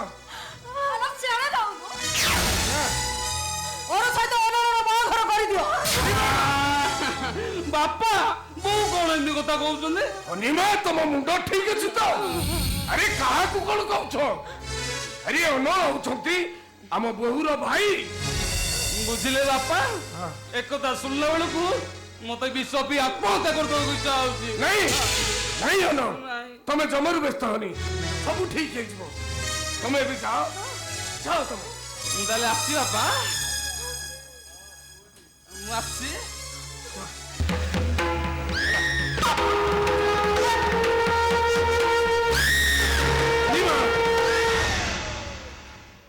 ବାହାଘର କରିଦିଅ। ବାପା ବୋଉ କଣ ଏମିତି କଥା କହୁଛନ୍ତି? ଅନିମା ତମ ମୁଣ୍ଡ ଠିକ ଅଛି ତ? ଆରେ କାହାକୁ କଣ କହୁଛ? ଆରେ ଅନ ହଉଛନ୍ତି ଆମ ବୋହୁର ଭାଇ। ବୁଝିଲେ ବାପା? ଏକଥା ଶୁଣିଲା ବେଳକୁ ମତେ ବିଷ ପିଇ ଆତ୍ମହତ୍ୟା କରିଦେବାକୁ ଇଚ୍ଛା ହଉଛି। ନାଇଁ ନାଇଁ ଅନ ତମେ ଜମାରୁ ବ୍ୟସ୍ତ ହନି, ସବୁ ଠିକ ହେଇଯିବ। ତମେ ଏବେ ଯାଅ ଯାଅ ତମେ। ମୁଁ ତାହେଲେ ଆସିଛି ବାପା, ମୁଁ ଆସିଛି।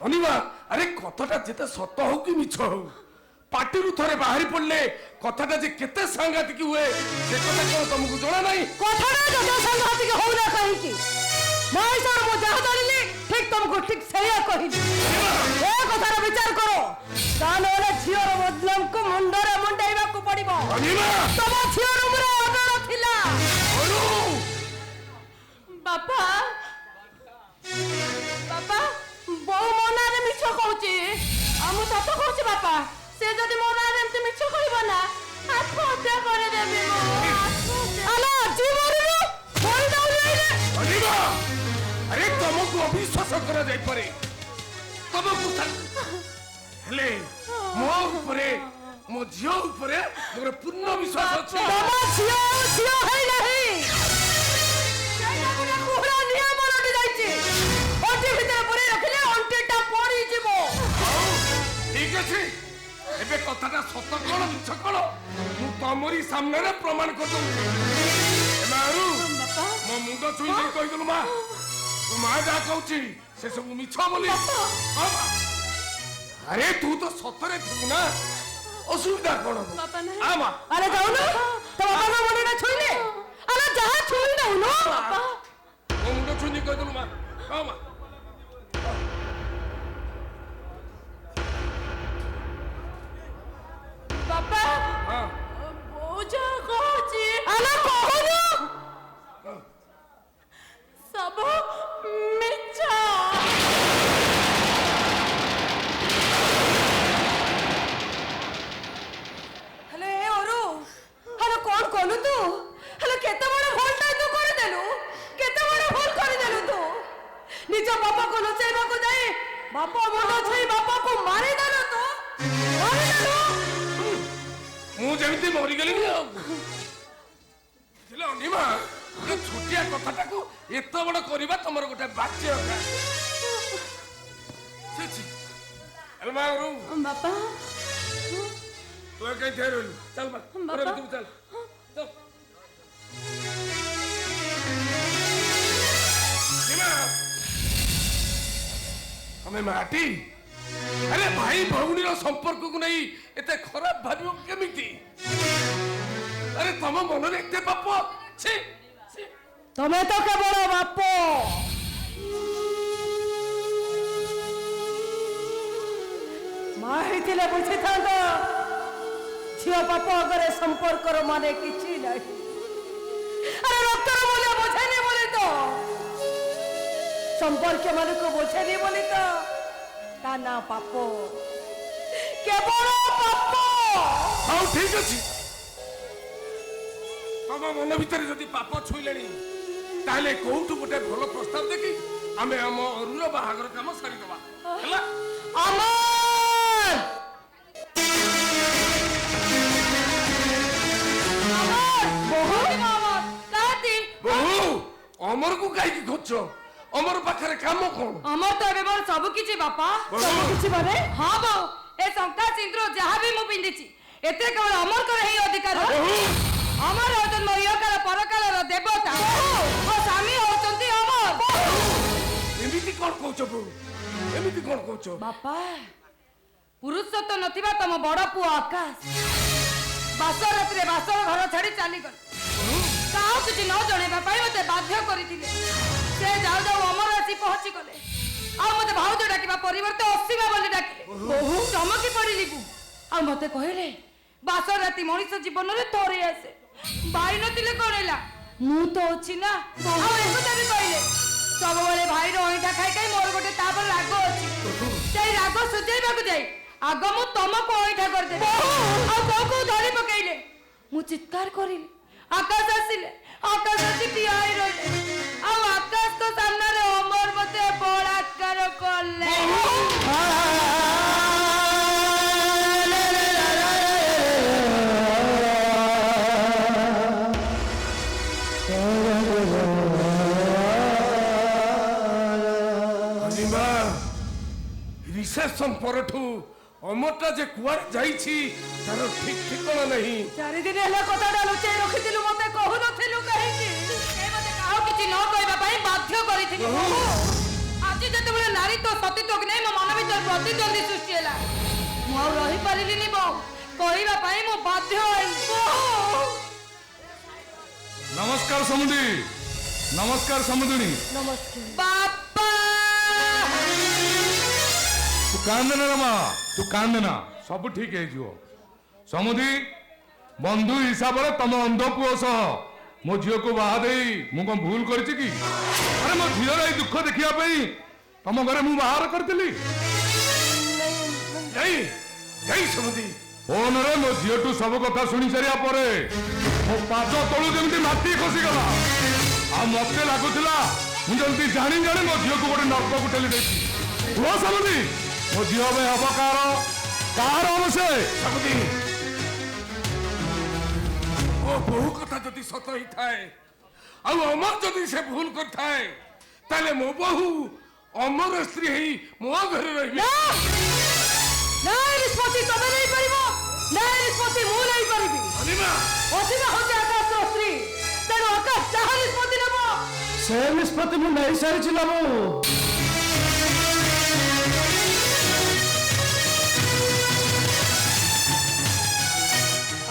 ଅନିମା ଆରେ କଥାଟା ଯେତେ ସତ ହଉ କି ମିଛ ହଉ, ପାଟିରୁ ଥରେ ବାହାରି ପଡିଲେ କଥାଟା ଯେ କେତେ ସାଂଘାତିକ ହୁଏ ସେ କଥା କଣ ତମକୁ ଜଣା ନାହିଁ? କଥାଟା ଯଦି ସାଂଘାତିକ ହଉନା କାହିଁକି? ମହେଶ୍ୱର ମୁଁ ଯାହା ଜାଣିଲି ଠିକ ତମକୁ ଠିକ ସେଇଆ କହିଲି। ଏ କଥାର ବିଚାର କର, ତା ନହେଲେ ଝିଅର ବଦନାମକୁ ମୁଣ୍ଡରେ ମୁଣ୍ଡେଇବାକୁ ପଡିବ। ତମ ଝିଅ ରୁମରେ ଅଗଣ ଥିଲା। ବାପା ମୁଁ ସତ କହୁଛି ବାପା, ସେ ଯଦି ମୋ ନାଁରେ ଏମିତି ମିଛ କହିବ ନା, ଆତ୍ମହତ୍ୟା କରିଦେବି ମୁଁ। ଆଲୋ ଆଜି ମରିବୁ ମରି ଯାଉନି। ଅନିମା, ଆରେ ତମକୁ ଅବିଶ୍ୱାସ କରାଯାଇପାରେ, ତମକୁ ହେଲେ ମୋ ଉପରେ, ମୋ ଝିଅ ଉପରେ ମୋର ପୂର୍ଣ୍ଣ ବିଶ୍ୱାସ ଅଛି। ତମ ଝିଅ ଆଉ ଝିଅ ହେଇ ନାହିଁ, ସେଇଟା ଗୋଟେ କୁହଳ ନିୟମ ରଖି ଯାଇଛି। ଅଣ୍ଟି ଭିତରେ ପୁରେଇ ରଖିଲେ ଅଣ୍ଟିଟା ପଡିଯିବ। ଠିକ ଅଛି, ଏବେ କଥାଟା ସତ କଣ ମିଛ କଣ ମୁଁ ତମରି ସାମ୍ନାରେ ପ୍ରମାଣ କରିଦଉଛି। ମୋ ମୁଣ୍ଡ ଛୁଇଁ ଦେଇ କହିଦେଲୁ ମା, ତୁ ମା ଯାହା କହୁଛି ସେ ସବୁ ମିଛ ବୋଲି। ଆରେ ତୁ ତ ସତରେ ଥିବୁ ନା, ଅସୁବିଧା କଣ? ଆରେ ଯାଉନୁ, ତୋ ବାପାଙ୍କ ମୁଣ୍ଡଟା ଛୁଇଁଲେ। ଆରେ ଯାହା ଛୁଇଁ ଦଉନୁ। ମୋ ମୁଣ୍ଡ ଛୁଇଁ ଦେଇ କହିଦେଲୁ ମା, ହଁ ମା। ବାପା ବୋଝ କହୁଛି। ଆରେ କହୁନୁ। ସବୁ ମିଛ। ହେଲେ ଅରୁ, ହେଲେ କଣ କଲୁ ତୁ? ହେଲେ କେତେ ବଡ ଭୁଲଟା ତୁ କରିଦେଲୁ, କେତେ ବଡ ଭୁଲ କରିଦେଲୁ ତୁ। ନିଜ ବାପାକୁ ଲୁଚେଇବାକୁ ଯାଇ ବାପା ମୁଣ୍ଡ ଛୁଇଁ ବାପାକୁ ମାରିଦେଲୁ ତୁ, ମାରିଦେଲୁ। ମୁଁ ଯେମିତି ମରିଗଲିଣି ଆଉ। ଅନିମା, ଏ ଛୋଟିଆ କଥାଟାକୁ ଏତେ ବଡ କରିବା ତମର ଗୋଟେ ବାଜ୍ୟ ଅଭ୍ୟାସ। ବାପା ତୁ କାହିଁ ଠିଆ ରହିଲୁ? ଚାଲ ମା, ଚାଲ ତମେ ମାଟି, ଆରେ ଭାଇ ଭଉଣୀର ସମ୍ପର୍କକୁ ନେଇ ଏତେ ଖରାପ ଭାବିବ କେମିତି? ଆରେ ତମ ମନରେ ଏତେ ପାପ? ତମେ ତ କେବଳ ବାପ। ମା ହେଇଥିଲେ ବୁଝିଥାନ୍ତ ଝିଅ ବାପ ଆଗରେ ସମ୍ପର୍କର ମାନେ କିଛି ନାହିଁ। ଆରେ ରକ୍ତର ମୂଲ୍ୟ ବୁଝେନି ବୋଲି ତ, ସମ୍ପର୍କ ମାନଙ୍କୁ ବୁଝେନି ବୋଲି ତ ତା ନା ପାପ, କେବଳ ପାପ। ହଉ ଠିକ ଅଛି, ତମ ମନ ଭିତରେ ଯଦି ପାପ ଛୁଇଁଲେଣି ତାହେଲେ କୋଉଠୁ ଗୋଟେ ଭଲ ପ୍ରସ୍ତାବ ଦେଖି ଆମେ ଆମ ଅରୁର ବାହାଘର କାମ ସାରିଦେବା ହେଲା। ବୋହୁ, ଅମରକୁ କାହିଁକି ଖୋଜ? ଅମର ପାଖରେ କାମ କଣ? ଅମର ତ ଏବେ ମୋର ସବୁ କିଛି ବାପା। ସବୁ କିଛି ମାନେ? ହଁ ବୋଉ, ଏ ଶଙ୍ଖା ସିନ୍ଦୁର ଯାହା ବି ମୁଁ ପିନ୍ଧିଛି ଏଥିରେ କେବଳ ଅମରଙ୍କର ହିଁ ଅଧିକାର। ଅମର ହଉଛନ୍ତି ମୋ ଇହକାଳ ପରକାଳର ଦେବତା, ମୋ ସ୍ୱାମୀ ହଉଛନ୍ତି ଅମର। ଏମିତି କଣ କହୁଛ ବୋଉ, ଏମିତି କଣ କହୁଛ? ବାପା, ପୁରୁଷତ୍ୱ ନଥିବା ତମ ବଡ ପୁଅ ଆକାଶ ବାସ ରାତିରେ ବାସର ଘର ଛାଡି ଚାଲିଗଲେ। କାହାକୁ କିଛି ନ ଜଣେଇବା ପାଇଁ ମତେ ବାଧ୍ୟ କରିଥିଲେ। ସେ ଯାଉ ଯାଉ ଅମର ଆସି ପହଞ୍ଚି ଗଲେ, ଆଉ ମତେ ଭାଉଜ ଡାକିବା ପରିବର୍ତ୍ତେ ଅସୀମା ବୋଲି ଡାକିଲେ। ବହୁ ଚମକି ପଡିଲି ଆଉ ମତେ କହିଲେ ବାସ ରାତି ମଣିଷ ଜୀବନରେ ଥରେ ଆସେ, ଭାଇ ନଥିଲେ କଣ ହେଲା, ମୁଁ ତ ଅଛି ନା। ଆଉ ଏକଥା ବି କହିଲେ ସବୁବେଳେ ଭାଇର ଅଇଁଠା ଖାଇ ଖାଇ ମୋର ଗୋଟେ ତାପରେ ରାଗ ଅଛି, ସେଇ ରାଗ ସୁଝେଇବାକୁ ଯାଇ ଆଗ ମୁଁ ତମକୁ ଅଇଁଠା କରିଦେବି। ଆଉ କୋଉ ଧରି ପକେଇଲେ, ମୁଁ ଚିତ୍କାର କରିଲି। ଆକାଶ ଆସିଲେ, ଆକାଶ ଆସି ଠିଆ ହେଇ ରହିଲେ, ଆଉ ଆକାଶଙ୍କ ସାମ୍ନାରେ ଅମର ମତେ ବଳାତ୍କାର କଲେ। ରିସେପସନ ପରଠୁ ଅମରଟା ଯେ କୁଆଡେ ଯାଇଛି ତାର ଠିକ ଠିକଣା ନାହିଁ। 4 ଦିନ ହେଲା କଥାଟା ଲୁଚେଇ ରଖିଥିଲୁ, ମତେ କହୁନଥିଲୁ କାହିଁକି? ସେ ମତେ କାହାକୁ କିଛି ନ କହିବା ପାଇଁ ବାଧ୍ୟ କରିଥିଲି। ଆଜି ଯେତେବେଳେ ନାରୀତ୍ୱ ସତୀତ୍ୱକୁ ନେଇ ମୋ ମନ ଭିତରେ ପ୍ରତିଦ୍ୱନ୍ଦ୍ୱୀ ସୃଷ୍ଟି ହେଲା, ମୁଁ ଆଉ ରହିପାରିଲିନି ବୋଉ, କହିବା ପାଇଁ ମୁଁ ବାଧ୍ୟ ହେଲି। ନମସ୍କାର ସମୁଦି, ନମସ୍କାର ସମୁଦିନୀ। ବାପା, ତୁ କାନ୍ଦେନା ରେ ମା, ତୁ କାନ୍ଦେନା, ସବୁ ଠିକ ହେଇଯିବ। ସମୁଦି, ବନ୍ଧୁ ହିସାବରେ ତମ ଅନ୍ଧ ପୁଅ ସହ ମୋ ଝିଅକୁ ବାହା ଦେଇ ମୁଁ କଣ ଭୁଲ କରିଛି କି? ଆରେ ମୋ ଝିଅର ଏଇ ଦୁଃଖ ଦେଖିବା ପାଇଁ ତମ ଘରେ ମୁଁ ବାହାର କରିଥିଲି। ଯାଇ ଯାଇ ସମୁଦି ଫୋନରେ ମୋ ଝିଅଠୁ ସବୁ କଥା ଶୁଣି ସାରିବା ପରେ ମୋ ପାଦ ତଳୁ ଯେମିତି ମାଟି ଖସିଗଲା। ଆଉ ମତେ ଲାଗୁଥିଲା ମୁଁ ଯେମିତି ଜାଣି ଜାଣି ମୋ ଝିଅକୁ ଗୋଟେ ନର୍କକୁ ଠେଲି ଦେଇଛି। କୁହ ସମୁଦି, ମୋ ଝିଅ ଏବେ ହବ କାହାର ହବ ସେ? ସମୁଦି, ମୋ ବୋହୁ କଥା ଯଦି ସତ ହେଇଥାଏ ଆଉ ଅମର ଯଦି ସେ ଭୁଲ କରିଥାଏ, ତାହେଲେ ମୋ ବୋହୁ ଅମର ସ୍ତ୍ରୀ ହେଇ ମୋ ଘରେ ରହିବେ। ନିଷ୍ପତ୍ତି ତମେ ନେଇପାରିବ, ନିଷ୍ପତ୍ତି ମୁଁ ନେଇପାରିବି। ଅନିମା, ଅସୀମା ହଉଛି ଆକାଶର ସ୍ତ୍ରୀ, ତେଣୁ ଆକାଶ ଯାହା ନିଷ୍ପତ୍ତି ନେବ ସେ ନିଷ୍ପତ୍ତି ମୁଁ ନେଇସାରିଛି ବାବୁ।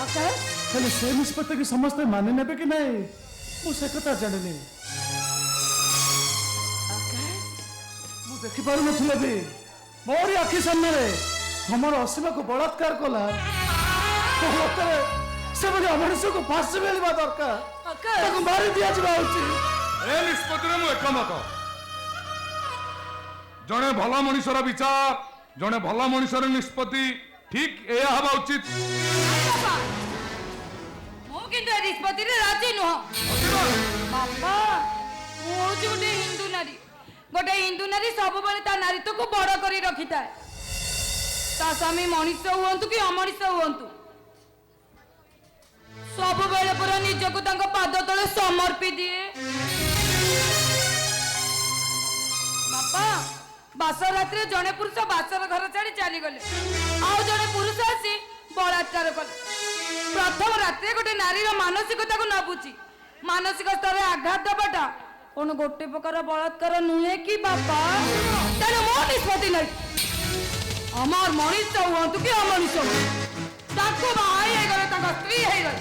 ଆକାଶ ହେଲେ ସେ ନିଷ୍ପତ୍ତିକି ସମସ୍ତେ ମାନି ନେବେ କି ନାହିଁ ମୁଁ ସେ କଥା ଜାଣିନି। ମୁଁ ଦେଖିପାରୁନଥିଲେ ବି ମୋରି ଆଖି ସାମ୍ନାରେ ତମର ଅସୀମାକୁ ବଳାତ୍କାର କଲା। ସେଭଳି ଅମଣିଷକୁ ଫାଶୀ ମିଳିବା ଦରକାର, ତାକୁ ମାରି ଦିଆଯିବା ଉଚିତ। ଏ ନିଷ୍ପତ୍ତିରେ ମୁଁ ଏକମତ। ଜଣେ ଭଲ ମଣିଷର ବିଚାର, ଜଣେ ଭଲ ମଣିଷର ନିଷ୍ପତ୍ତି ଠିକ ଏହା ହେବା ଉଚିତ। ମୁଁ କିନ୍ତୁ ଏ ନିଷ୍ପତ୍ତିରେ ରାଜି ନୁହଁ। ବାପା, ମୁଁ ହଉଛି ଗୋଟେ ହିନ୍ଦୁ ନାରୀ। ଗୋଟେ ହିନ୍ଦୁ ନାରୀ ସବୁବେଳେ ତା ନାରୀତ୍ୱକୁ ବଡ କରି ରଖିଥାଏ। ତା ସ୍ୱାମୀ ମଣିଷ ହୁଅନ୍ତୁ କି ଅମଣିଷ ହୁଅନ୍ତୁ, ସବୁବେଳେ ପୁରା ନିଜକୁ ତାଙ୍କ ପାଦ ତଳେ ସମର୍ପି ଦିଏ। ବାପା, ବାସ ରାତ୍ରିରେ ଜଣେ ପୁରୁଷ ବାସର ଘର ଛାଡି ଚାଲିଗଲେ, ଆଉ ଜଣେ ପୁରୁଷ ଆସି ବଳାତ୍କାର କଲେ। ପ୍ରଥମ ରାତ୍ରିରେ ଗୋଟେ ନାରୀର ମାନସିକତାକୁ ନ ବୁଝି ମାନସିକ ସ୍ତରରେ ଆଘାତ ଦେବାଟା କଣ ଗୋଟେ ପ୍ରକାର ବଳାତ୍କାର ନୁହେଁ କି ବାପା? ତେଣୁ ମୋ ନିଷ୍ପତ୍ତି ନାହିଁ, ଅମର ମଣିଷ ହୁଅନ୍ତୁ କି ଅମଣିଷ ହୁଅନ୍ତୁ, ତାକୁ ବାହା ହେଇଗଲେ ତାଙ୍କ ସ୍ତ୍ରୀ ହେଇଗଲେ,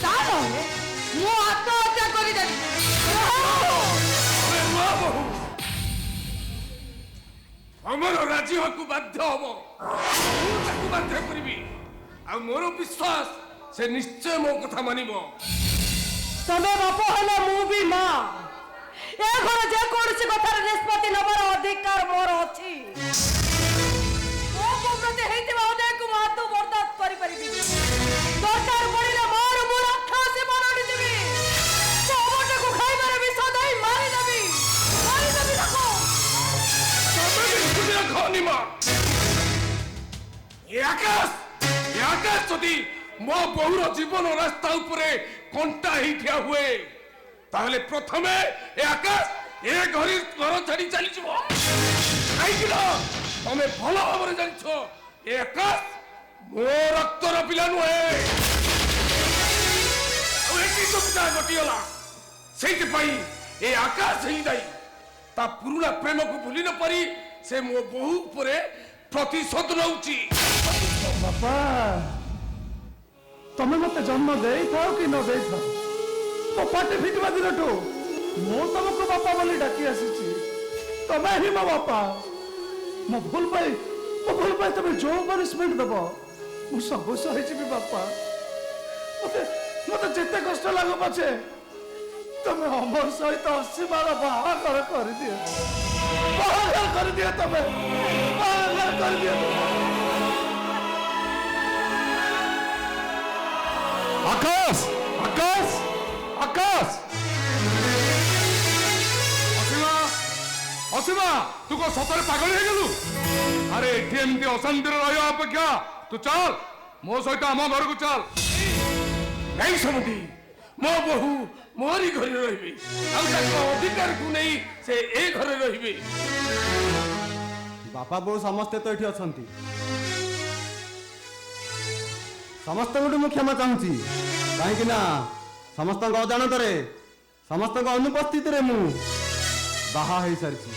ତାହେଲେ ମୁଁ ଆତ୍ମହତ୍ୟା କରିଦେବି। ଅମର ରାଜି ହବାକୁ ବାଧ୍ୟ ହବ, ମୁଁ ତାକୁ ବାଧ୍ୟ କରିବି। ଆଉ ମୋର ବିଶ୍ୱାସ ସେ ନିଶ୍ଚୟ ମୋ କଥା ମାନିବ। ତମେ ବାପ ହେଲେ ମୁଁ ବି ମା। ଏ ଘର ଯେକୌଣସି କଥାର ନିଷ୍ପତ୍ତି ନେବାର ଅଧିକାର ମୋର ଅଛି। ମୋ ପ୍ରତି ହେଇଥିବା ଅନେକକୁ ମୁଁ ଆଦୌ ବରଦାସ୍ତ କରିପାରିବି। ଦରକାର ପଡ଼ିଲେ ମୋର ମୁଁ ରାକ୍ଷସୀ ବନିଯିବି। ଚମଟକୁ ଖାଇବାରେ ବିଷ ଦେଇ ମାରିଦେବି ତାକୁ। ଆକାଶ ଯଦି ମୋ ବୋହୁର ଜୀବନ ରାସ୍ତା ଉପରେ କଣ୍ଟା ହେଇ ଠିଆ ହୁଏ, ତାହେଲେ ପ୍ରଥମେ ଏ ଆକାଶ ଏ ଘର ଛାଡି ଚାଲିଯିବ। କାହିଁକି ନା ତମେ ଭଲ ଭାବରେ ଜାଣିଛ ଏ ଆକାଶ ମୋ ରକ୍ତର ପିଲା ନୁହେଁ। ଆଉ ଏଠି ସୁବିଧା ଘଟିଗଲା, ସେଇଥିପାଇଁ ଏ ଆକାଶ ହିଁ ଦାୟୀ। ତା ପୁରୁଣା ପ୍ରେମକୁ ଭୁଲି ନ ପାରି ସେ ମୋ ବୋହୁ ଉପରେ ପ୍ରତିଶୋଧ ନେଉଛି। ବାପା, ତମେ ମତେ ଜନ୍ମ ଦେଇଥାଅ କି ନ ଦେଇଥାଅ, ମୋ ପାଟି ଫିଟିବା ଦିନଠୁ ମୁଁ ତମକୁ ବାପା ବୋଲି ଡାକି ଆସିଛି। ତମେ ହିଁ ମୋ ବାପା। ମୋ ଭୁଲ ପାଇଁ ତମେ ଯୋଉ ପନିଶମେଣ୍ଟ ଦବ ମୁଁ ସବୁ ସହିଯିବି ବାପା। ମତେ ଯେତେ କଷ୍ଟ ଲାଗୁ ପଛେ ତମେ ଅମର ସହିତ ଅସୀମାର ବାହାଘର କରିଦିଅ। ବାହାଘର କରିଦିଅ, ତମେ ବାହାଘର କରିଦିଅ। ଆକାଶ, ଆକାଶ, ଆକାଶ! ଅସୀମା, ତୁ କଣ ସତରେ ପାଗଳ ହେଇଗଲୁ? ଆରେ ଏଠି ଏମିତି ଅଶାନ୍ତିରେ ରହିବା ଅପେକ୍ଷା ତୁ ଚାଲ ମୋ ସହିତ ଆମ ଘରକୁ ଚାଲ। ନାଇଁ ସମୁଦି, ମୋ ବୋହୁ ମୋରି ଘରେ ରହିବେ, ଆଉ ତାଙ୍କ ଅଧିକାରକୁ ନେଇ ସେ ଏ ଘରେ ରହିବେ। ବାପା ବୋଉ ସମସ୍ତେ ତ ଏଠି ଅଛନ୍ତି, ସମସ୍ତଙ୍କଠୁ ମୁଁ କ୍ଷମା ଚାହୁଁଛି। କାହିଁକି ନା ସମସ୍ତଙ୍କ ଅଜାଣତରେ, ସମସ୍ତଙ୍କ ଅନୁପସ୍ଥିତିରେ ମୁଁ ବାହା ହେଇସାରିଛି।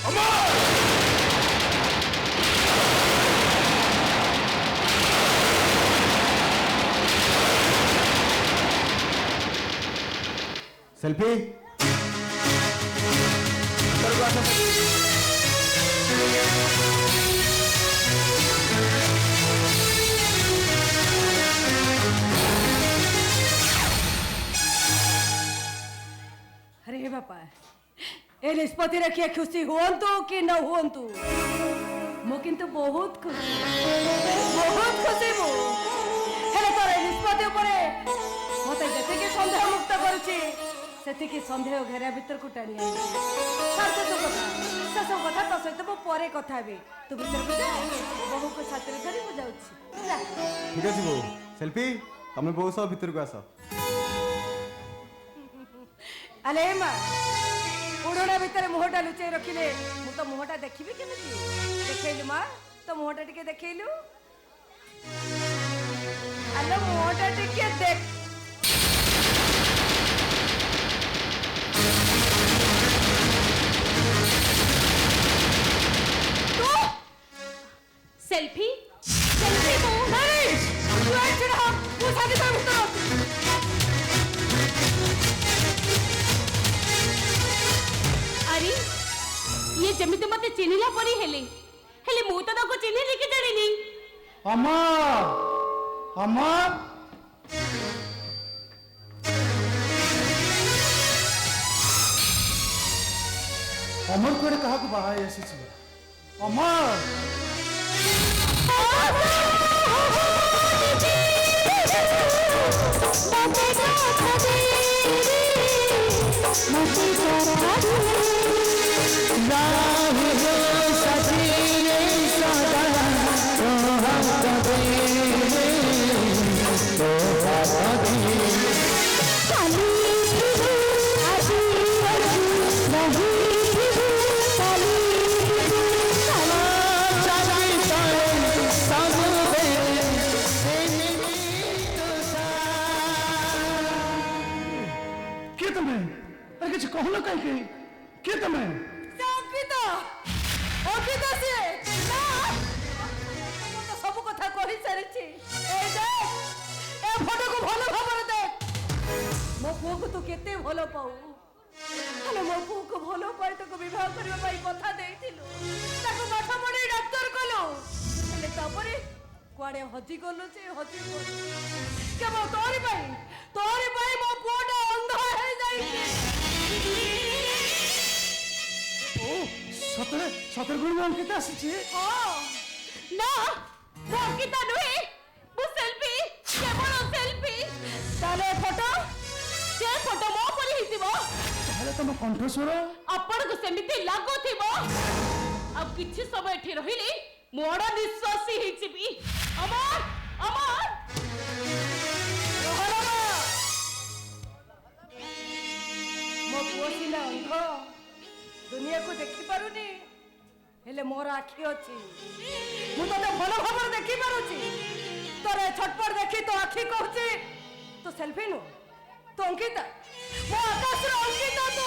ସେଲ୍ଫି अरे बापा, ए निष्पत्ति रखिए खुशी हुअंतु कि न हुअंतु, ମୁଁ କିନ୍ତୁ ବହୁତ ଖୁସି ମୁଁ ହେଲେ ତୋର ଏ ନିଷ୍ପତ୍ତି ଉପରେ ମତେ ଯେତିକି ସନ୍ଦେହ ମୁକ୍ତ କରୁଛି ସେତିକି ସନ୍ଦେହ ଘେରା ଭିତରକୁ ଟାଣି ଆଣିଛି। ସେସବୁ କଥା ତୋ ସହିତ ମୁଁ ପରେ କଥା ହେବି। ତୁ ଭିତରକୁ ଯା, ବୋହୂକୁ ସାଥିରେ ଧରି ମୁଁ ଯାଉଛି। ঠিক আছে বউ সেলফি তুমি বউ সব ভিতরକୁ আস। ଆଲେ ମା ଉଡ଼ଣା ଭିତରେ ମୁହଁଟା ଲୁଚେଇ ରଖିଲେ ମୁଁ ତ ମୁହଁଟା ଦେଖିବି କେମିତି? ଦେଖେଇଲୁ ମା, ତ ମୁହଁଟା ଟିକେ ଦେଖେଇଲୁ। ଆଲୋ ମୁହଁଟା ଟିକେ ଦେଖ। सेल्फी सेल्फी को नहीं तू ऐसे रहा, तू साथी साथ उतर। अरे ये जमिते मते चिन्हिला परी हेले हेले मु तो ताको चिन्हिली कि जानिनी। अमर अमर अमर को कहा को बाहर ऐसी अमर कहून कहीं किए तुम्हें अंकिता अंकिता से ना मैं तो सब कथा कहि सारिछि। ए देख ए फोटो को भलो भाବରେ देख। मो पुओ को तू केते भलो पाऊ। हेले मो पुओ को भलो पाई तो विवाह करबा पाई कथा देइथिलु। ताको पाठ पढी डॉक्टर कलो हेले तापरे कुआडे हजी गलो जे हजी गलो केवल तोरी पाई मो पुओटा अंध हे जाइछि। सतरे सतरे गुण में अंकिता आसी ना वो अंकिता नुहे वो सेल्फी केवल सेल्फी ताले फोटो से फोटो मो परी हितिबो ताले तुम कंठस्वर आपण को सेमिति लागो थिबो। अब किछि समय एठी रहिली मोड़ा निश्वासी हिचिबी। अमर अमर मो पुओ सिना अंध दुनिया को देखी पारुनी हेले मोर आखि अछि। मु तो भलो भाबर देखी पारुची। तोरे छटपट देखी तो आखि कहूची तो सेल्फी नु तो अंकिता मो आकाश रो अंकिता तो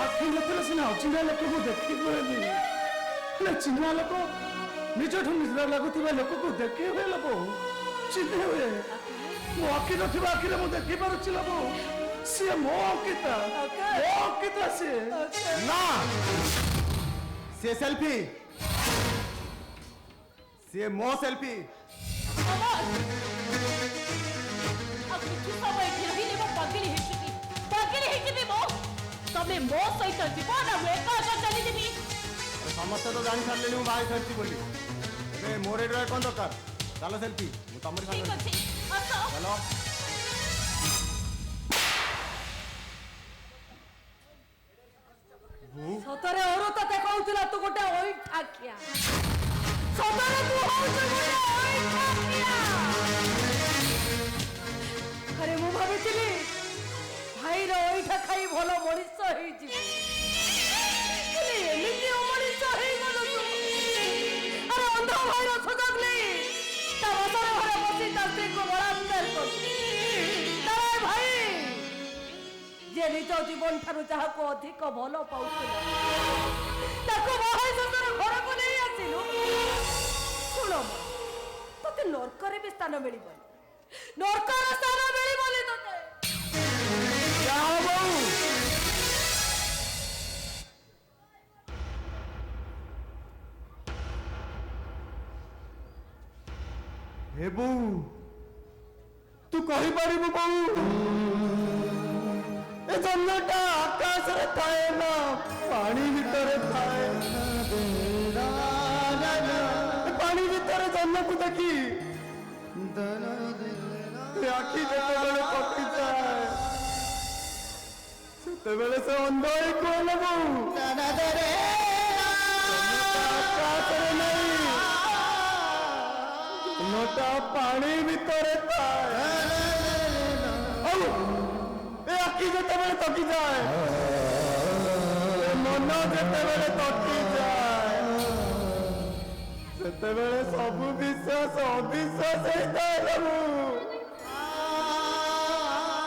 आखि नतले सिना चिन्हा लोक को देखी पड़ेनी हेले चिन्हा लोक निजठू निजरा लागुथिबा लोक को देखी हुए लोक चिन्हे हुए। मो आखि नथिबा आखि रे मो देखी पारुची लोक से मो अंकिता से না সে সেলফি সে মো সেলফি। अमर अब किछि समय एठी रहिली मो पागली हिचिबी मो तमे मो सहित जीवा ना मु एका एका चली देबी। ସମସ୍ତେ ତ ଜାଣି ସାରିଲେଣି ମୁଁ ବାହା ହେଇସାରିଛି ବୋଲି। ଏବେ ମୋର ଏଇଟା କ'ଣ ଦରକାର? ଚାଲ ସେଲ୍ଫି ମୁଁ ତମରି ठीक ସାଙ୍ଗରେ अछि आस ଚାଲ। सतरे औरो तो देखाउथिला तू गोटे ओइ ठाकिया। सतरे तू होउछ गोटे ओइ ठाकिया। अरे मु भाबिथिली भाई रो ओइ ठाखाई भलो मଣିଷ हेइजी। हेले एमिति मଣିଷ हेइ गलो तू। अरे अंध भाई रो सुजोग नै ता बसरे घरे बसी ता स्त्री को बलात्कार कर। तारे भाई जे निज जीवन ठारू जहा को अधिक भलो पाउथिला ताको बाहाई ससुर घर को नहीं आसिलु। सुनो तोते नरकरे भी स्थान मिलिबनी नरकर स्थान मिलिबनी तोते ଯାଅ ବୋଉ। ହେ ବୋଉ ତୁ କହିପାରିବୁ ବୋଉ ଏ ଜନ୍ମଟା ଆକାଶରେ ଥାଏ ନା ପାଣି ଭିତରେ ଥାଏ ପାଣି ଭିତରେ ଜହ୍ନକୁ ଦେଖି ଆଖି ଯେତେବେଳେ କଟିଯାଏ ସେତେବେଳେ ସେ ଅନ୍ଧ ହେଇ କହିଲେ ଆକାଶରେ ନାହିଁ ଜହ୍ନଟା ପାଣି ଭିତରେ ଥାଏ ଆଉ ଏ ଆଖି ଯେତେବେଳେ ତକିଯାଏ ମନ ଯେତେବେଳେ ତକିଯାଏ ସେତେବେଳେ ସବୁ ବିଶ୍ୱାସ ଅବିଶ୍ୱାସ ହେଇଥାଏ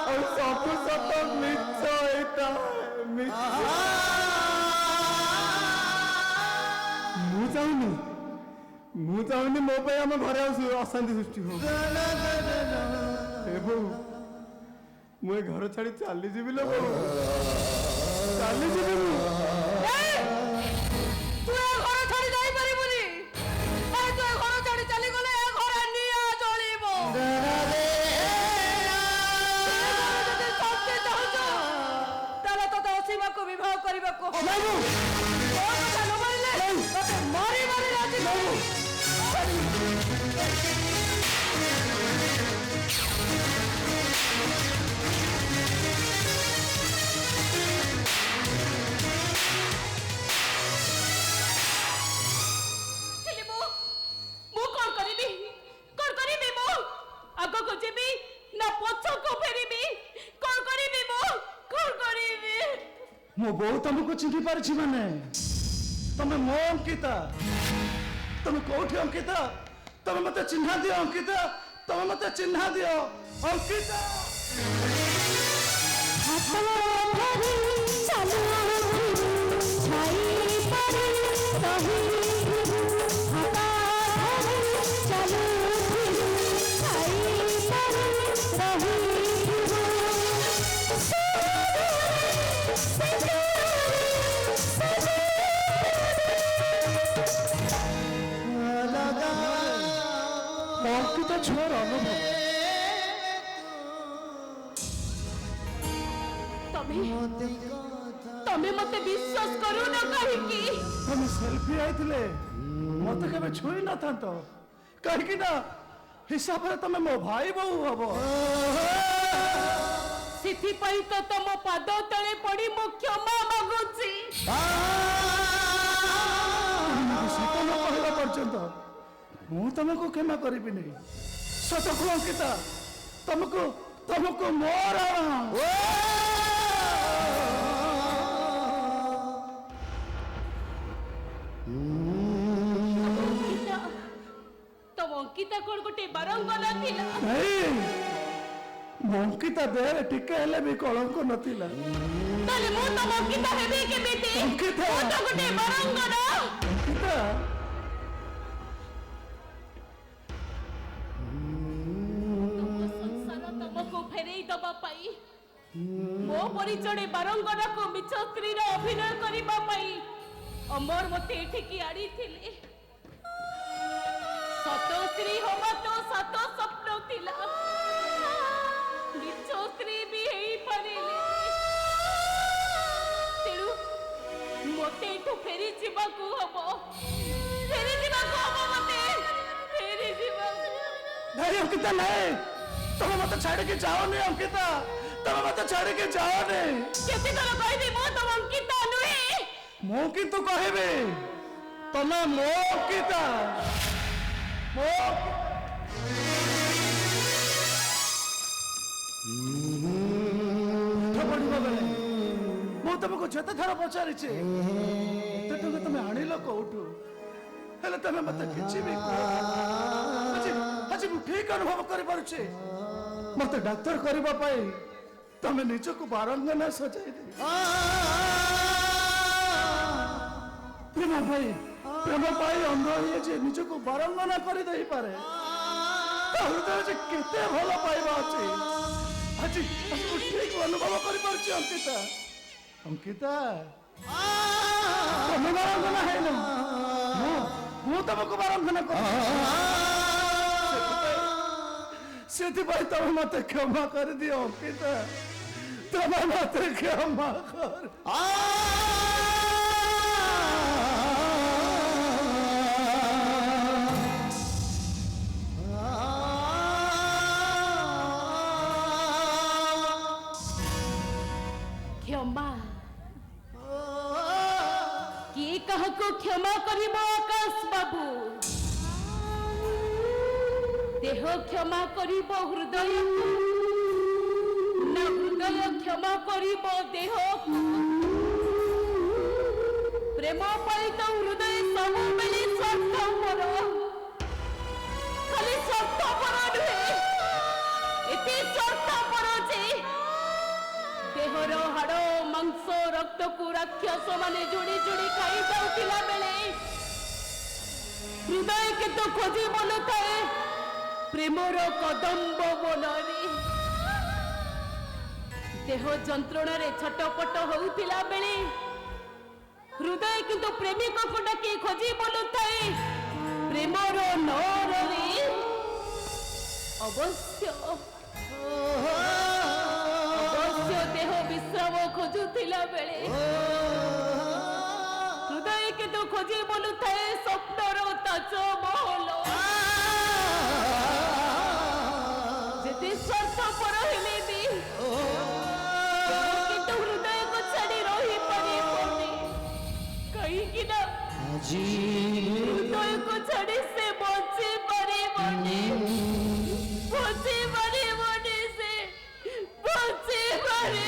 ଆଉ ସବୁ ସତ ମିଛ ହେଇଥାଏ ମୁଁ ଚାହୁଁନି ମୋ ପାଇଁ ଆମ ଘରେ ଆଉ ଅଶାନ୍ତି ସୃଷ୍ଟି ହଉ ଏ ବୋଉ ମୁଁ ଏ ଘର ଛାଡି ଚାଲିଯିବି ଲୋ ବୋଉ ଚାଲିଯିବି ମୁଁ ତୁ ଏ ଘର ଛାଡି ଯାଇପାରିବୁନି ତୁ ଏ ଘର ଛାଡି ଚାଲିଗଲେ ଏ ଘର ନିଆଁ ଜଳିବ ତାହେଲେ ତତେ ଅସୀମାକୁ ବିବାହ କରିବାକୁ ହବ ମାରି ମାରି ରାଜି ଆଗକୁ ଯିବି ନା ପଛକୁ ଫେରିବି କଣ କରିବି ମୁଁ କଣ କରିବି ମୋ ବୋଉ ତମକୁ ଚିହ୍ନି ପାରିଛି ମାନେ ତମେ ମୋ ଅଙ୍କିତା ତମେ କୋଉଠି ଅଙ୍କିତା ତମେ ମତେ ଚିହ୍ନା ଦିଅ ଅଙ୍କିତା ତମେ ମତେ ଚିହ୍ନା ଦିଅ ଅଙ୍କିତା ଅଙ୍କିତା ଛୁଆର ଅନୁଭବ ତମେ ମତେ ବିଶ୍ୱାସ କରୁନ କାହିଁକି ତମେ ସେଲ୍ଫି ଆଇଥିଲେ ମତେ କେବେ ଛୁଇଁ ନଥାନ୍ତ କାହିଁକି ନା ହିସାବରେ ତମେ ମୋ ଭାଇ ବୋଉ ହବ ସେଥିପାଇଁ ତ ତମ ପାଦ ତଳେ ପଡି ମୁଁ କ୍ଷମା ମାଗୁଛି ସତ ନ କହିବା ପର୍ଯ୍ୟନ୍ତ ମୁଁ ତମକୁ କ୍ଷମା କରିବିନି ସତ କୁହ ଅଙ୍କିତା ତମକୁ ମୋର ତମ ଅଙ୍କିତା କଣ ଗୋଟେ ବାରଙ୍ଗନା ଥିଲା ଅଙ୍କିତା ଦେହରେ ଟିକେ ହେଲେ ବି କଳଙ୍କ ନଥିଲା ତାହେଲେ ମୁଁ ତମ ଅଙ୍କିତା ହେବି କେମିତି ଅଙ୍କିତା ମୁଁ ତ ଗୋଟେ ବାରଙ୍ଗନା ଅଙ୍କିତା ତମକୁ ଫେରେଇ ଦବା ପାଇଁ ମୋ ପରିଚୟ ବାରଙ୍ଗନାକୁ ମିଛ ସ୍ତ୍ରୀର ଅଭିନୟ କରିବା ପାଇଁ ଅମର ମତେ ଏଠିକି ଆଣିଥିଲେ ସତ ସ୍ତ୍ରୀ ହବା ତ ସତ ସ୍ୱପ୍ନ ଥିଲା ମିଛ ସ୍ତ୍ରୀ ବି ହେଇପାରିଲେ ତେଣୁ ମତେ ଏଠୁ ଫେରି ଯିବାକୁ ହବ ମତେ ନାଇଁ ଅଙ୍କିତା ନାଇଁ ତମେ ମତେ ଛାଡିକି ଯାଅନି ଅଙ୍କିତା ତମେ ମତେ ଛାଡିକି ଯାଅନି କେତେ ଥର କହିବି ମୁଁ ତମ ଅଙ୍କିତା ନୁହେଁ ମୁଁ କିନ୍ତୁ କହିବି ତମେ ମୋ ଅଙ୍କିତା ପଢିବା ବେଳେ ମୁଁ ତମକୁ ଯେତେ ଥର ପଚାରିଛି ଏତେ ଟଙ୍କା ତମେ ଆଣିଲ କୋଉଠୁ ହେଲେ ତମେ ମତେ କିଛି ବି ଆଜି ମୁଁ ଠିକ ଅନୁଭବ କରିପାରୁଛି ମତେ ଡାକ୍ତର କରିବା ପାଇଁ ତମେ ନିଜକୁ ବାରଙ୍ଗନା ସଜାଇ ଦେ ପ୍ରେମ ପାଇଁ ଅନ୍ଧ ହେଇଛି ନିଜକୁ ବାରଙ୍ଗନା କରିଦେଇପାରେ ତା ହୃଦୟରେ ଯେ କେତେ ଭଲ ପାଇବା ଅଛି ଆଜି ମୁଁ ଠିକ ଅନୁଭବ କରିପାରୁଛି ଅଙ୍କିତା ତମେ ବାରଙ୍ଗନା ହେଇନ ମୁଁ ତମକୁ ବାରଙ୍ଗନା କରି ସେଥିପାଇଁ ତମେ ମତେ କ୍ଷମା କରିଦିଅ ଅଙ୍କିତା ତମେ ମତେ କ୍ଷମା କର କାହାକୁ କ୍ଷମା କରିବ ଆକାଶ ବାବୁ? ଦେହ କ୍ଷମା କରିବ ହୃଦୟକୁ ନା ହୃଦୟ କ୍ଷମା କରିବ ଦେହକୁ? ପ୍ରେମ ପାଳିତ ହୃଦୟ ସବୁବେଳେ ସ୍ୱାର୍ଥପର, ଖାଲି ସ୍ୱାର୍ଥପର ନୁହେଁ, ଏତେ ସ୍ୱାର୍ଥପର ଯେ ଦେହର ହାଡ଼ ମାଂସ ରକ୍ତକୁ ରାକ୍ଷସ ମାନେ ଯୋଡ଼ି ଯୋଡ଼ି ଖାଇ ଯାଉଥିଲା ବେଳେ ହୃଦୟ କିନ୍ତୁ ଖୋଜି ବୋଲୁଥାଏ ପ୍ରେମର କଦମ୍ବ ବନରେ। ଦେହ ଯନ୍ତ୍ରଣାରେ ଛଟପଟ ହେଉଥିଲା ବେଳେ ହୃଦୟ କିନ୍ତୁ ପ୍ରେମିକକୁ ଡାକି ଖୋଜି ବୋଲୁଥାଏ ପ୍ରେମର ନରରେ। ଅବଶ୍ୟ ଦେହ ବିଶ୍ରାମ ଖୋଜୁଥିଲା ବେଳେ ହୃଦୟ କିନ୍ତୁ ଖୋଜି ବୋଲୁଥାଏ ସ୍ୱପ୍ନର ତାଜମହଲ। ଯେତେ ସ୍ୱାର୍ଥପର ହେଲେ ବି କିନ୍ତୁ ହୃଦୟକୁ ଛାଡ଼ି ରହିପାରିବନି, କାହିଁକି ନା ହୃଦୟକୁ ଛାଡ଼ି ସେ ବଞ୍ଚି ପାରିବନି, ବଞ୍ଚି ପାରିବନି, ସେ ବଞ୍ଚି ପାରିବନି।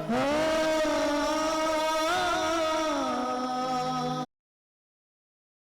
Oh